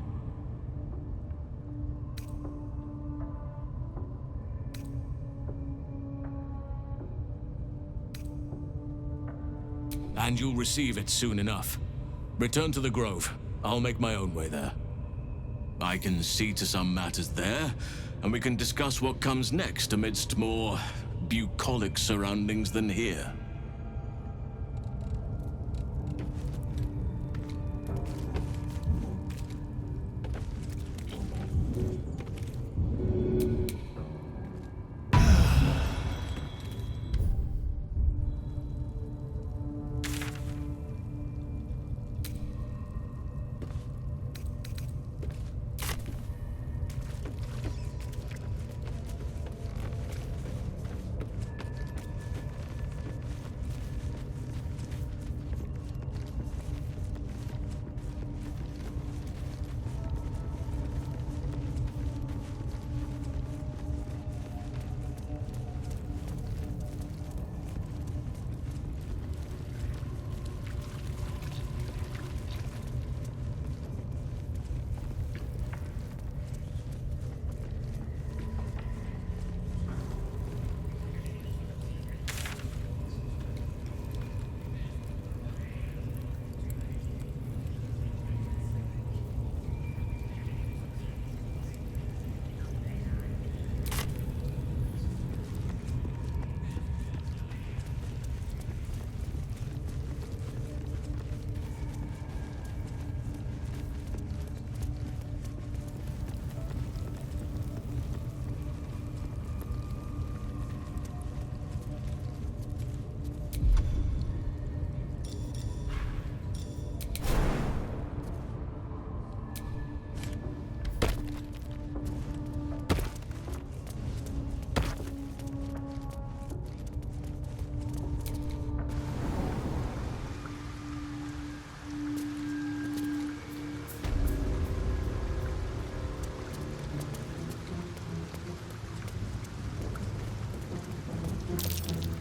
And you'll receive it soon enough. Return to the Grove. I'll make my own way there. I can see to some matters there, and we can discuss what comes next amidst more bucolic surroundings than here.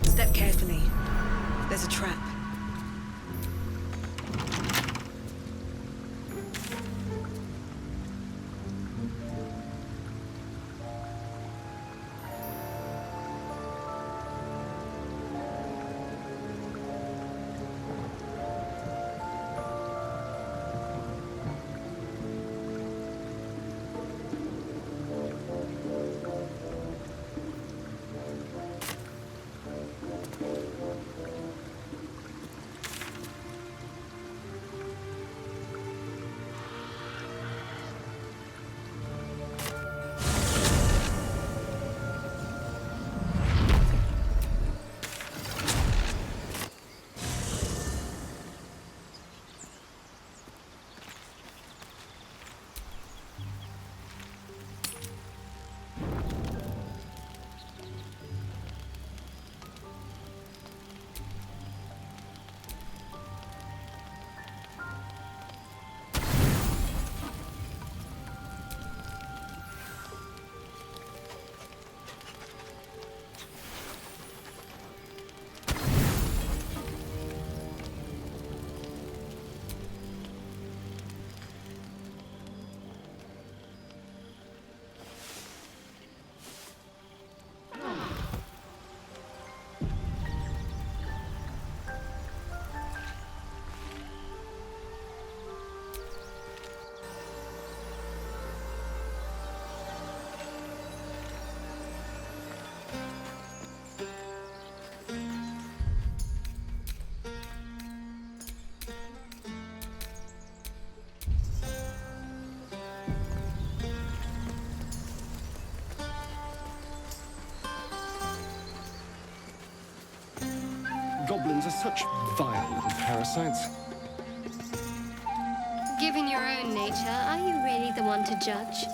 Step carefully. There's a trap. Goblins are such vile little parasites. Given your own nature, are you really the one to judge?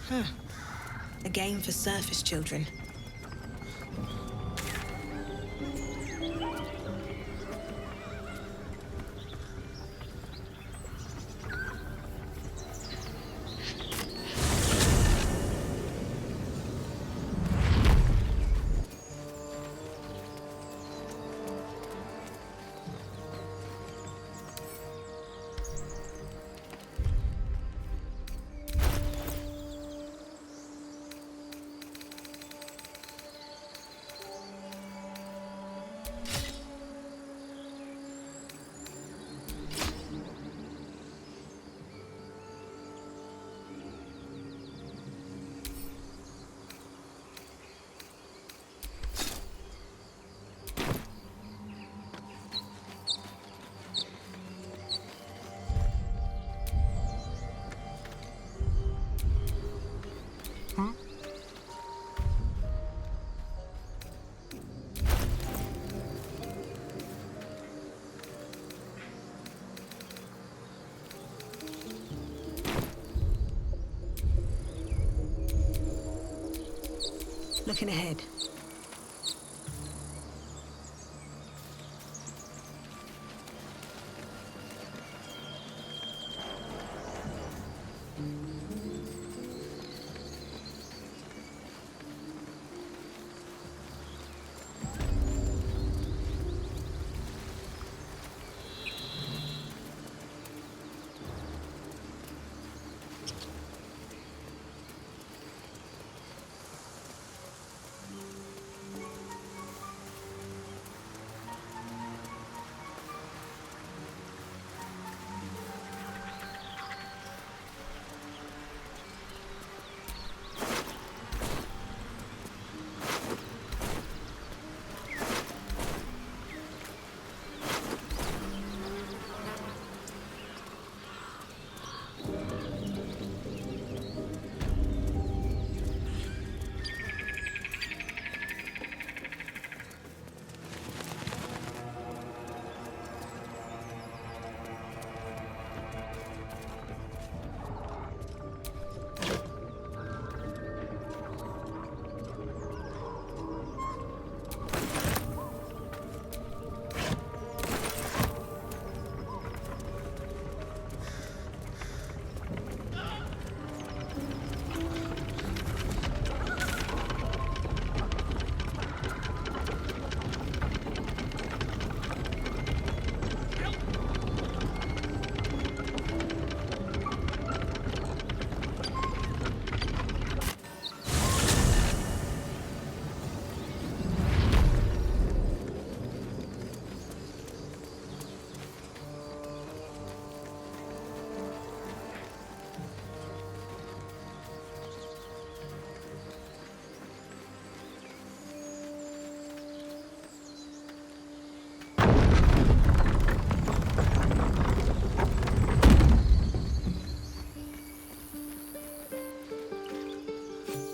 Huh. A game for surface children. Looking ahead.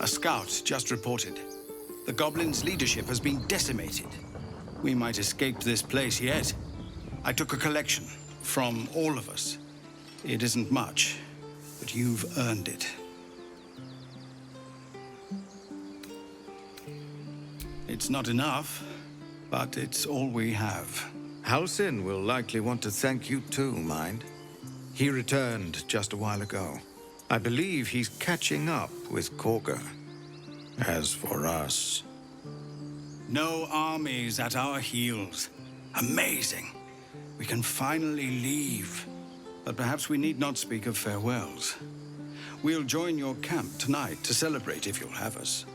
A scout just reported. The goblins' leadership has been decimated. We might escape this place yet. I took a collection from all of us. It isn't much, but you've earned it. It's not enough, but it's all we have. Halsin will likely want to thank you too, mind. He returned just a while ago. I believe he's catching up with Korga. As for us... No armies at our heels. Amazing. We can finally leave. But perhaps we need not speak of farewells. We'll join your camp tonight to celebrate if you'll have us.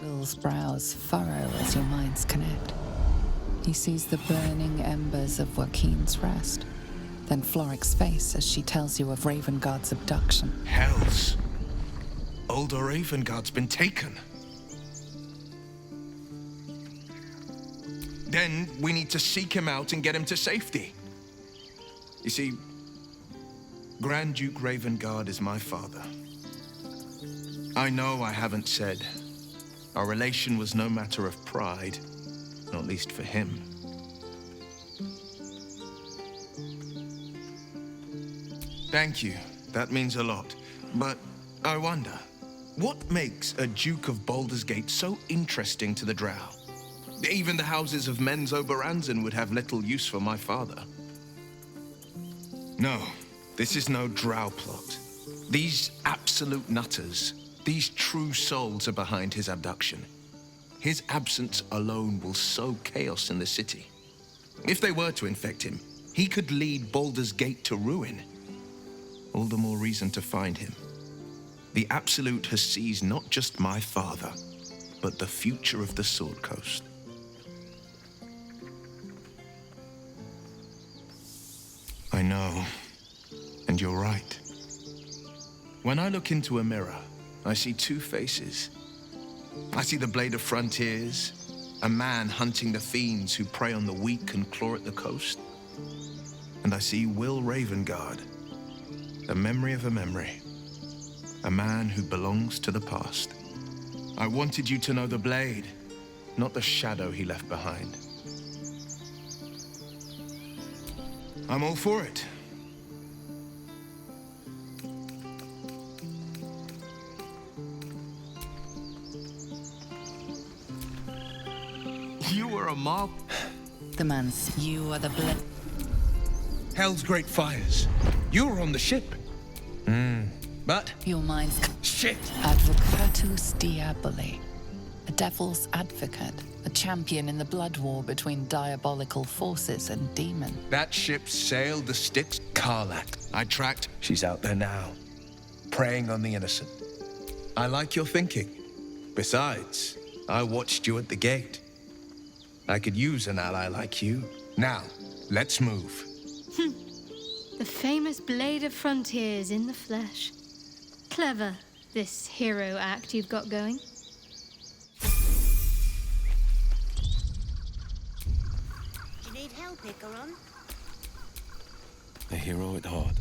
Will's brows furrow as your minds connect. He sees the burning embers of Joaquin's rest, then Floric's face as she tells you of Ravengard's abduction. Hells! Older Ravengard's been taken. Then we need to seek him out and get him to safety. You see, Grand Duke Ravengard is my father. I know I haven't said. Our relation was no matter of pride, not least for him. Thank you. That means a lot. But I wonder, what makes a Duke of Boulder's Gate so interesting to the Drow? Even the houses of Men's Oberanzen would have little use for my father. No, this is no Drow plot. These absolute nutters, these true souls are behind his abduction. His absence alone will sow chaos in the city. If they were to infect him, he could lead Boulder's Gate to ruin. All the more reason to find him. The Absolute has seized not just my father, but the future of the Sword Coast. I know, and you're right. When I look into a mirror, I see two faces. I see the Blade of Frontiers, a man hunting the fiends who prey on the weak and claw at the coast. And I see Will Ravengard, the memory of a memory, a man who belongs to the past. I wanted you to know the Blade, not the shadow he left behind. I'm all for it. You were a mob. The man's. You are the Blade. Hell's great fires. You were on the ship. But? Your mind's. Shit! Advocatus Diaboli. A devil's advocate. A champion in the blood war between diabolical forces and demon. That ship sailed the Styx Karlak. I tracked. She's out there now, preying on the innocent. I like your thinking. Besides, I watched you at the gate. I could use an ally like you. Now, let's move. The famous Blade of Frontiers in the flesh. Clever, this hero act you've got going. Do you need help, Icaron? A hero at heart.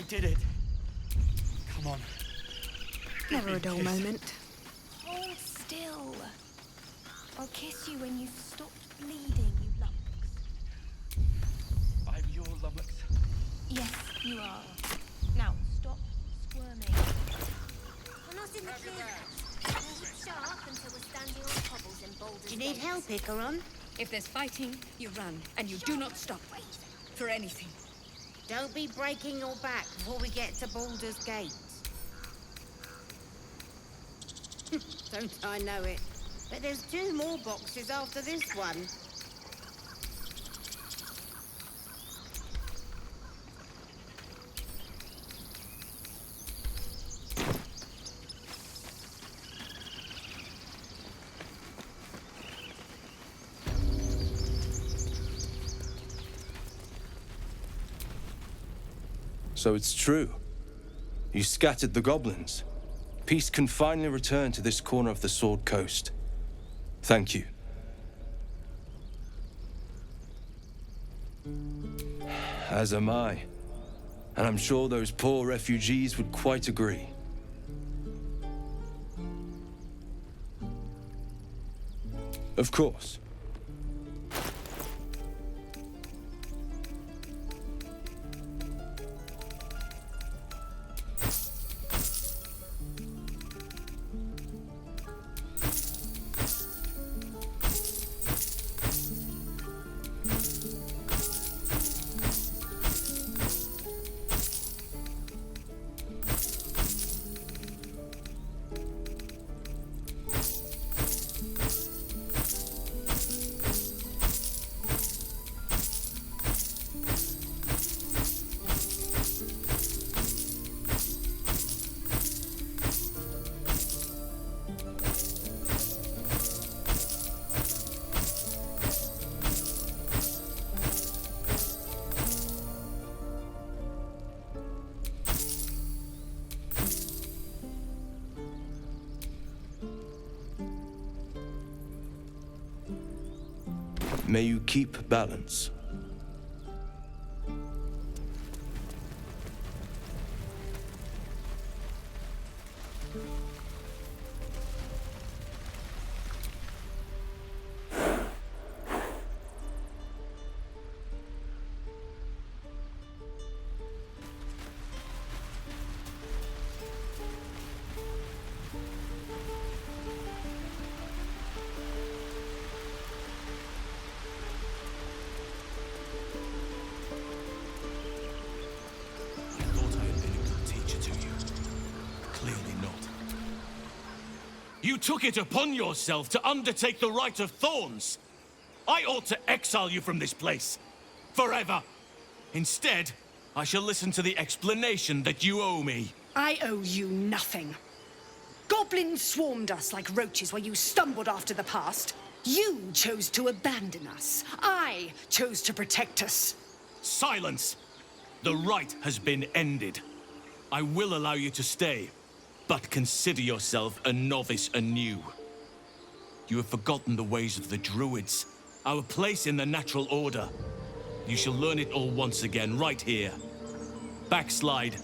did it. Come on. Never a dull moment. Hold still. I'll kiss you when you've stopped bleeding, you lummox. I'm your lummox. Yes, you are. Now, stop squirming. We're not in the clear. Keep sharp until we're standing on cobbles in Boulder Gate. Do you need help, Icaron? If there's fighting, you run, and you do not stop. For anything. Don't be breaking your back before we get to Boulder's Gate. Don't I know it? But there's 2 more boxes after this one. So it's true. You scattered the goblins. Peace can finally return to this corner of the Sword Coast. Thank you. As am I. And I'm sure those poor refugees would quite agree. Of course. May you keep balance. You took it upon yourself to undertake the Rite of Thorns. I ought to exile you from this place. Forever. Instead, I shall listen to the explanation that you owe me. I owe you nothing. Goblins swarmed us like roaches while you stumbled after the past. You chose to abandon us. I chose to protect us. Silence! The rite has been ended. I will allow you to stay. But consider yourself a novice anew. You have forgotten the ways of the Druids, our place in the natural order. You shall learn it all once again, right here. Backslide,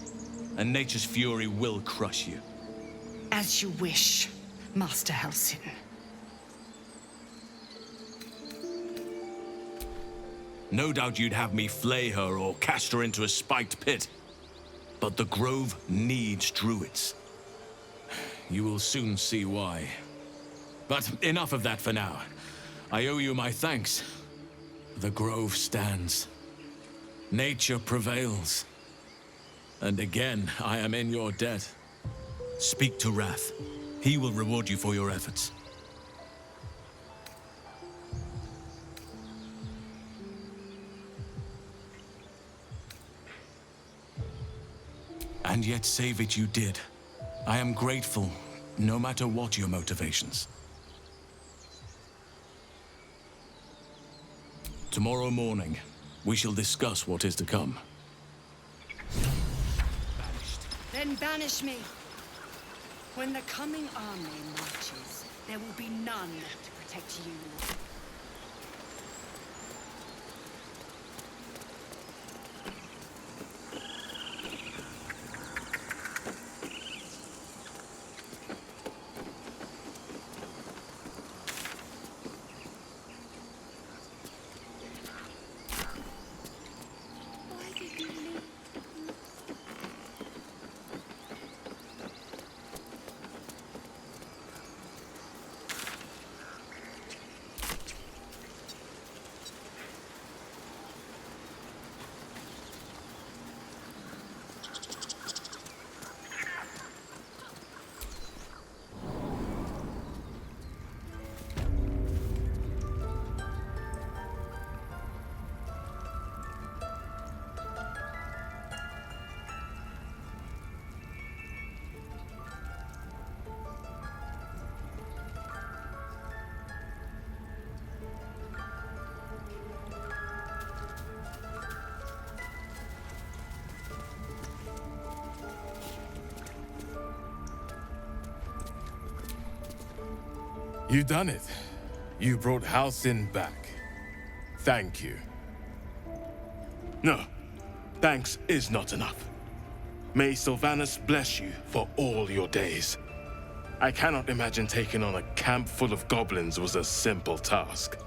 and nature's fury will crush you. As you wish, Master Halsin. No doubt you'd have me flay her or cast her into a spiked pit. But the Grove needs Druids. You will soon see why. But enough of that for now. I owe you my thanks. The Grove stands. Nature prevails. And again, I am in your debt. Speak to Wrath. He will reward you for your efforts. And yet save it you did. I am grateful, no matter what your motivations. Tomorrow morning, we shall discuss what is to come. Then banish me. When the coming army marches, there will be none to protect you. You done it. You brought Halcyon back. Thank you. No, thanks is not enough. May Sylvanus bless you for all your days. I cannot imagine taking on a camp full of goblins was a simple task.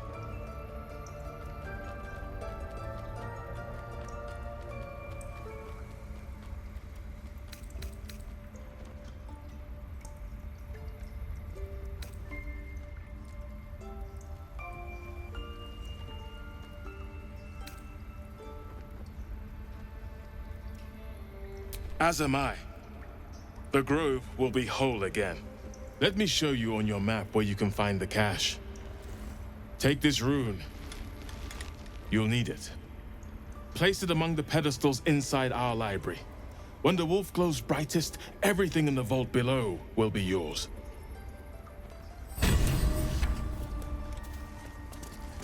As am I. The grove will be whole again. Let me show you on your map where you can find the cache. Take this rune. You'll need it. Place it among the pedestals inside our library. When the wolf glows brightest, everything in the vault below will be yours.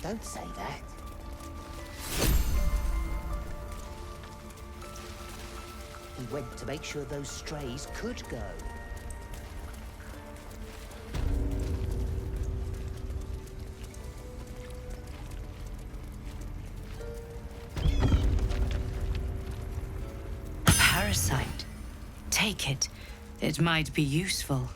Don't say that. He went to make sure those strays could go. Parasite. Take it. It might be useful.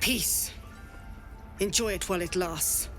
Peace. Enjoy it while it lasts.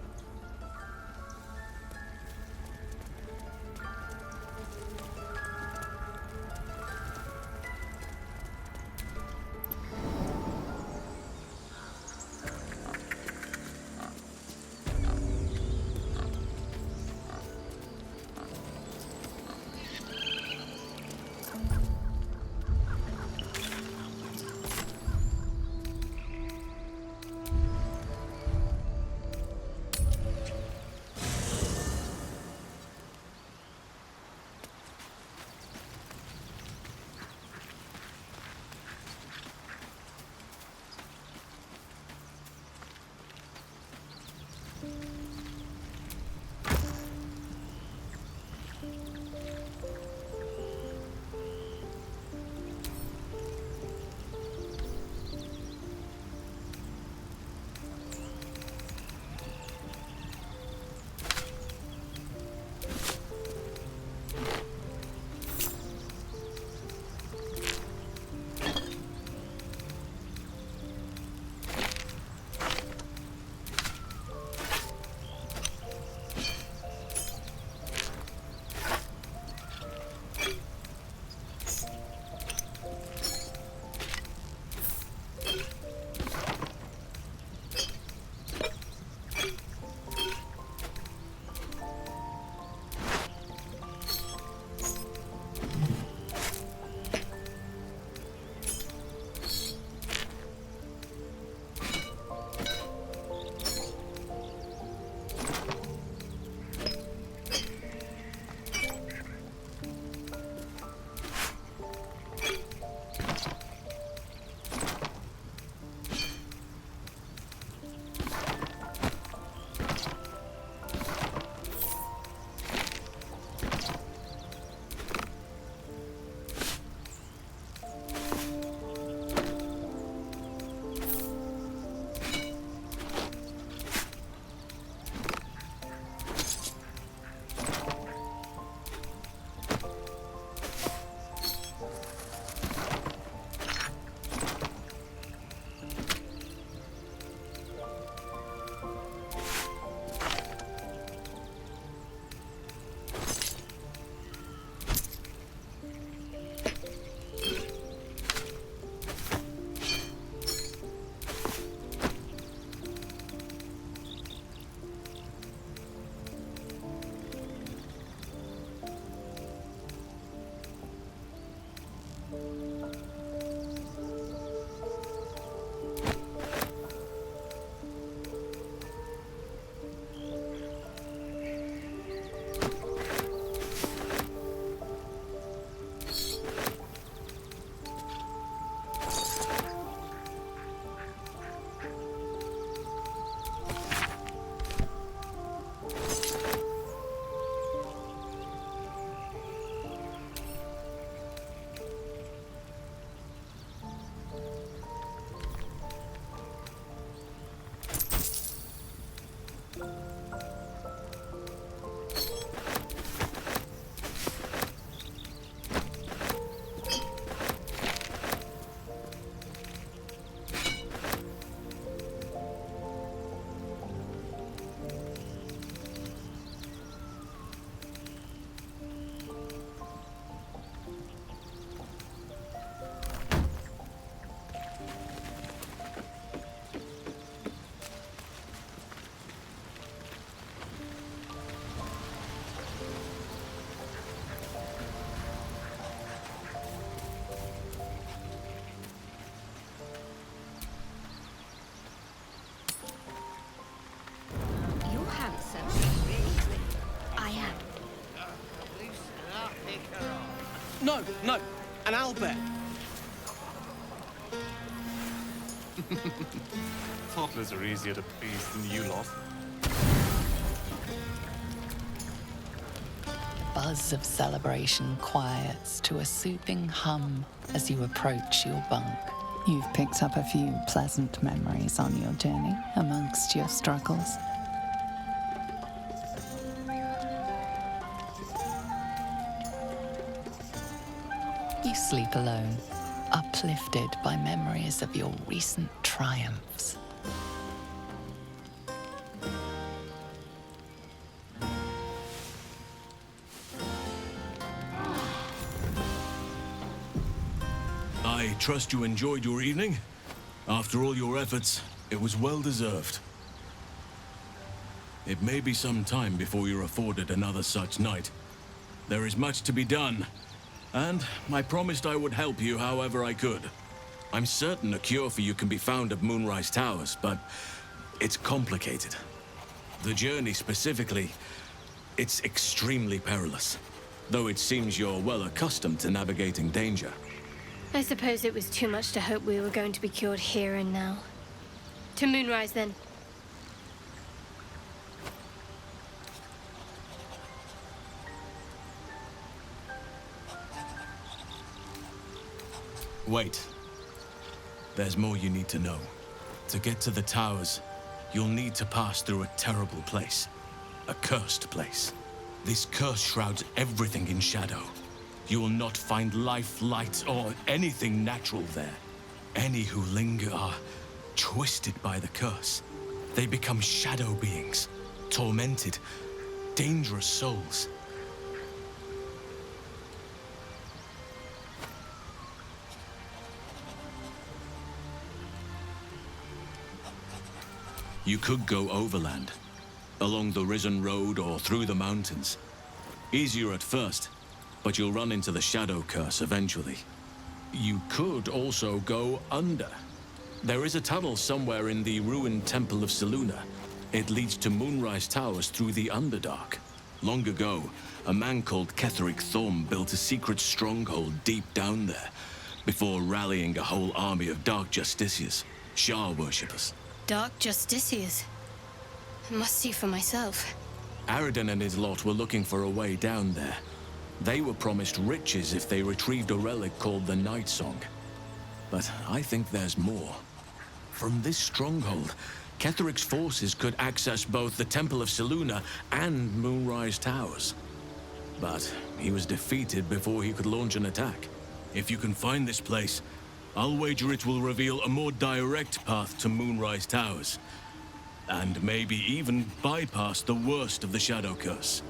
No, no, an owlbear. Toddlers are easier to please than you lot. Buzz of celebration quiets to a soothing hum as you approach your bunk. You've picked up a few pleasant memories on your journey amongst your struggles. You sleep alone, uplifted by memories of your recent triumphs. I trust you enjoyed your evening. After all your efforts, it was well deserved. It may be some time before you're afforded another such night. There is much to be done, and I promised I would help you however I could. I'm certain a cure for you can be found at Moonrise Towers, but it's complicated. The journey specifically, it's extremely perilous, though it seems you're well accustomed to navigating danger. I suppose it was too much to hope we were going to be cured here and now. To Moonrise, then. Wait. There's more you need to know. To get to the towers, you'll need to pass through a terrible place. A cursed place. This curse shrouds everything in shadow. You will not find life, light, or anything natural there. Any who linger are twisted by the curse. They become shadow beings, tormented, dangerous souls. You could go overland, along the Risen Road or through the mountains. Easier at first, but you'll run into the shadow curse eventually. You could also go under. There is a tunnel somewhere in the ruined Temple of Selûne. It leads to Moonrise Towers through the Underdark. Long ago, a man called Ketheric Thorm built a secret stronghold deep down there, before rallying a whole army of Dark Justiciars, Shah worshippers. Dark Justiciars. I must see for myself. Aridin and his lot were looking for a way down there. They were promised riches if they retrieved a relic called the Night Song. But I think there's more. From this stronghold, Ketheric's forces could access both the Temple of Selûne and Moonrise Towers. But he was defeated before he could launch an attack. If you can find this place, I'll wager it will reveal a more direct path to Moonrise Towers. And maybe even bypass the worst of the Shadow Curse.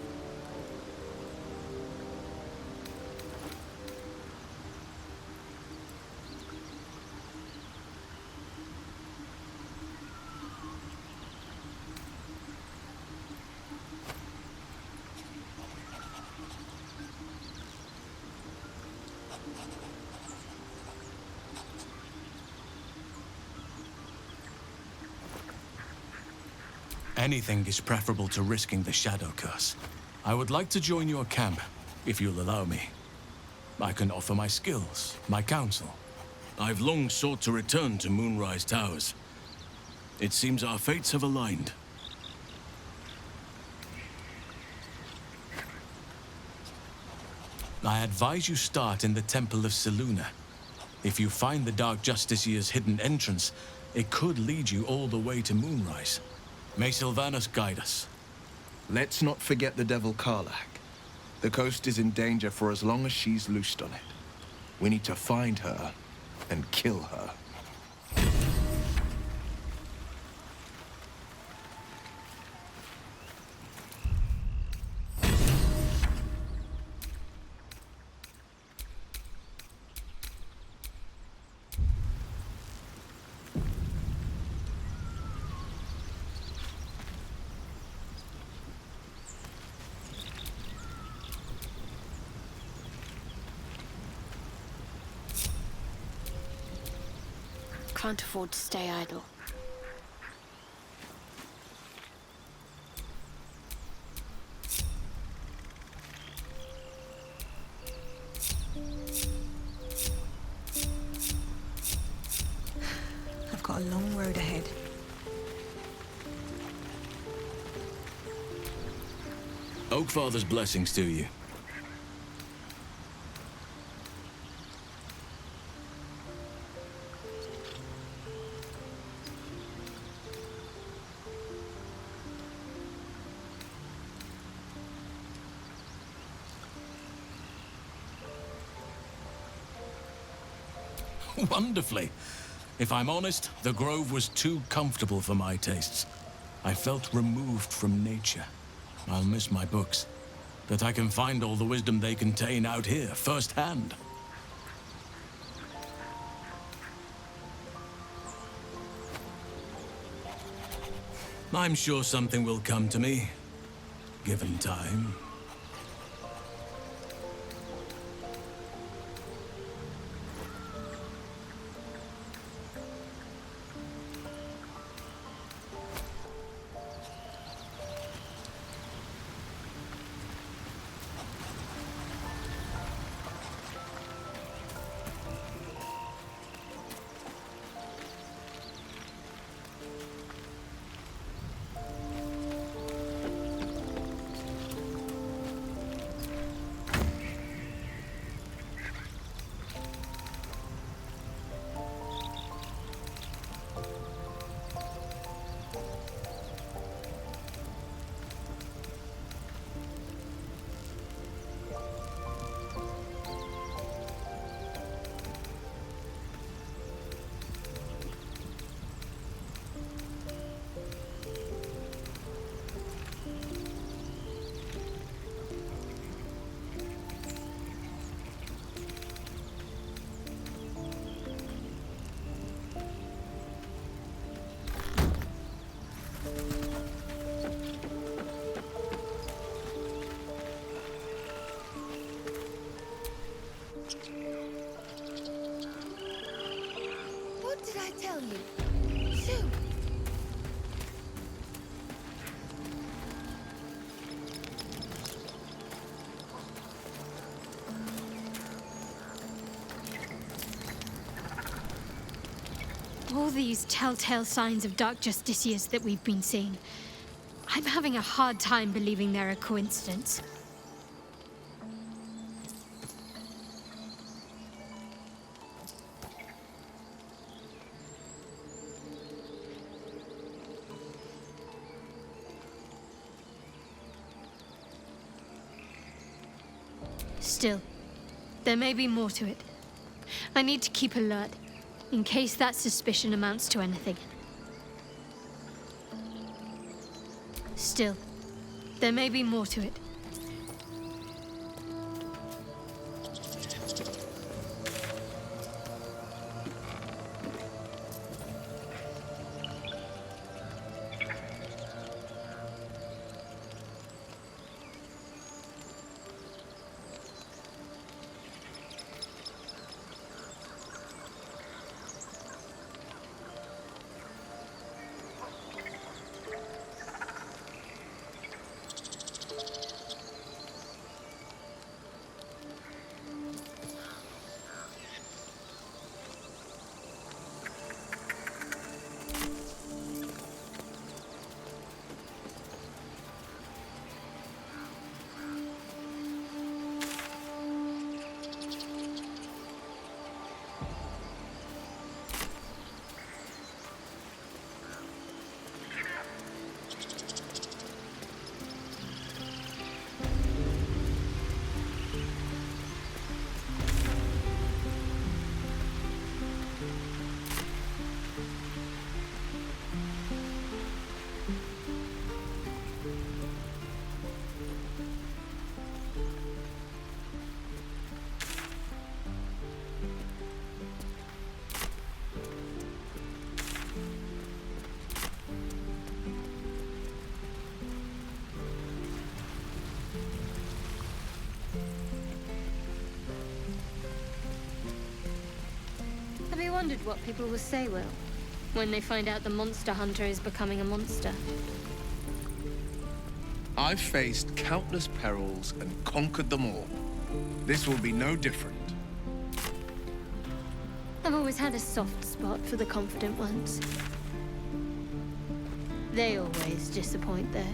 Anything is preferable to risking the Shadow Curse. I would like to join your camp, if you'll allow me. I can offer my skills, my counsel. I've long sought to return to Moonrise Towers. It seems our fates have aligned. I advise you start in the Temple of Selûne. If you find the Dark Justiciar's hidden entrance, it could lead you all the way to Moonrise. May Sylvanas guide us. Let's not forget the Devil Karlach. The coast is in danger for as long as she's loosed on it. We need to find her and kill her. Can't afford to stay idle. got a long road ahead. Oakfather's blessings to you. Wonderfully. If I'm honest, the grove was too comfortable for my tastes. I felt removed from nature. I'll miss my books, but I can find all the wisdom they contain out here, firsthand. I'm sure something will come to me, given time. What did I tell you? Shoo! All these telltale signs of dark justicias that we've been seeing. I'm having a hard time believing they're a coincidence. Still, there may be more to it. I need to keep alert, in case that suspicion amounts to anything. Still, there may be more to it. Have you wondered what people will say, Will, when they find out the monster hunter is becoming a monster? I've faced countless perils and conquered them all. This will be no different. I've always had a soft spot for the confident ones. They always disappoint, though.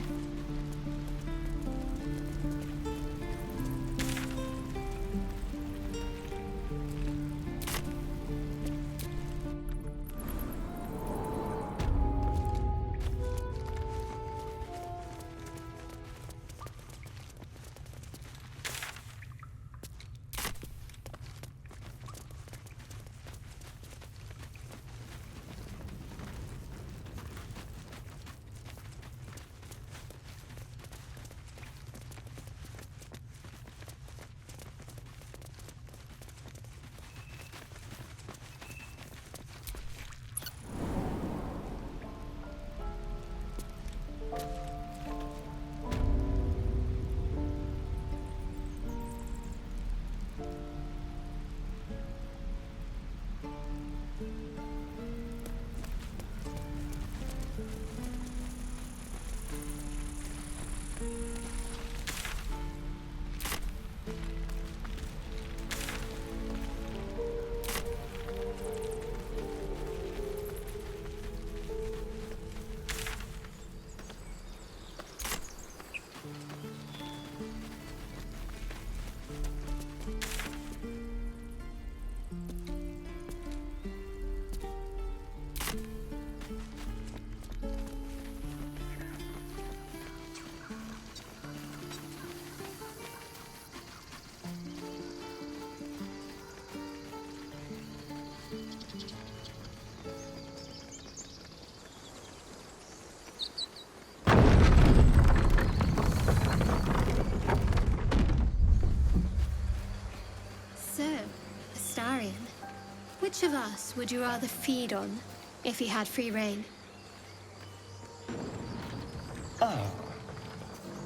Which of us would you rather feed on if he had free reign?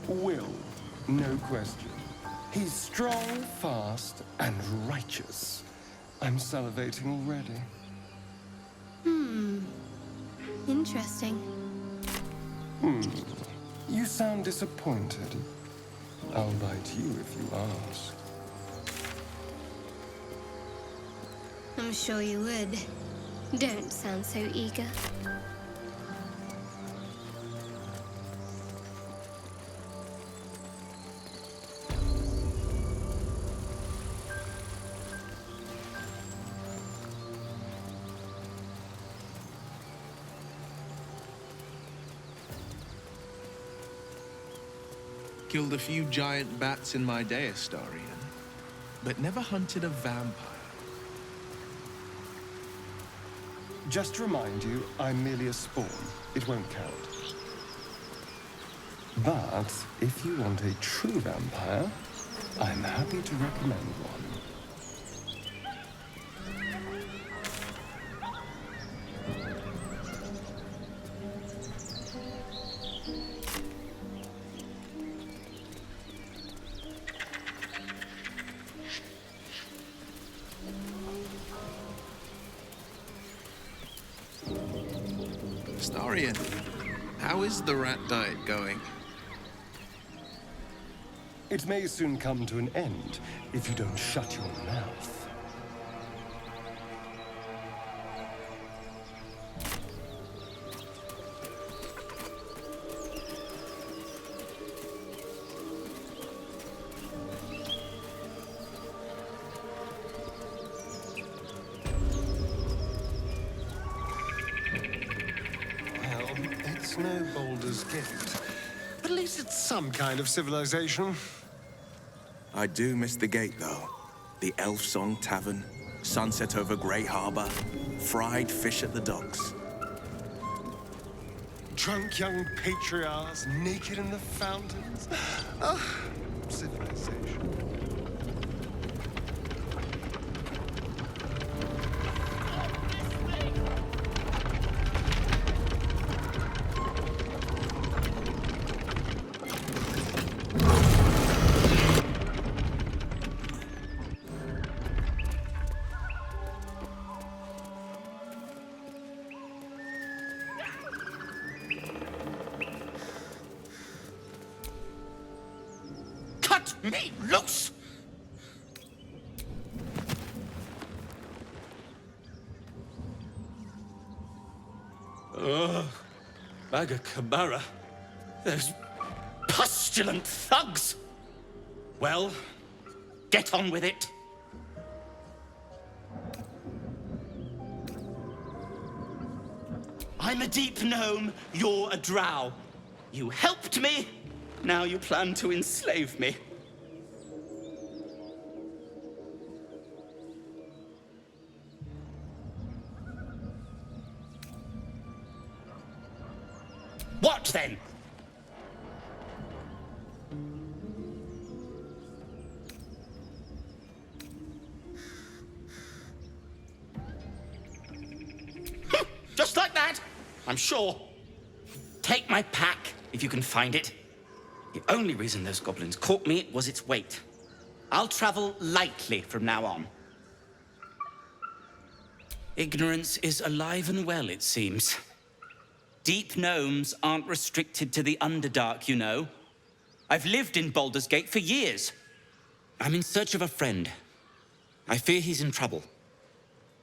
Will, no question. He's strong, fast, and righteous. I'm salivating already. Interesting. You sound disappointed. I'll bite you if you ask. I'm sure you would. Don't sound so eager. Killed a few giant bats in my day, Astarion, but never hunted a vampire. Just to remind you, I'm merely a spawn. It won't count. But if you want a true vampire, I'm happy to recommend one. Astarion, how is the rat diet going? It may soon come to an end if you don't shut your mouth. It's no Boulder's Gate. But at least it's some kind of civilization. I do miss the gate, though. The Elf Song Tavern, sunset over Grey Harbor, fried fish at the docks. Drunk young patriarchs naked in the fountains. Ah, civilization. Me loose! Ugh. Magacamara. Those pustulant thugs. Well, get on with it. I'm a deep gnome, you're a drow. You helped me, now you plan to enslave me. What then? Just like that, I'm sure. Take my pack, if you can find it. The only reason those goblins caught me was its weight. I'll travel lightly from now on. Ignorance is alive and well, it seems. Deep gnomes aren't restricted to the Underdark, you know. I've lived in Boulder's Gate for years. I'm in search of a friend. I fear he's in trouble.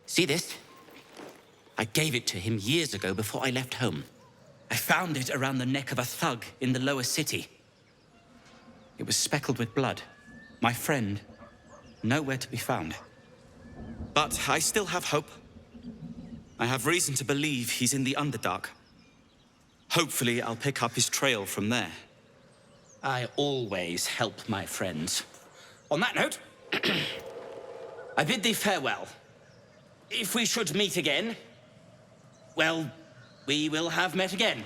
See this? I gave it to him years ago before I left home. I found it around the neck of a thug in the lower city. It was speckled with blood. My friend, nowhere to be found. But I still have hope. I have reason to believe he's in the Underdark. Hopefully, I'll pick up his trail from there. I always help my friends. On that note, I bid thee farewell. If we should meet again, well, we will have met again.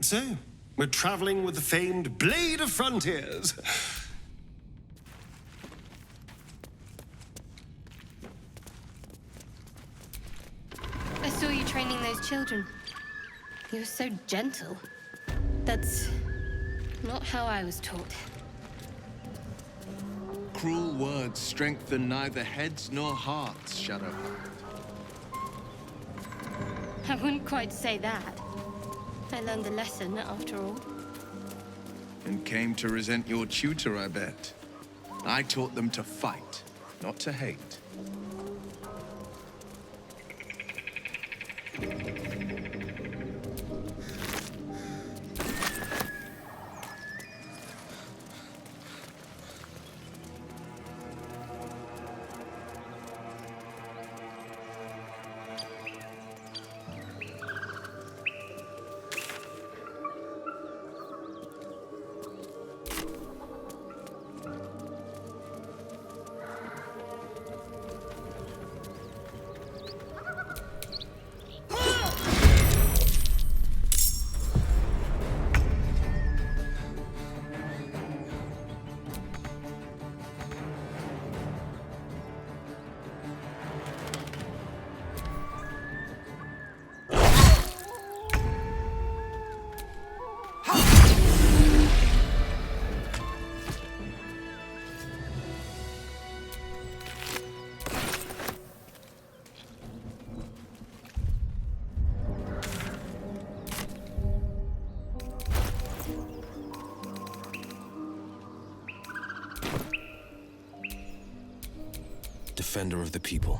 So, we're traveling with the famed Blade of Frontiers. I saw you training those children. You were so gentle. That's not how I was taught. Cruel words strengthen neither heads nor hearts, Shadowheart. I wouldn't quite say that. I learned the lesson, after all. And came to resent your tutor, I bet. I taught them to fight, not to hate. Defender of the people.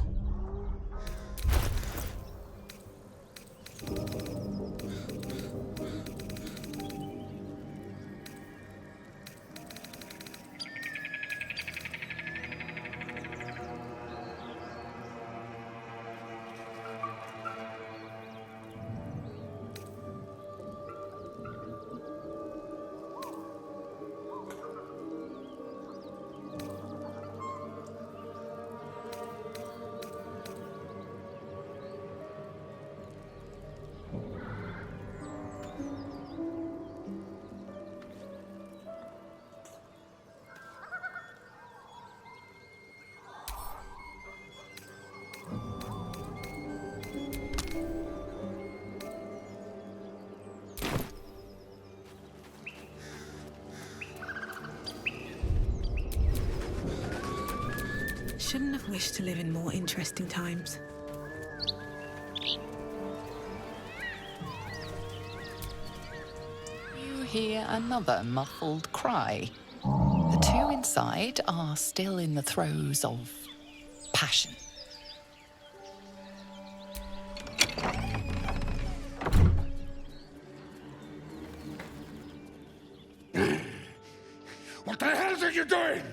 shouldn't have wished to live in more interesting times. You hear another muffled cry. The two inside are still in the throes of passion. What the hell are you doing?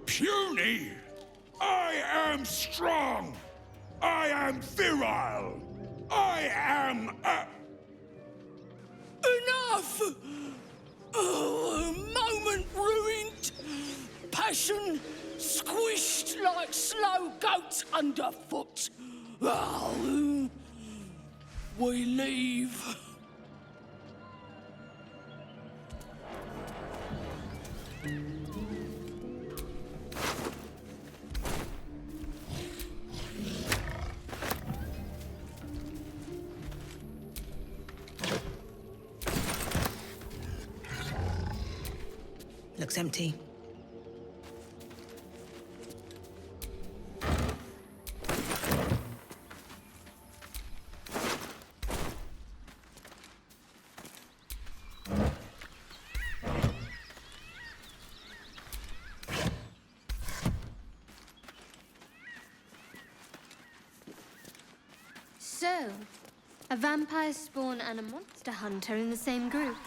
Puny! I am strong! I am virile! I am Enough! Oh, a moment ruined. Passion squished like slow goats underfoot. Oh, we leave. Looks empty. So, a vampire spawn and a monster hunter in the same group.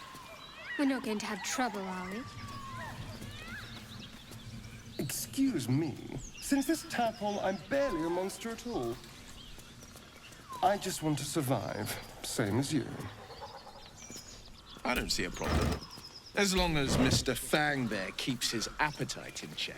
We're not going to have trouble, are we? Excuse me. Since this tadpole, I'm barely a monster at all. I just want to survive, same as you. I don't see a problem. As long as Mr. Fangbear keeps his appetite in check.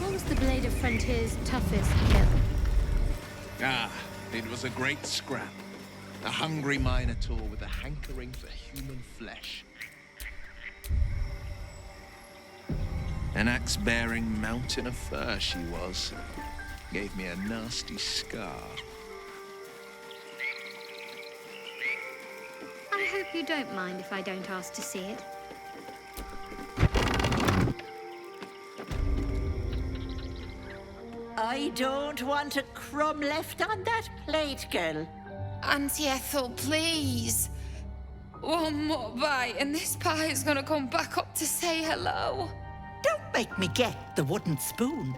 What was the Blade of Frontier's toughest kill? Ah, it was a great scrap. A hungry minotaur with a hankering for human flesh. An axe-bearing mountain of fur she was. Gave me a nasty scar. I hope you don't mind if I don't ask to see it. I don't want a crumb left on that plate, girl. Auntie Ethel, please. One more bite and this pie is gonna come back up to say hello. Don't make me get the wooden spoon.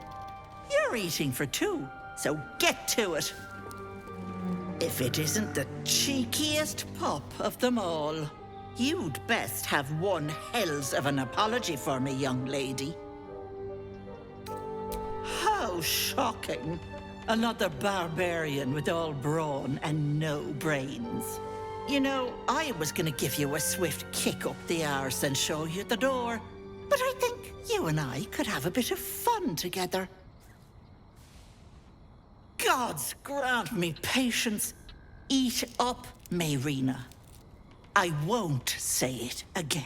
You're eating for two, so get to it. If it isn't the cheekiest pup of them all, you'd best have one hells of an apology for me, young lady. How shocking. Another barbarian with all brawn and no brains. You know, I was gonna give you a swift kick up the arse and show you the door, but I think you and I could have a bit of fun together. Gods grant me patience. Eat up, Mayrina. I won't say it again.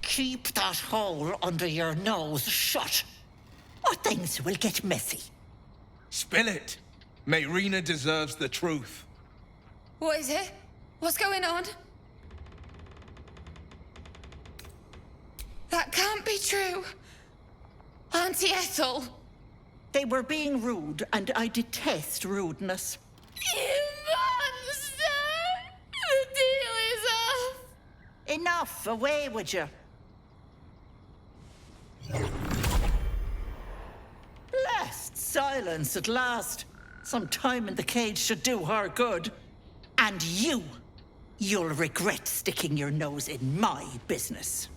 Keep that hole under your nose shut, or things will get messy. Spill it. Mayrina deserves the truth. What is it? What's going on? That can't be true. Auntie Ethel. They were being rude, and I detest rudeness. You monster! The deal is off! Enough! Away with you! Blessed silence at last. Some time in the cage should do her good. And you'll regret sticking your nose in my business.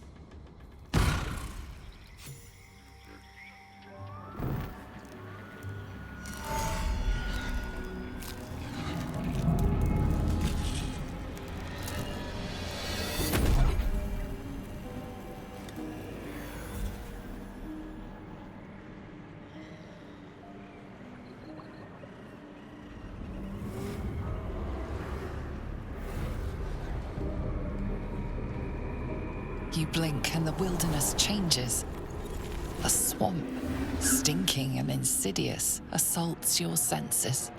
You blink and the wilderness changes. A swamp, stinking and insidious, assaults your senses.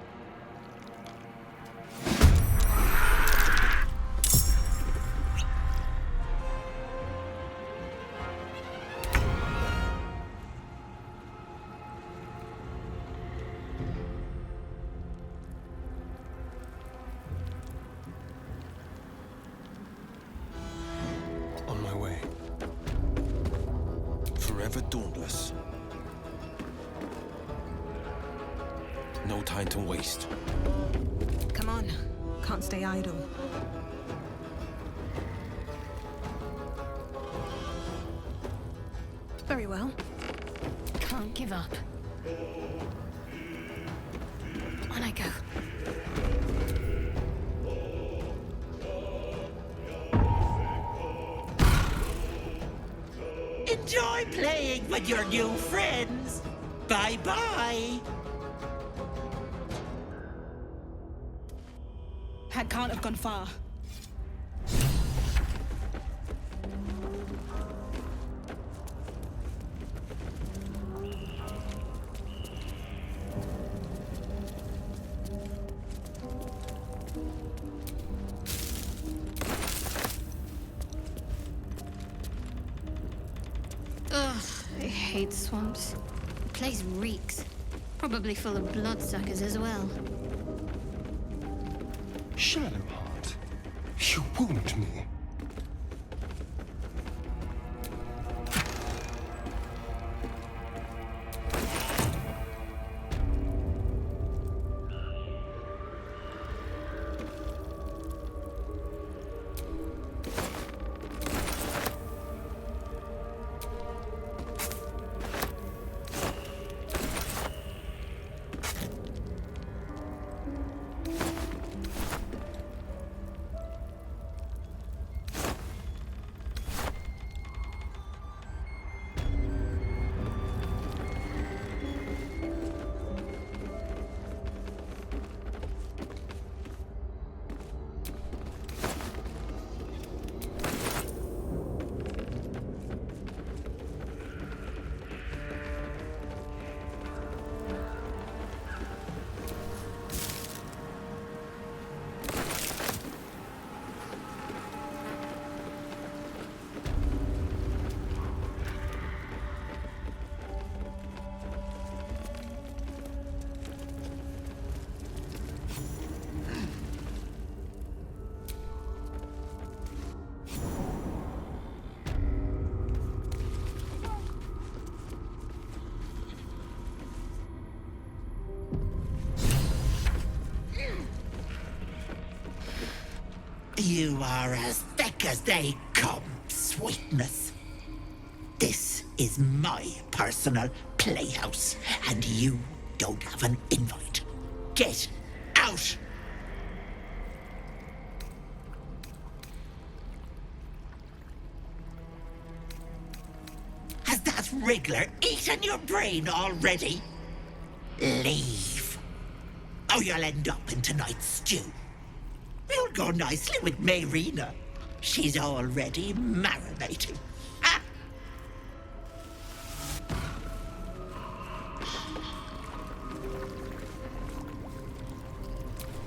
On my way. Forever dauntless. No time to waste. Come on. Can't stay idle. Very well. Can't give up. On I go. Enjoy playing with your new friends. Bye-bye. That can't have gone far. Ugh, I hate swamps. The place reeks. Probably full of bloodsuckers as well. Shadowheart, you wound me. You are as thick as they come, sweetness. This is my personal playhouse, and you don't have an invite. Get out! Has that wriggler eaten your brain already? Leave, or you'll end up in tonight's stew. You'll go nicely with Mayrina. She's already marinating. Ah!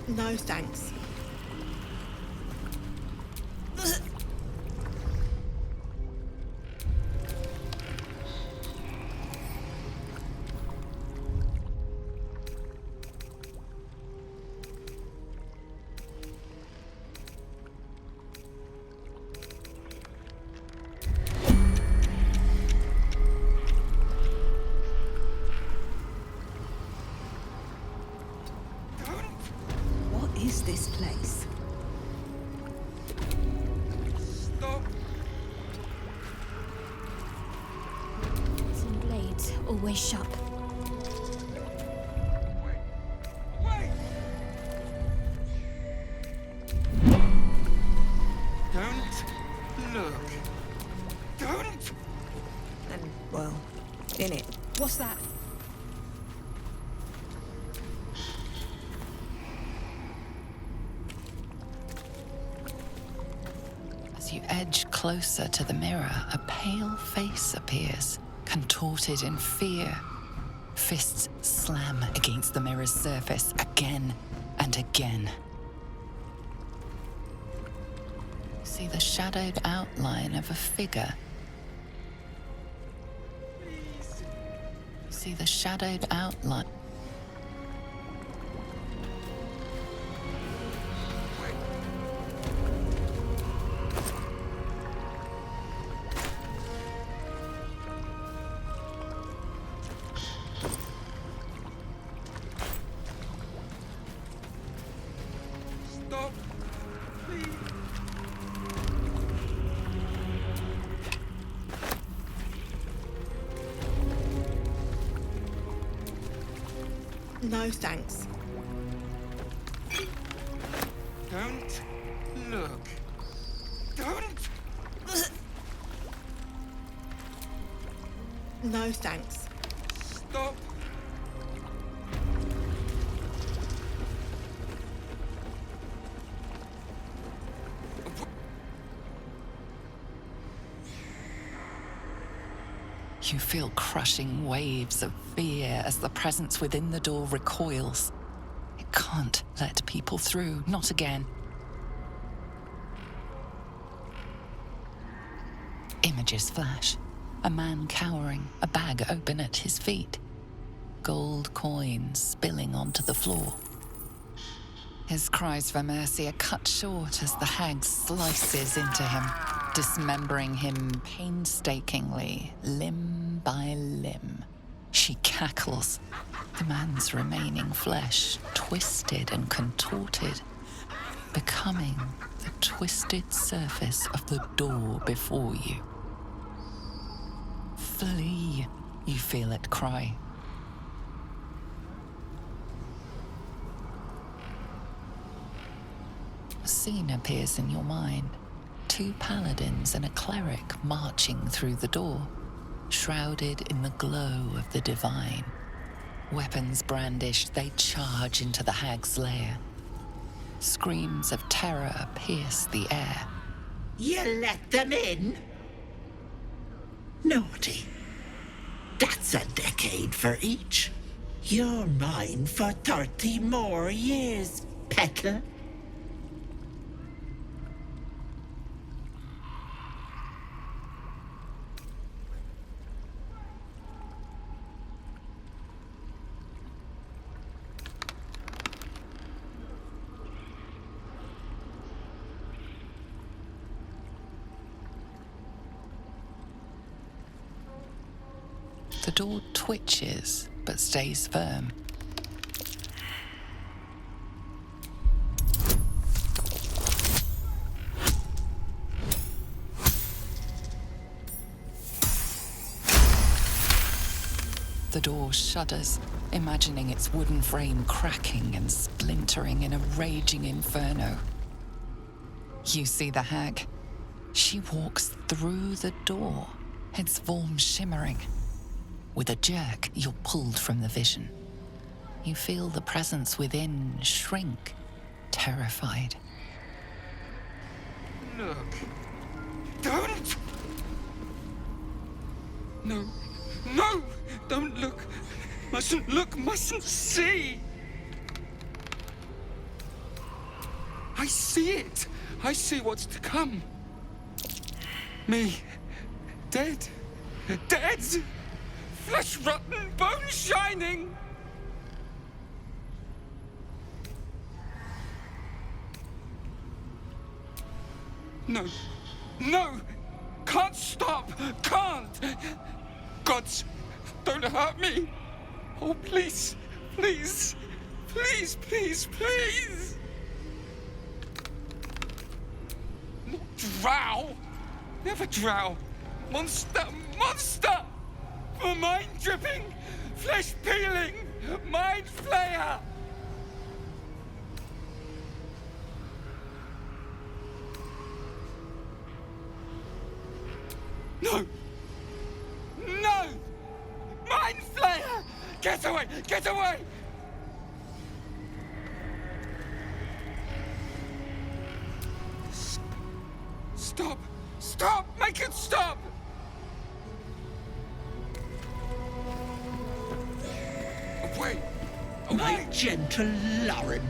No, thanks. always shop. Don't look. Don't! And, well, in it. What's that? As you edge closer to the mirror, a pale face appears, contorted in fear. Fists slam against the mirror's surface again and again. See the shadowed outline of a figure. See the shadowed outline. Stop! Please! No, thanks. Don't look. Don't! No, thanks. Stop! You feel crushing waves of fear as the presence within the door recoils. It can't let people through, not again. Images flash. A man cowering, a bag open at his feet. Gold coins spilling onto the floor. His cries for mercy are cut short as the hag slices into him, dismembering him painstakingly, limb by limb. She cackles, the man's remaining flesh twisted and contorted, becoming the twisted surface of the door before you. Flee, you feel it cry. A scene appears in your mind. 2 paladins and a cleric marching through the door, shrouded in the glow of the divine. Weapons brandished, they charge into the hag's lair. Screams of terror pierce the air. You let them in? Naughty. That's a decade for each. You're mine for 30 more years, peddler. The door twitches, but stays firm. The door shudders, imagining its wooden frame cracking and splintering in a raging inferno. You see the hag. She walks through the door, its form shimmering. With a jerk, you're pulled from the vision. You feel the presence within shrink, terrified. Look. Don't! No. No! Don't look! Mustn't look, mustn't see! I see it! I see what's to come. Me. Dead. Dead! Flesh rotten, bone shining! No. No! Can't stop! Can't! Gods, don't hurt me! Oh, please, please, please, please, please! Not drow! Never drow! Monster, monster! for mind dripping, flesh peeling, mind flayer! No! No! Mind flayer! Get away! Get away! Stop! Stop! Make it stop! Away! My gentle Lauren.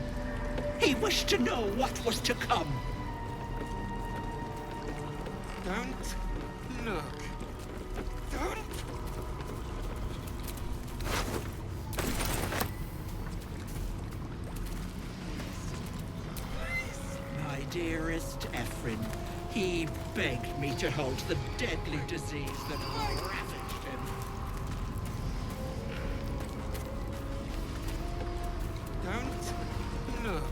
He wished to know what was to come. Don't look. Don't. My dearest Ephraim, he begged me to halt the deadly disease that ravaged him. Don't look.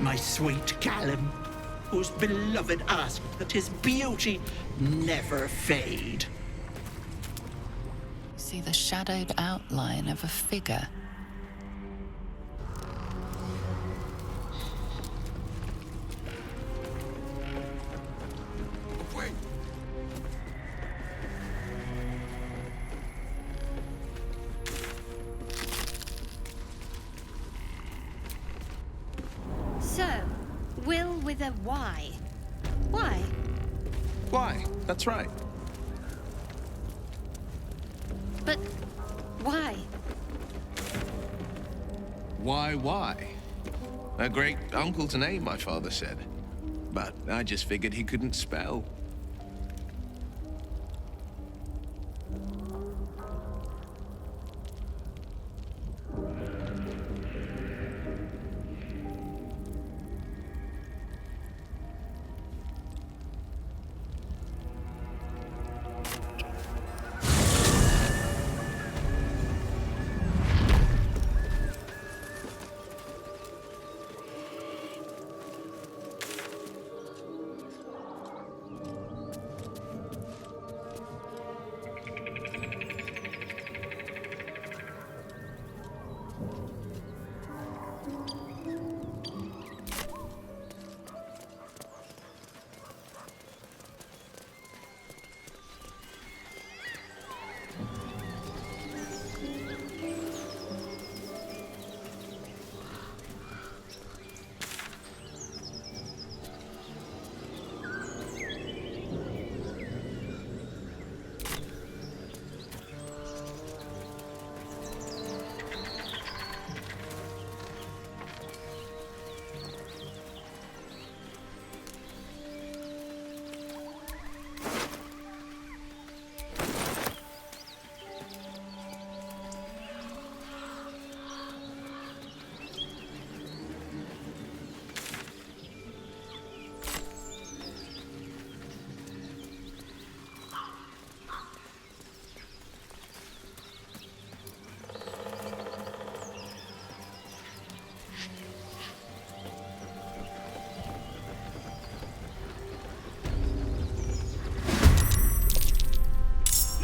My sweet Callum, whose beloved asked that his beauty never fade. See the shadowed outline of a figure. So, Will with a Y. Why? Why? That's right. But why? Why? A great uncle's name, my father said. But I just figured he couldn't spell.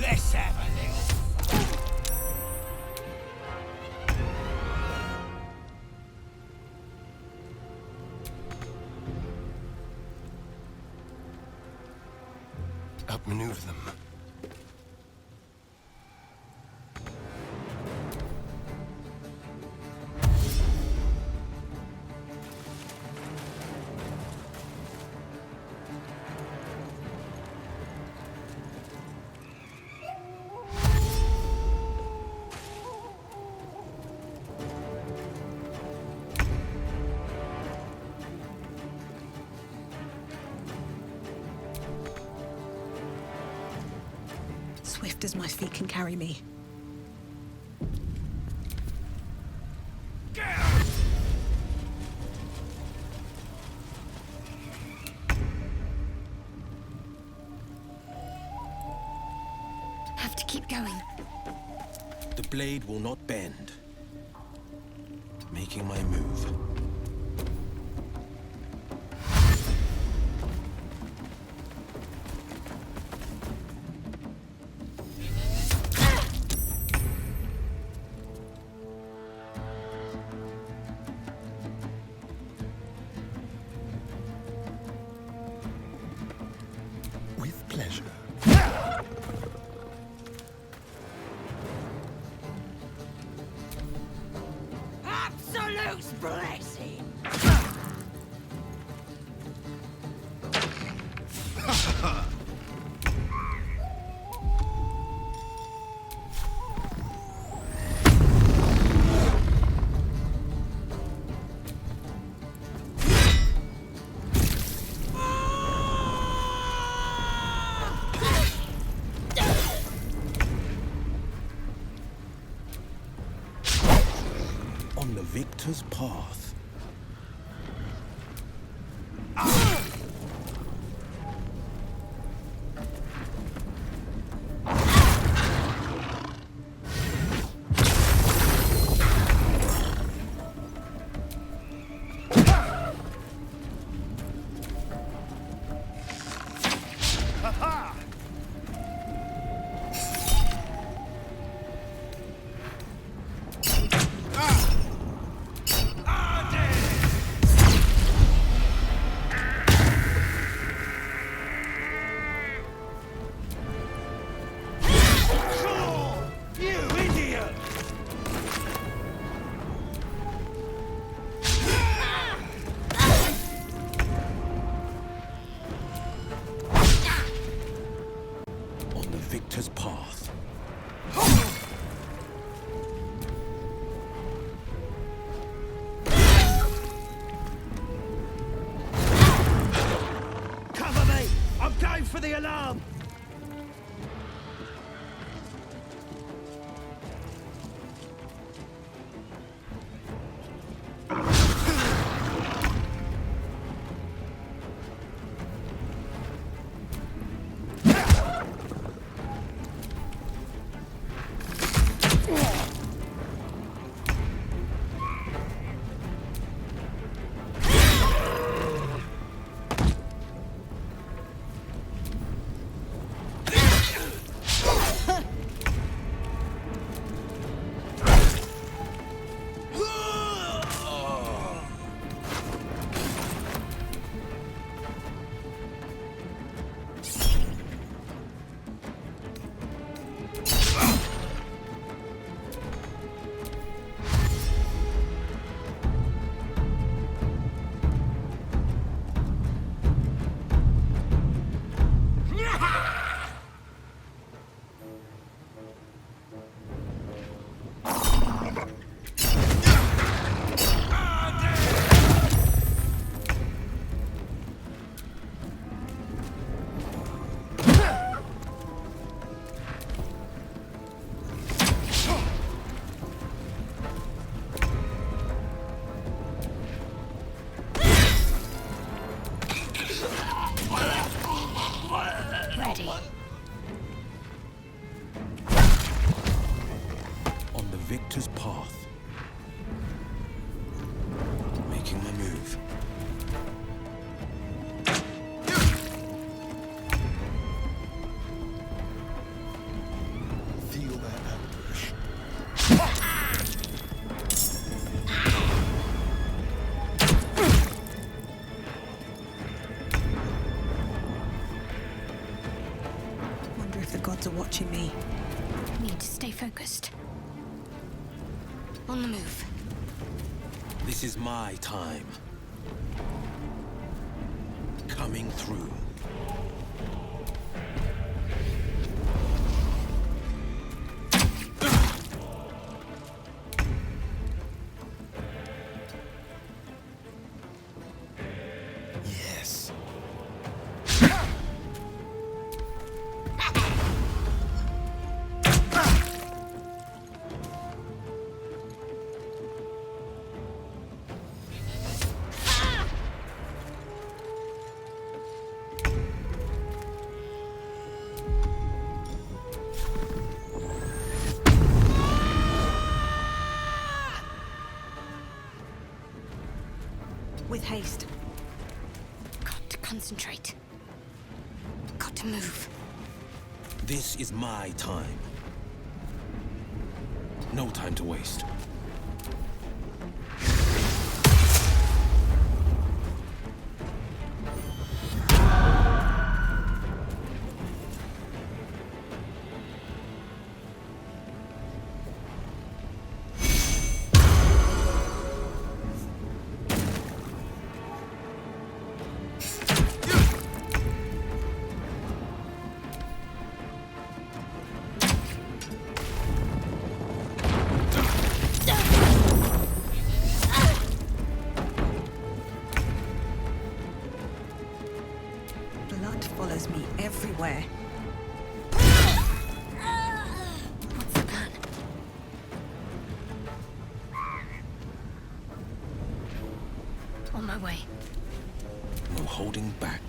Let's have a little fun. Outmaneuver them. Swift as my feet can carry me. going. The blade will not bend. Making my move. With pleasure. Absolute blessing! On the victor's path. Victor's path. Cover me! I'm going for the alarm! Ready. On the victor's path. Making my move. Feel that ambush. Wonder if the gods are watching me. Need to stay focused. On the move. This is my time. Coming through. Yes. With haste. Got to concentrate. Got to move. This is my time. No time to waste. Blood follows me everywhere. What's the plan? On my way. No holding back.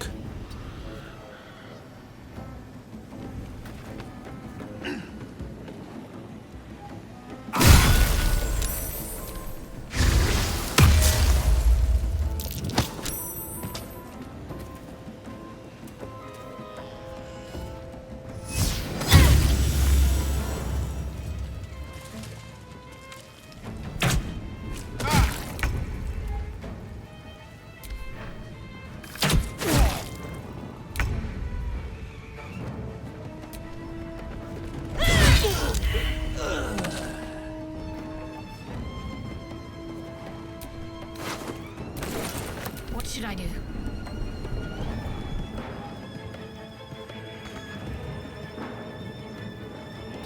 What should I do?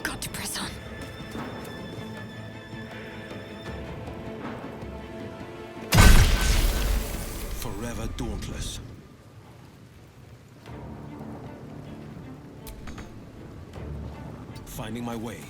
Got to press on. Forever dauntless. Finding my way.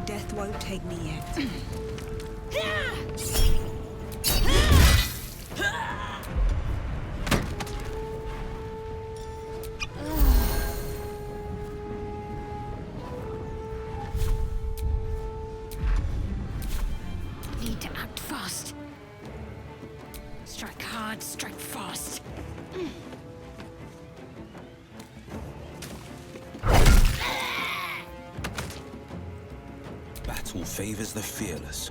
Death won't take me yet. Need to act fast. Strike hard, strike fast. Battle favors the fearless.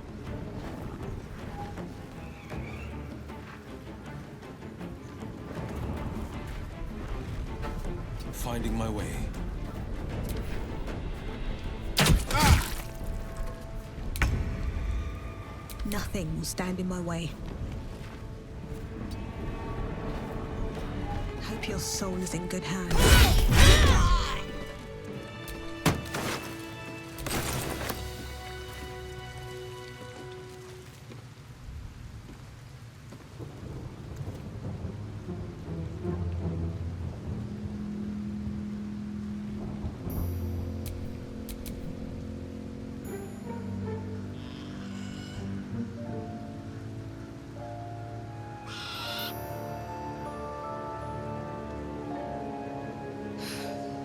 Finding my way. Nothing will stand in my way. Hope your soul is in good hands.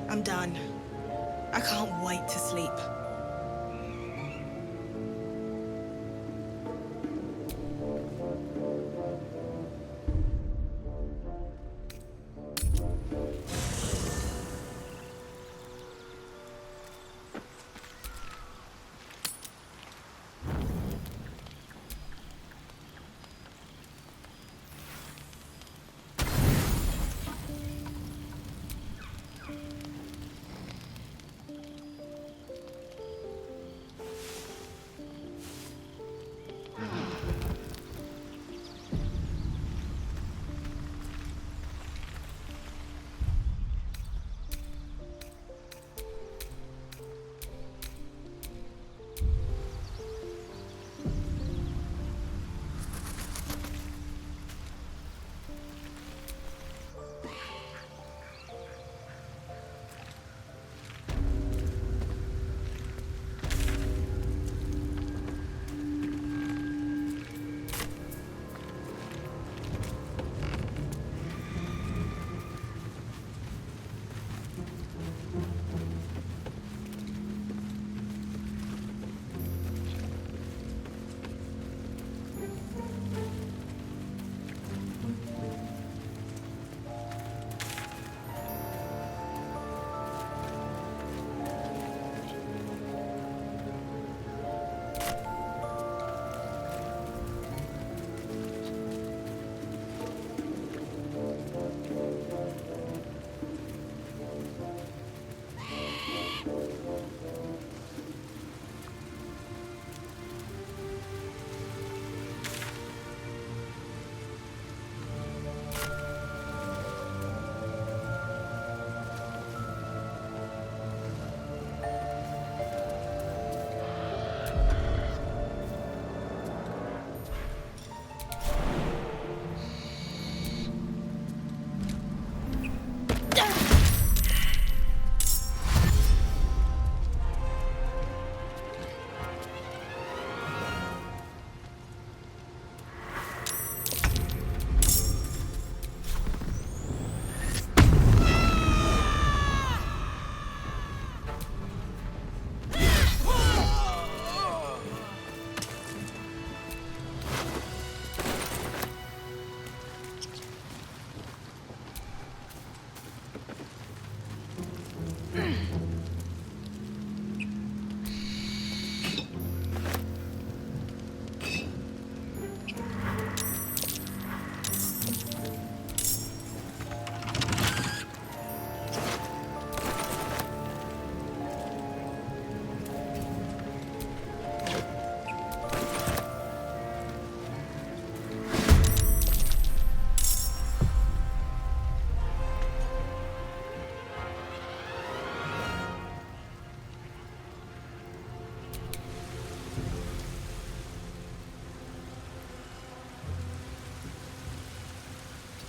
I'm done. I can't wait to sleep.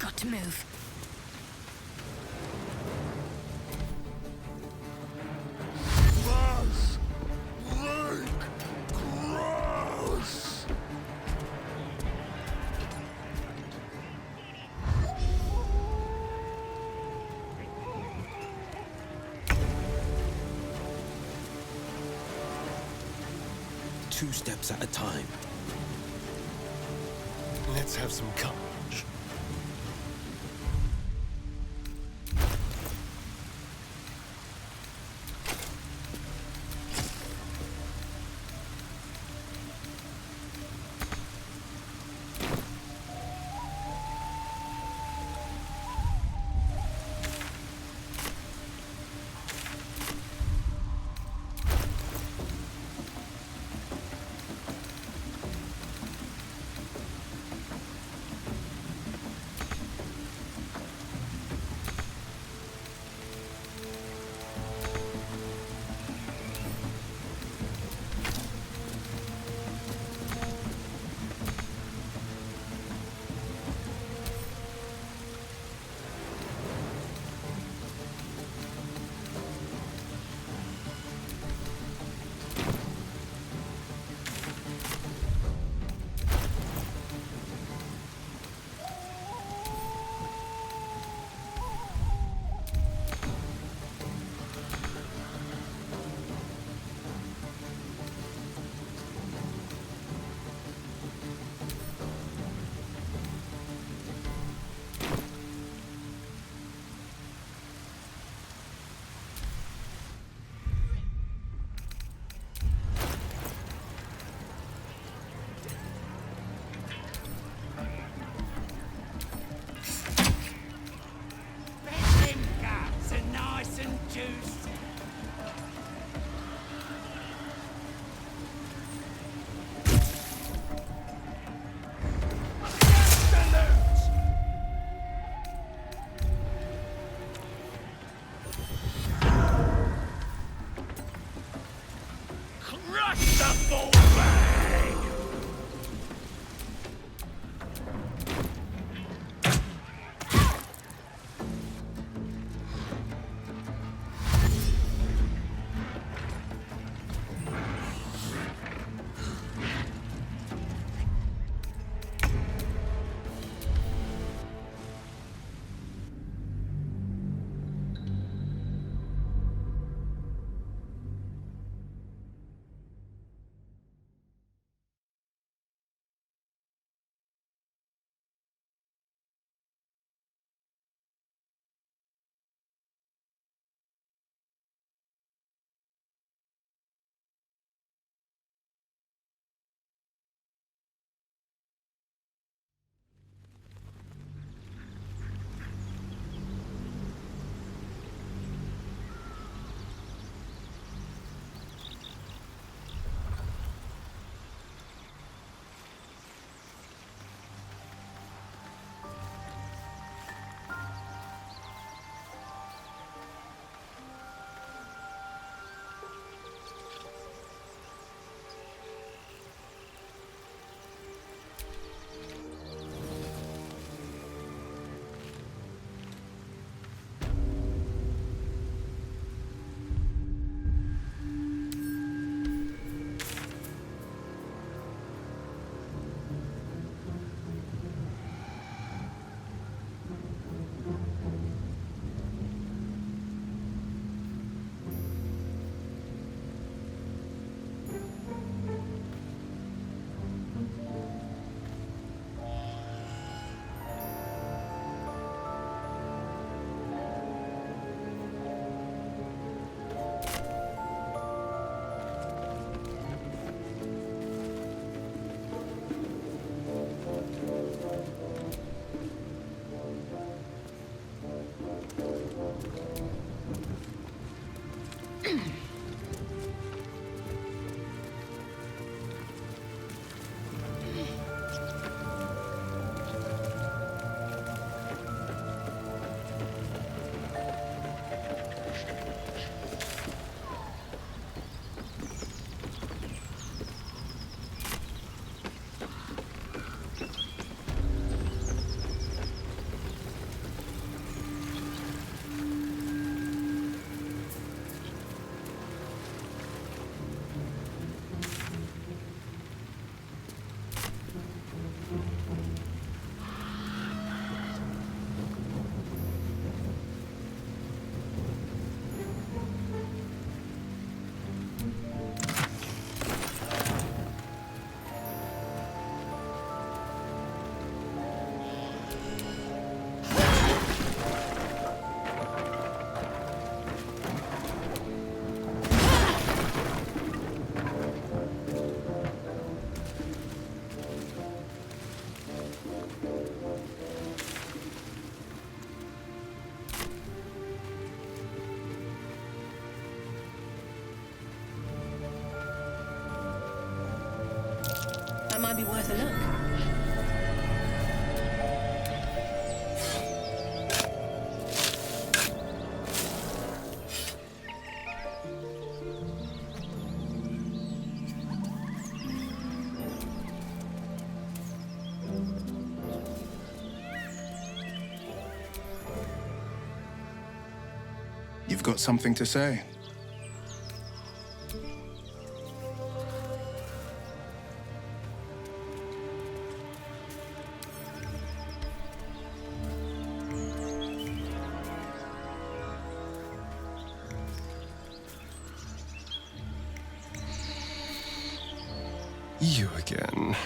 Got to move. Two steps at a time. Let's have some courage. might be worth a look. You've got something to say? You again.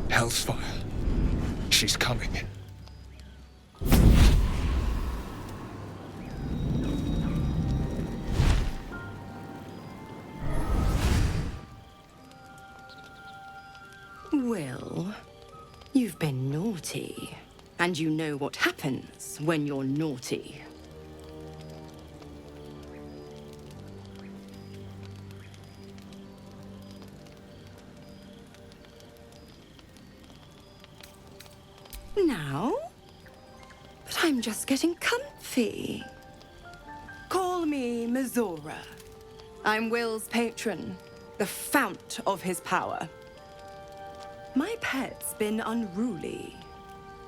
Hell's fire. She's coming. Well, you've been naughty. And you know what happens when you're naughty. Now? But I'm just getting comfy. Call me Mizora. I'm Will's patron, the fount of his power. My pet's been unruly,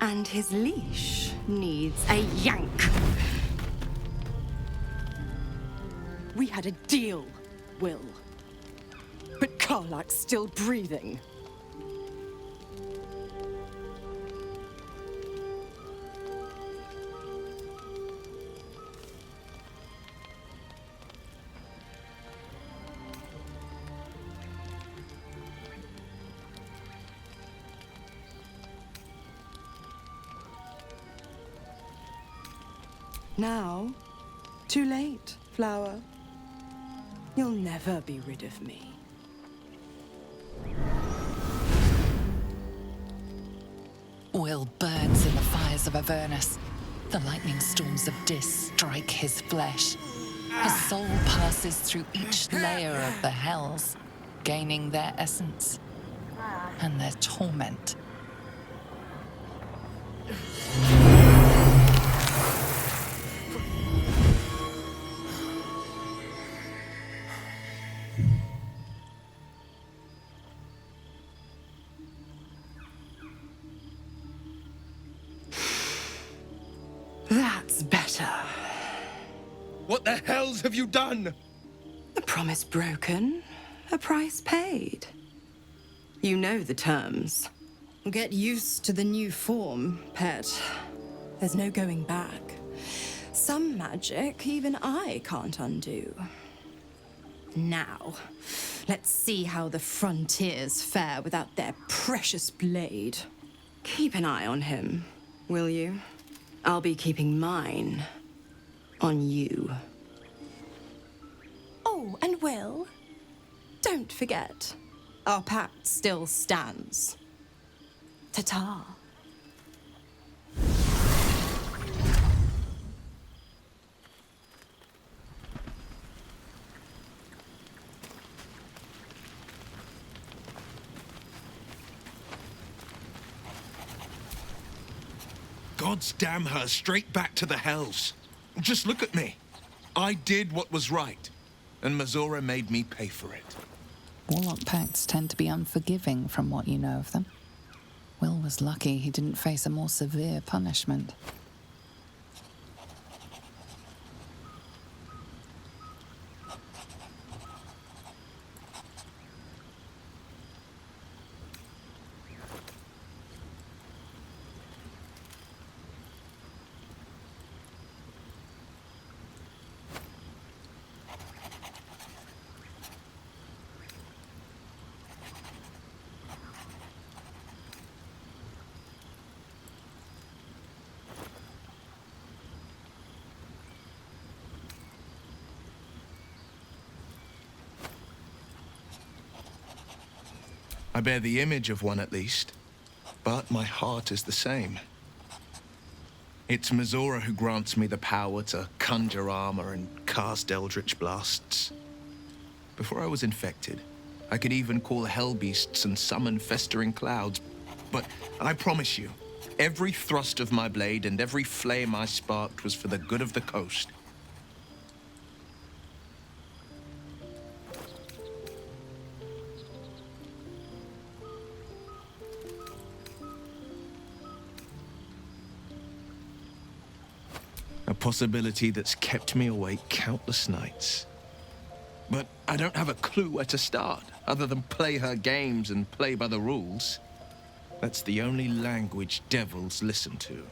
and his leash needs a yank. We had a deal, Will. But Karlak's still breathing. Now, too late, Flower. You'll never be rid of me. Will burns in the fires of Avernus. The lightning storms of Dis strike his flesh. His soul passes through each layer of the hells, gaining their essence and their torment. That's better. What the hells have you done? A promise broken, a price paid. You know the terms. Get used to the new form, pet. There's no going back. Some magic even I can't undo. Now, let's see how the frontiers fare without their precious blade. Keep an eye on him, will you? I'll be keeping mine on you. Oh, and Will, don't forget, our pact still stands. Ta-ta. Gods damn her, straight back to the hells. Just look at me. I did what was right, and Mizora made me pay for it. Warlock pacts tend to be unforgiving from what you know of them. Will was lucky he didn't face a more severe punishment. I bear the image of one at least, but my heart is the same. It's Mizora who grants me the power to conjure armor and cast eldritch blasts. Before I was infected, I could even call hell beasts and summon festering clouds. But I promise you, every thrust of my blade and every flame I sparked was for the good of the coast. A possibility that's kept me awake countless nights. But I don't have a clue where to start, other than play her games and play by the rules. That's the only language devils listen to.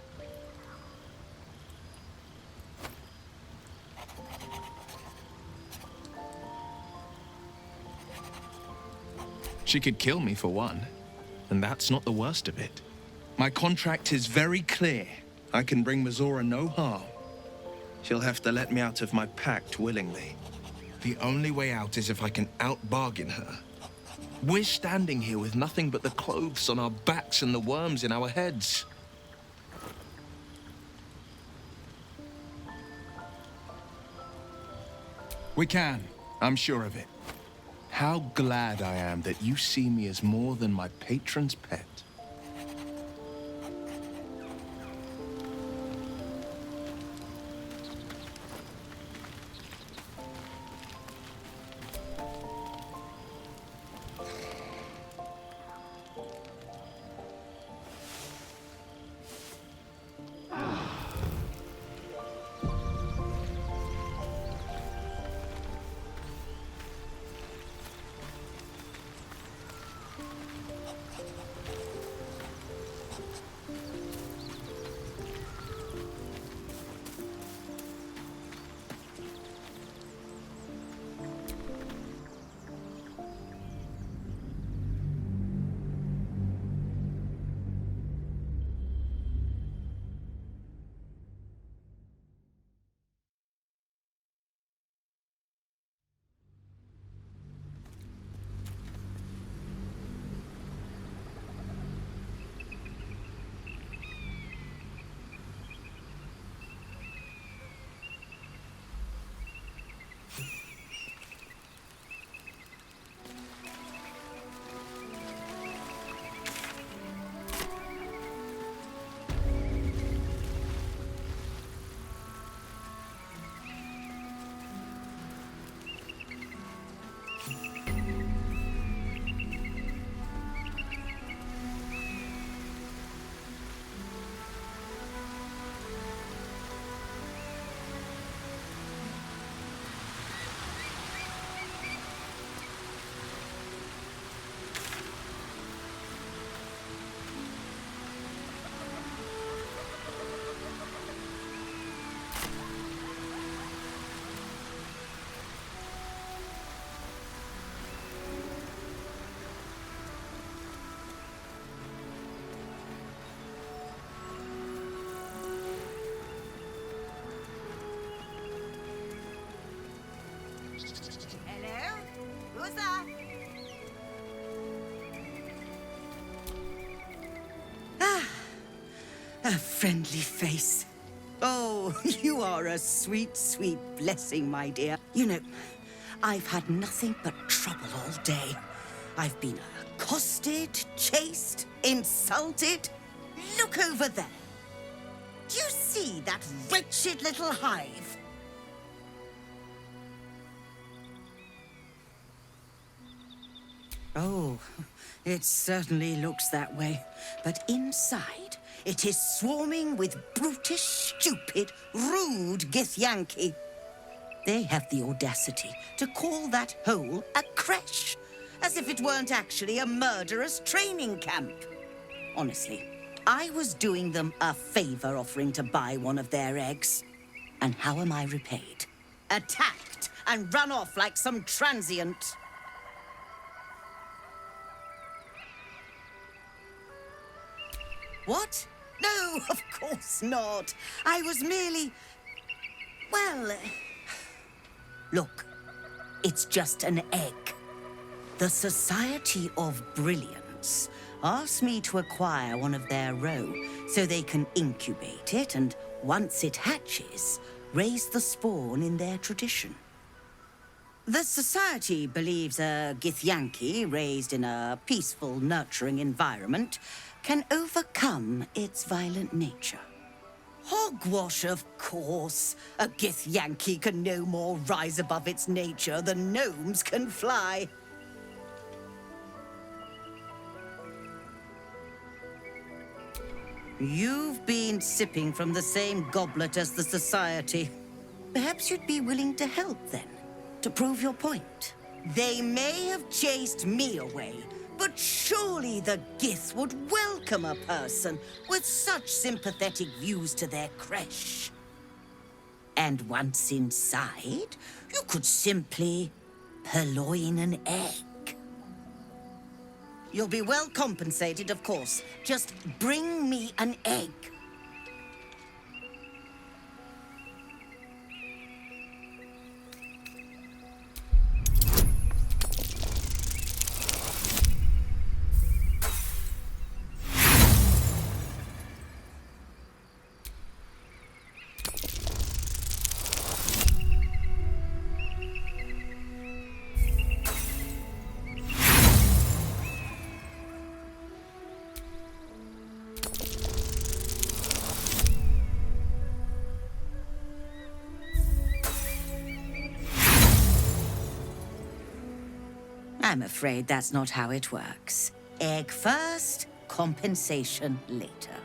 She could kill me for one, and that's not the worst of it. My contract is very clear. I can bring Mizora no harm. She'll have to let me out of my pact willingly. The only way out is if I can out-bargain her. We're standing here with nothing but the clothes on our backs and the worms in our heads. We can, I'm sure of it. How glad I am that you see me as more than my patron's pet. Hello? Who's that? A friendly face. Oh, you are a sweet, sweet blessing, my dear. You know, I've had nothing but trouble all day. I've been accosted, chased, insulted. Look over there. Do you see that wretched little hive? Oh, it certainly looks that way. But inside, it is swarming with brutish, stupid, rude Githyanki. They have the audacity to call that hole a creche, as if it weren't actually a murderous training camp. Honestly, I was doing them a favor offering to buy one of their eggs. And how am I repaid? Attacked and run off like some transient. What? No, of course not. I was merely... well... Look, it's just an egg. The Society of Brilliance asked me to acquire one of their roe so they can incubate it and, once it hatches, raise the spawn in their tradition. The Society believes a Githyanki raised in a peaceful, nurturing environment can overcome its violent nature. Hogwash, of course. A Githyanki can no more rise above its nature than gnomes can fly. You've been sipping from the same goblet as the Society. Perhaps you'd be willing to help then, to prove your point. They may have chased me away, but surely the Gith would welcome a person with such sympathetic views to their creche. And once inside, you could simply purloin an egg. You'll be well compensated, of course. Just bring me an egg. I'm afraid that's not how it works. Egg first, compensation later.